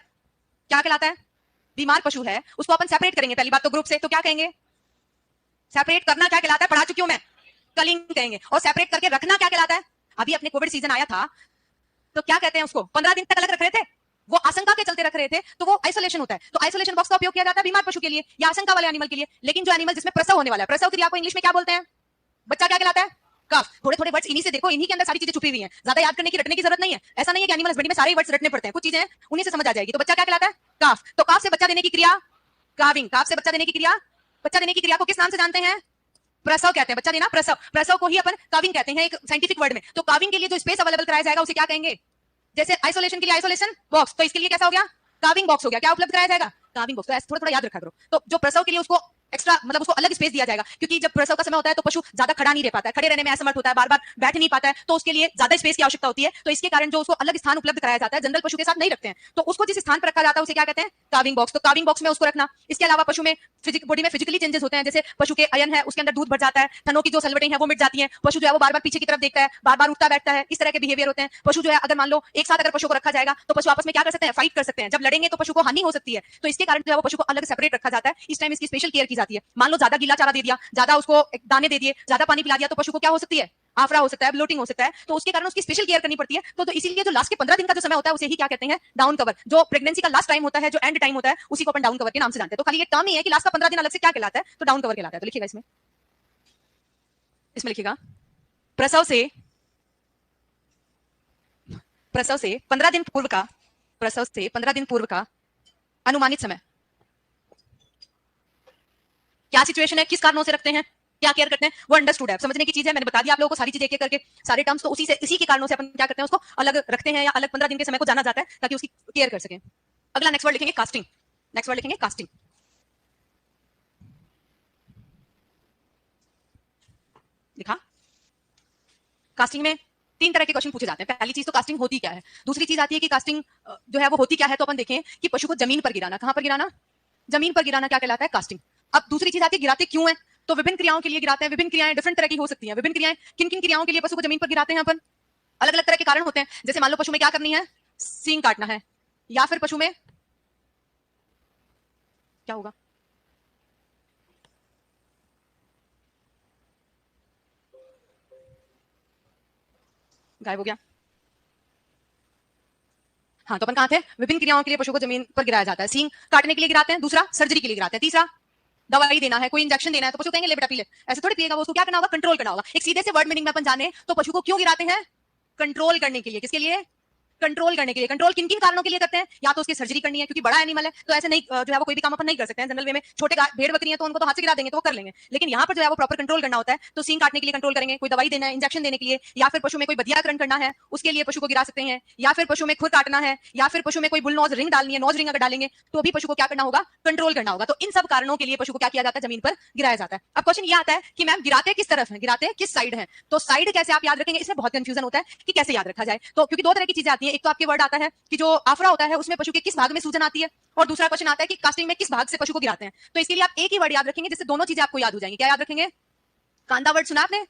क्या कहलाता है, बीमार पशु है उसको अपन सेपरेट करेंगे पहली बात तो ग्रुप से, तो क्या कहेंगे, सेपरेट करना क्या कहलाता है, पढ़ा चुकी हूं मैं, कलिंग कहेंगे। और सेपरेट करके रखना क्या कहलाता है, अभी अपने कोविड सीजन आया था तो क्या कहते हैं उसको, 15 दिन तक अलग रख रहे थे, वो आशंका के चलते रख रहे थे तो वो आइसोलेशन होता है। तो आइसोलेशन बॉक्स का उपयोग किया जाता है बीमार पशु के लिए या आशंका वाले एनिमल के लिए। लेकिन जो एनिमल जिसमें प्रसव होने वाला है, प्रसव क्रिया को इंग्लिश में क्या बोलते हैं, बच्चा क्या कहलाता है, कफ। थोड़े थोड़े वर्ड्स इन्हीं से देखो, इन्हीं के अंदर सारी चीजें छुपी हुई हैं, ज्यादा याद करने की रटने की जरूरत नहीं है। ऐसा नहीं है कि एनिमल हस्बेंड्री में सारे वर्ड्स रटने पड़ते हैं, कुछ चीजें उन्हीं से समझ आ जाएगी। तो बच्चा क्या कहलाता है, काफ। तो काफ से बच्चा देने की क्रिया काविंग, काफ से बच्चा देने की क्रिया, बच्चा देने की क्रिया को किस नाम से जानते हैं, प्रसव कहते हैं। बच्चा देना प्रसव, प्रसव को ही अपन काविंग कहते हैं एक साइंटिफिक वर्ड में। तो काविंग के लिए जो स्पेस अवेलेबल कराया जाएगा उसे क्या कहेंगे, जैसे आइसोलेशन के लिए आइसोलेशन बॉक्स, तो इसके लिए कैसा हो गया, काविंग बॉक्स हो गया। क्या उपलब्ध कराया जाएगा, काविंग बॉक्स। तो ऐसे थोड़ा थोड़ा याद रखा करो। तो जो प्रसव के लिए उसको एक्स्ट्रा मतलब उसको अलग स्पेस दिया जाएगा, क्योंकि जब प्रसव का समय होता है तो पशु ज्यादा खड़ा नहीं रह पाता है, खड़े रहने में असमर्थ होता है, बार बार बैठ नहीं पाता है, तो उसके लिए ज्यादा स्पेस की आवश्यकता होती है। तो इसके कारण जो उसको अलग स्थान उपलब्ध कराया जाता है, जनरल पशु के साथ नहीं रखते हैं, तो उसको जिस स्थान पर रखा जाता है उसे क्या कहते हैं, काविंग बॉक्स। तो काविंग बॉक्स में उसको रखना। इसके अलावा पशु में बॉडी में फिजिकली चेंजेस होते हैं, जैसे पशु के अयन है उसके अंदर दूध बढ़ जाता है, थनों की जो सलवटें हैं वो मिट जाती हैं, पशु जो है वो बार बार पीछे की तरफ देखता है, बार बार उठता बैठता है, इस तरह के बिहेवियर होते हैं। पशु जो है अगर मान लो एक साथ अगर पशु को रखा जाएगा तो पशु आपस में क्या कर सकते हैं, फाइट कर सकते हैं, जब लड़ेंगे तो पशु को हानि हो सकती है। तो इसके कारण जो है वो पशु को अलग सेपरेट रखा जाता है। इस टाइम इसकी स्पेशल केयर की जाती है। मान लो ज्यादा गीला चारा दे दिया, ज्यादा उसको दाने दे दिए, ज्यादा पानी पिला दिया तो पशु को क्या हो सकती है, आफरा हो सकता है, ब्लोटिंग हो सकता है। तो उसके कारण उसकी स्पेशल केयर करनी पड़ती है। तो इसीलिए जो लास्ट के 15 दिन का जो समय होता है उसे ही क्या कहते हैं, डाउन कवर। जो प्रेगनेंसी का लास्ट टाइम होता है, जो एंड टाइम होता है, उसी को अपन डाउन कवर के नाम से जानते हैं। तो खाली ये टर्म ही है कि लास्ट का 15 दिन अलग से क्या कहलाता है, तो डाउन कवर कहलाता है। तो लिखिएगा इसमें, इसमें लिखिएगा प्रसव से 15 दिन पूर्व का, प्रसव से 15 दिन पूर्व का अनुमानित समय। क्या सिचुएशन है, किस कारणों से रखते हैं, क्या केयर करते हैं, वो अंडरस्टूड है, समझने की चीज है। मैंने बता दिया आप लोगों को सारी चीजें एक एक करके, सारे टर्म्स। तो इसी के कारणों से अपन क्या करते हैं, उसको अलग रखते हैं या अलग 15 दिन के समय को जाना जाता है ताकि उसकी केयर कर सकें। अगला नेक्स्ट वर्ड लिखेंगे कास्टिंग, नेक्स्ट वर्ड लिखेंगे कास्टिंग। लिखा। कास्टिंग में तीन तरह के क्वेश्चन पूछे जाते हैं। पहली चीज तो कास्टिंग होती क्या है, दूसरी चीज आती है कि कास्टिंग जो है वो होती क्या है। तो अपन देखें कि पशु को जमीन पर गिराना, कहां पर गिराना, जमीन पर गिराना क्या कहलाता है, कास्टिंग। अब दूसरी चीज आती है गिराते क्यों है, तो विभिन्न क्रियाओं के लिए गिराते हैं। विभिन्न क्रियाएं डिफरेंट तरह की हो सकती हैं। विभिन्न क्रियाएं किन किन क्रियाओं के लिए पशु को जमीन पर गिराते हैं अपन, अलग अलग तरह के कारण होते हैं। जैसे मान लो पशु में क्या करनी है, सींग काटना है, या फिर पशु में क्या होगा, गायब हो गया। हाँ, तो अपन कहां थे, विभिन्न क्रियाओं के लिए पशु को जमीन पर गिराया जाता है। सींग काटने के लिए गिराते हैं, दूसरा सर्जरी के लिए गिराते हैं, तीसरा दवाई देना है, कोई इंजेक्शन देना है, तो पशु कहेंगे ले बेटा पी ले, ऐसे थोड़ी पिएगा वो, उसको क्या करना होगा, कंट्रोल करना होगा। एक सीधे से वर्ड मीनिंग में अपन जाने तो पशु को क्यों गिराते हैं, कंट्रोल करने के लिए। किसके लिए, कंट्रोल करने के लिए। कंट्रोल किन किन कारणों के लिए करते हैं, या तो उसकी सर्जरी करनी है क्योंकि बड़ा एनिमल है, तो ऐसे नहीं जो है वो कोई भी काम अपन नहीं कर सकते हैं जनरल वे में। छोटे भेड़ बकरी है तो उनको तो हाथ से गिरा देंगे तो वो कर लेंगे, लेकिन यहाँ पर जो है वो प्रॉपर कंट्रोल करना होता है। तो सींग काटने के लिए कंट्रोल करेंगे, कोई दवाई देना है, इंजेक्शन देने के लिए, या फिर पशु में कोई बधियाकरण करना है उसके लिए पशु को गिरा सकते हैं, या फिर पशु में खुर काटना है, या फिर पशु में कोई बुल नोज रिंग डालनी है, नोज रिंग अगर डालेंगे तो भी पशु को क्या करना होगा, कंट्रोल करना होगा। तो इन सब कारणों के लिए पशु को क्या किया जाता है, जमीन पर गिराया जाता है। अब क्वेश्चन ये आता है कि मैम गिराते किस तरफ है, गिराते किस साइड है। तो साइड कैसे आप याद रखेंगे, इसमें बहुत कंफ्यूजन होता है कि कैसे याद रखा जाए। तो क्योंकि दो तरह की चीजें आती है, एक तो आपके वर्ड आता है कि जो आफरा होता है उसमें पशु के किस भाग में सूजन आती है, और दूसरा क्वेश्चन आता है कि कास्टिंग में किस भाग से पशु को गिराते हैं। तो इसके लिए आप एक ही वर्ड याद रखेंगे जिससे दोनों चीजें आपको याद हो जाएंगी। क्या याद रखेंगे, कांदा वर्ड सुना आपने,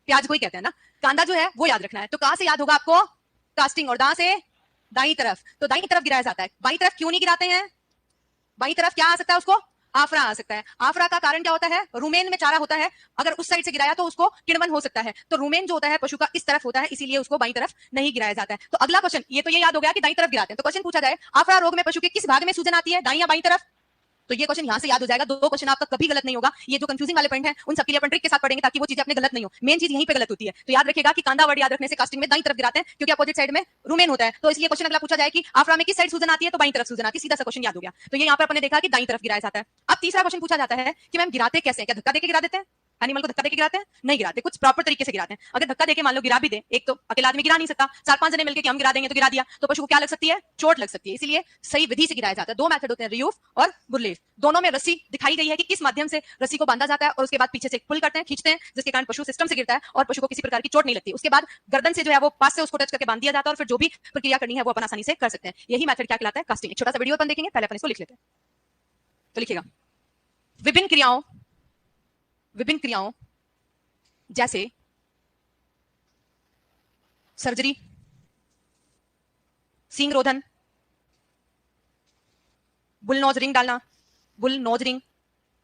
प्याज को ही कहते हैं ना, कांदा जो है वो याद रखना है। तो कहां से याद होगा आपको, कास्टिंग, और दां से दाई तरफ। तो दाई तरफ गिराया जाता है। बाई तरफ क्यों नहीं गिराते हैं, बाई तरफ क्या आ सकता है उसको, आफरा आ सकता है। आफरा का कारण क्या होता है, रूमेन में चारा होता है, अगर उस साइड से गिराया तो उसको किणवन हो सकता है। तो रूमेन जो होता है पशु का इस तरफ होता है, इसीलिए उसको बाई तरफ नहीं गिराया जाता है। तो अगला क्वेश्चन, ये तो ये याद हो गया कि दाई तरफ गिराते हैं। तो क्वेश्चन पूछा जाए, आफरा रोग में पशु के किस भाग में सूजन आती है, दाई या बाई तरफ। तो ये क्वेश्चन यहां से याद हो जाएगा। दो क्वेश्चन आपका कभी गलत नहीं होगा। ये जो कंफ्यूजिंग वाले पॉइंट है उन सबके लिए अपन ट्रिक के साथ पढ़ेंगे ताकि वो चीजें अपने गलत नहीं हो। मेन चीज यहीं पे गलत होती है। तो याद रखिएगा कि कांदा वर्ड याद रखने से कास्टिंग में दाईं तरफ गिराते हैं क्योंकि अपोजिट साइड में रूमेन होता है। तो इसलिए क्वेश्चन अगला पूछा जाए कि आफरा में किस साइड सूजन आती है, तो बाईं तरफ सूजन आती है। सीधा सा क्वेश्चन याद हो गया। तो ये यहाँ पर अपने देखा कि दाईं तरफ गिराया जाता है। अब तीसरा क्वेश्चन पूछा जाता है कि मैम गिराते कैसे हैं, क्या धक्का देके गिरा देते हैं, एनिमल को धक्का देके गिराते हैं, नहीं गिराते, कुछ प्रॉपर तरीके से गिराते हैं। अगर धक्का देके मान लो गिरा भी दे, एक तो अकेला आदमी गिरा नहीं सकता, चार पांच जने मिलकर कि हम गिरा देंगे तो गिरा दिया, तो पशु को क्या लग सकती है, चोट लग सकती है। इसीलिए सही विधि से गिराया जाता है। दो मेथड होते हैं, रियूफ और बुरलेफ। दोनों में रस्सी दिखाई गई है कि किस माध्यम से रस्सी को बांधा जाता है, और उसके बाद पीछे से पुल करते हैं, खींचते हैं, जिसके कारण पशु सिस्टम से गिरता है और पशु को किसी प्रकार की चोट नहीं लगती। उसके बाद गर्दन से जो है वो पास से उसको टच करके बांध दिया जाता है, और फिर जो भी प्रक्रिया करनी है वो अपन आसानी से कर सकते हैं। यही मेथड क्या कहलाता है, कास्टिंग। एक छोटा सा वीडियो अपन देखेंगे, पहले अपन इसको लिख लेते हैं। तो लिखिएगा, विभिन्न क्रियाओं, विभिन्न क्रियाओं जैसे सर्जरी, सींग रोधन, बुल नोज रिंग डालना, बुल नोज रिंग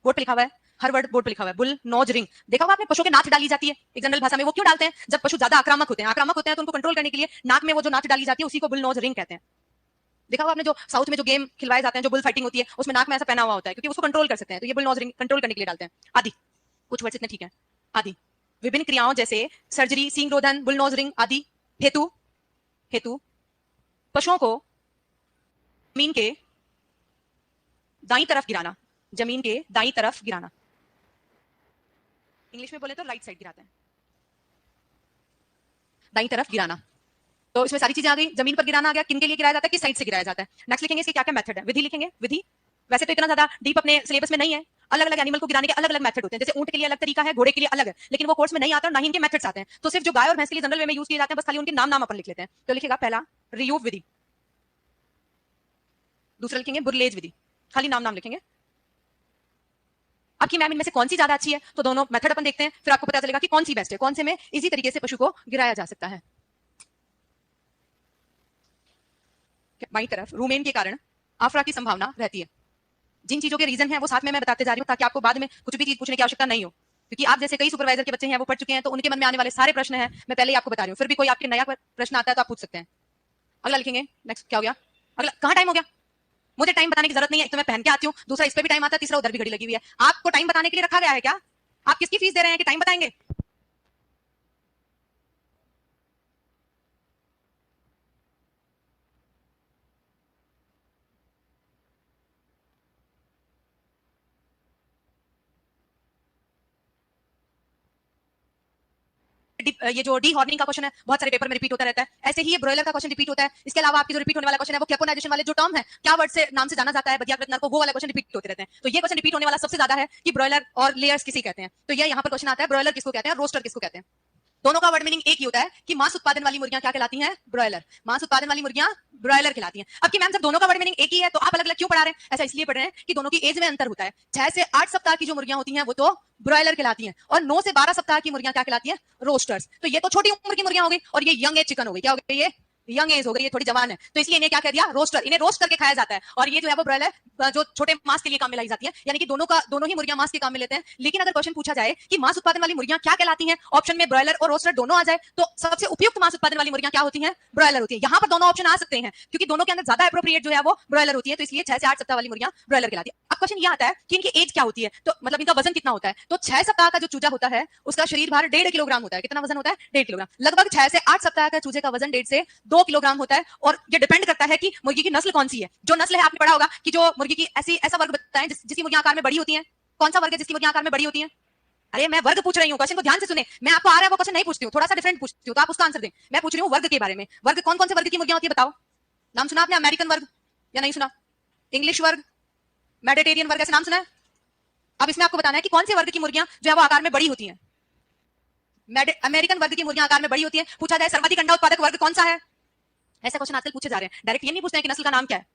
बोर्ड पे लिखा हुआ है, हर वर्ड बोर्ड पे लिखा हुआ है, बुल नोज रिंग। देखा होगा आपने, पशु के नाथ डाली जाती है एक जनरल भाषा में। वो क्यों डालते हैं, जब पशु ज्यादा आक्रामक होते हैं। आक्रामक होते हैं तो उनको कंट्रोल करने के लिए नाक में वो जो नाथ डाली जाती है उसी को बुल नोज रिंग कहते हैं। देखा होगा आपने, जो साउथ में जो गेम खिलवाए जाते हैं, जो बुल फाइटिंग होती है, उसमें नाक में ऐसा पहना हुआ होता है क्योंकि उसको कंट्रोल कर सकते हैं। तो ये बुल नोज रिंग कंट्रोल करने के लिए डालते हैं। आदि, कुछ वर्ड्स इतने ठीक है। आदि, विभिन्न क्रियाओं जैसे सर्जरी, सींग रोधन, बुल नोज रिंग आदि हेतु, हेतु पशुओं को जमीन के दाई तरफ गिराना, जमीन के दाई तरफ गिराना। इंग्लिश में बोले तो राइट साइड गिराते हैं, दाई तरफ गिराना। तो इसमें सारी चीजें आ गई। जमीन पर गिराना आ गया, किन के लिए गिराया जाता है, किस साइड से गिराया जाता है। नेक्स्ट लिखेंगे इसके क्या क्या मेथड है, विधि लिखेंगे। विधि वैसे तो इतना ज्यादा डीप अपने सिलेबस में नहीं है। अलग अलग एनिमल को गिराने के अलग अलग मेथड होते हैं। जैसे ऊंट के लिए अलग तरीका है, घोड़े के लिए अलग है, लेकिन वो कोर्स में नहीं आता और ना ही इनके मेथड्स आते हैं। तो सिर्फ जो गाय और भैंस के लिए जनरल वे में यूज किए जाते हैं, बस खाली उनके नाम नाम अपन लिख लेते हैं। तो लिखेगा पहला रियूव विधि, दूसरा लिखेंगे बुरलेज विधि, खाली नाम नाम लिखेंगे। अब की मैम इनमें से कौन सी ज्यादा अच्छी है, तो दोनों मेथड अपन देखते हैं, फिर आपको पता चलेगा कि कौन सी बेस्ट है, कौन से में इजी तरीके से पशु को गिराया जा सकता है। बाई तरफ रूमेन के कारण आफरा की संभावना रहती है। जिन चीजों के रीजन है वो साथ में मैं बताते जा रही हूँ ताकि आपको बाद में कुछ भी चीज पूछने की आवश्यकता नहीं हो, क्योंकि आप जैसे कई सुपरवाइजर के बच्चे हैं वो पढ़ चुके हैं, तो उनके मन में आने वाले सारे प्रश्न हैं मैं पहले ही आपको बता रही हूँ। फिर भी कोई आपके नया प्रश्न आता है तो आप पूछ सकते हैं। अगला लिखेंगे, नेक्स्ट क्या हो गया, अगला कहाँ टाइम हो गया, मुझे टाइम बताने की जरूरत नहीं है। एक तो मैं पहन के आती हूँ, दूसरा इस पे भी टाइम आता है, तीसरा उधर भी घड़ी लगी हुई है। आपको टाइम बताने के लिए रखा गया है क्या, आप किसकी फीस दे रहे हैं कि टाइम बताएंगे। ये जो डी हॉर्निंग का क्वेश्चन है बहुत सारे पेपर में रिपीट होता रहता है, ऐसे ही ये ब्रॉयलर का क्वेश्चन रिपीट होता है। इसके अलावा आपकी जो रिपीट होने वाला क्वेश्चन है वो क्लेपोनाइजेशन वाले जो टर्म है, क्या वर्ड से नाम से जाना जाता है बदियाकृत नर को, वो वाला क्वेश्चन रिपीट होते रहते हैं। तो ये क्वेश्चन रिपीट होने वाला सबसे ज्यादा है कि ब्रॉयलर और लेयर्स किसी कहते हैं। तो ये यहाँ पर क्वेश्चन आता है ब्रॉयलर किसको कहते हैं, रोस्टर किसको कहते हैं। दोनों का वर्ड मीनिंग एक ही होता है कि मांस उत्पादन वाली मुर्गियां क्या कहलाती हैं, ब्रॉयलर। मांस उत्पादन वाली मुर्गियां ब्रॉयलर कहलाती हैं। अब कि मैम जब दोनों का वर्ड मीनिंग एक ही है तो आप अलग अलग क्यों पढ़ा रहे हैं? ऐसा इसलिए पढ़ रहे हैं कि दोनों की एज में अंतर होता है। 6 से 8 सप्ताह की जो मुर्गियां होती हैं वो तो ब्रॉयलर कहलाती हैं, और 9 से 12 सप्ताह की मुर्गियां क्या कहलाती हैं, रोस्टर्स। तो ये तो छोटी उम्र की मुर्गियां हो गई, और ये यंग एज चिकन हो गई। क्या हो गई, ये यंग एज हो गई, ये थोड़ी जवान है, तो इसलिए इन्हें क्या कह दिया, रोस्टर। इन्हें रोस्ट करके खाया जाता है। और ये जो है वो ब्रॉयलर जो छोटे मांस के लिए काम में लाई जाती है, यानी कि दोनों ही मुर्गियां मांस के काम में लेते हैं। लेकिन अगर क्वेश्चन पूछा जाए कि मांस उत्पादन वाली मुर्गियां क्या कहलाती हैं, ऑप्शन में ब्रॉयलर और रोस्टर दोनों आ जाए, तो सबसे उपयुक्त मांस उत्पादन वाली मुर्गियां क्या होती हैं, ब्रॉयलर होती है। यहाँ पर दोनों ऑप्शन आ सकते हैं क्योंकि दोनों के अंदर ज्यादा एप्रोप्रिएट जो है वो ब्रॉयलर होती है, तो इसलिए 6 से 8 सप्ताह वाली मुर्गियां ब्रॉयलर कहलाती है। अब क्वेश्चन ये आता है कि इनकी एज क्या होती है, तो मतलब इनका वजन कितना होता है। तो 6 सप्ताह का जो चूजा होता है उसका शरीर भार 1.5 किलोग्राम होता है। कितना वजन होता है, 1.5 किलोग्राम। लगभग 6 से 8 सप्ताह का चूजे का वजन 1.5 से 2 किलोग्राम होता है। और ये डिपेंड करता है कि मुर्गी की नस्ल कौन सी है। जो नस्ल है आपने पढ़ा होगा कि जो मुर्गी की ऐसा वर्ग बताएं जिसकी मुर्गियां आकार में बड़ी होती हैं। कौन सा वर्ग है जिसकी मुर्गियां आकार में बड़ी होती हैं? अरे मैं वर्ग पूछ रही हूँ, क्वेश्चन को ध्यान से सुने। मैं आपको आ रहा है वो क्वेश्चन नहीं पूछती हूँ, थोड़ा सा डिफरेंट पूछती हूँ, तो आप उसका आंसर दें। मैं पूछ रही हूँ वर्ग के बारे में। वर्ग कौन कौन से वर्ग की मुर्गियां होती है बताओ। नाम सुना आपने, अमेरिकन वर्ग या नहीं सुना, इंग्लिश वर्ग, मेडिटेरियन वर्ग, ऐसे नाम सुना है। अब इसमें आपको बताना है कि कौन से वर्ग की मुर्गियां जो है वो आकार में बड़ी होती हैं। अमेरिकन वर्ग की मुर्गियां आकार में बड़ी होती है। पूछा जाए सर्वाधिक अंडा उत्पादक वर्ग कौन सा है, ऐसा क्वेश्चन आजकल पूछे जा रहे हैं। डायरेक्ट ये नहीं पूछते हैं कि नस्ल का नाम क्या है।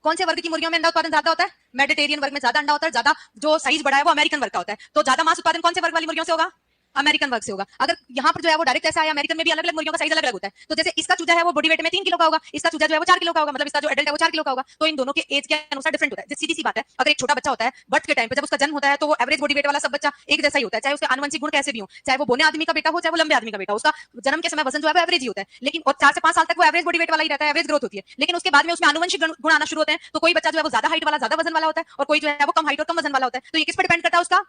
कौन से वर्ग की मुर्गियों में अंडा उत्पादन ज्यादा होता है, मेडिटेरियन वर्ग में ज्यादा अंडा होता है, ज्यादा जो साइज बड़ा है वो अमेरिकन वर्ग का होता है। तो ज्यादा मांस उत्पादन कौन से वर्ग वाली मुर्गियों से होगा, अमेरिकन वर्ग से होगा। अगर यहाँ पर जो है वो डायरेक्ट ऐसा है, अमेरिकन में भी अलग अलग मुर्गियों का साइज अलग अलग होता है। तो जैसे इसका चूजा है वो बॉडी वेट में 3 किलो का होगा, इसका चूजा जो है वो 4 किलो का होगा, मतलब इसका जो एडल्ट है वो 4 किलो का होगा। तो इन दोनों के एज के अनुसार डिफरेंट होता है। सीधी सी बात है, अगर एक छोटा बच्चा होता है बर्थ के टाइम पे जब उसका जन्म होता है तो वो एवरेज बॉडी वेट वाला सब बच्चा एक जैसा ही होता है, चाहे उसके आनुवंशिक गुण कैसे भी हो, चाहे वो बोने आदमी का बेटा हो चाहे वो लंबे आदमी का बेटा हो, उसका जन्म के समय वजन जो है वो एवरेज ही होता है। लेकिन और 4 से 5 साल तक वो एवरेज बॉडी वेट वाला ही रहता है, एवरेज ग्रोथ होती है। लेकिन उसके बाद में उसमें आनुवंशिक गुण आना शुरू होते हैं। तो कोई बच्चा जो है वो ज्यादा हाइट वाला, ज्यादा वजन वाला होता है, और कोई जो है वो कम हाइट और कम वजन वाला होता है। तो ये किस पर डिपेंड करता है, उसका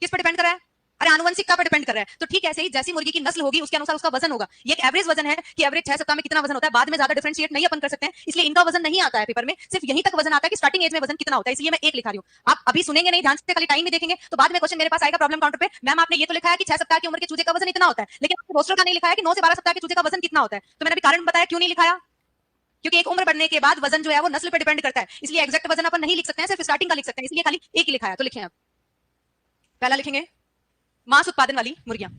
किस पर डिपेंड कर रहा है, अरे आनुवंशिकता पर डिपेंड कर रहा है। तो ठीक ऐसे ही जैसी मुर्गी की नस्ल होगी उसके अनुसार उसका वजन होगा। ये एक एवरेज वजन है कि एवरेज 6 सप्ताह में कितना वजन होता है, बाद में ज्यादा डिफरेंशिएट नहीं अपन कर सकते हैं, इसलिए इनका वजन नहीं आता है पेपर में। सिर्फ यहीं तक वजन आता है कि स्टार्टिंग एज में वजन कितना होता है, इसलिए मैं एक लिखा रही हूं। आप अभी सुनेंगे नहीं ध्यान से, खाली टाइम में देखेंगे तो बाद में क्वेश्चन मेरे पास आएगा प्रॉब्लम काउंटर पे, मैम आपने ये तो लिखा है कि 6 सप्ताह की उम्र के चूजे का वजन इतना होता है, लेकिन आपने रोस्टर का नहीं लिखा है कि 9 से 12 सप्ताह के चूजे का वजन कितना होता है। तो मैंने अभी कारण बताया क्यों नहीं लिखाया, क्योंकि एक उम्र बढ़ने के बाद वजन जो है वो नस्ल पर डिपेंड करता है, इसलिए एग्जैक्ट वजन अपन नहीं लिख सकते हैं, सिर्फ स्टार्टिंग का लिख सकते हैं, इसलिए खाली एक ही लिखा है। तो लिखें आप, पहला लिखेंगे मांस उत्पादन वाली मुर्गियां,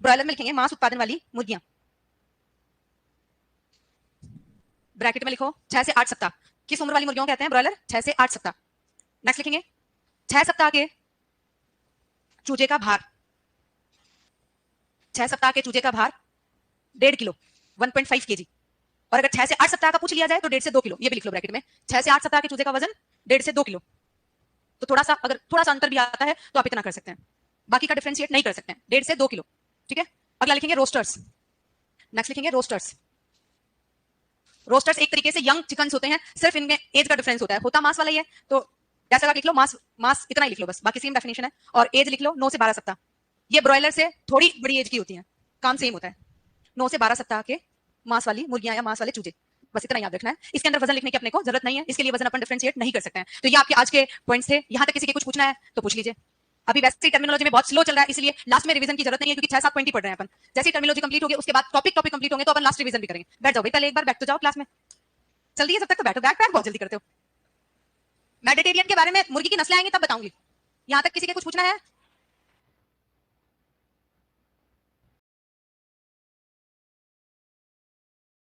ब्रॉयलर में लिखेंगे मांस उत्पादन वाली मुर्गियां, ब्रैकेट में लिखो 6 से 8 सप्ताह। किस उम्र वाली मुर्गियों कहते हैं, ब्रॉयलर, 6 से 8 सप्ताह। नेक्स्ट लिखेंगे 6 सप्ताह के चूजे का भार, 6 सप्ताह के चूजे का भार 1.5 किलो, 1.5 केजी। और अगर 6 से 8 सप्ताह का पूछ लिया जाए तो 1.5 से 2 किलो, ये भी लिख लो ब्रैकेट में। 6 से 8 सप्ताह के चूजे का वजन 1.5 से 2 किलो। तो थोड़ा सा अगर थोड़ा सा अंतर भी आता है तो आप इतना कर सकते हैं, बाकी का डिफरेंशिएट नहीं कर सकते हैं। 1.5 से 2 किलो, ठीक है। अगला लिखेंगे रोस्टर्स। नेक्स्ट लिखेंगे रोस्टर्स। रोस्टर्स एक तरीके से यंग चिकन्स होते हैं, सिर्फ इनमें एज का डिफरेंस होता है, होता मास वाला ही है। तो जैसा लिख लो मास, मास इतना ही लिख लो बस, बाकी सेम डेफिनेशन है। और एज लिख लो 9 से 12 सप्ताह। ये ब्रॉयलर से थोड़ी बड़ी एज की होती है, काम सेम होता है। 9 से 12 सप्ताह के मास वाली मुर्गियां या मास वाले चूजे, बस इतना याद रखना है। इसके अंदर वजन लिखने की अपने को जरूरत नहीं है, इसके लिए वजन अपन डिफरेंशिएट नहीं कर सकते हैं। तो ये आपके आज के पॉइंट्स थे। यहाँ तक किसी के कुछ पूछना है तो पूछ लीजिए। अभी वैसे ही टर्मिनोलॉजी में बहुत स्लो चल रहा है, इसलिए लास्ट में रिवीजन की जरूरत नहीं है, क्योंकि 6-7 पॉइंट ही पढ़ रहे हैं अपन। जैसे ही टर्मिनोलॉजी कंप्लीट होगी उसके बाद टॉपिक कंप्लीट होंगे तो अपन लास्ट रिवीजन भी करेंगे। बैठ जाओ भाई, पहले एक बार बैठ तो जाओ क्लास में, जल्दी है, जब तक तो बैठो, बैक बहुत जल्दी करते हो। मेडिटेरियन के बारे में मुर्गी की नस्लें आएंगी तब बताऊंगी। यहाँ तक किसी के कुछ पूछना है?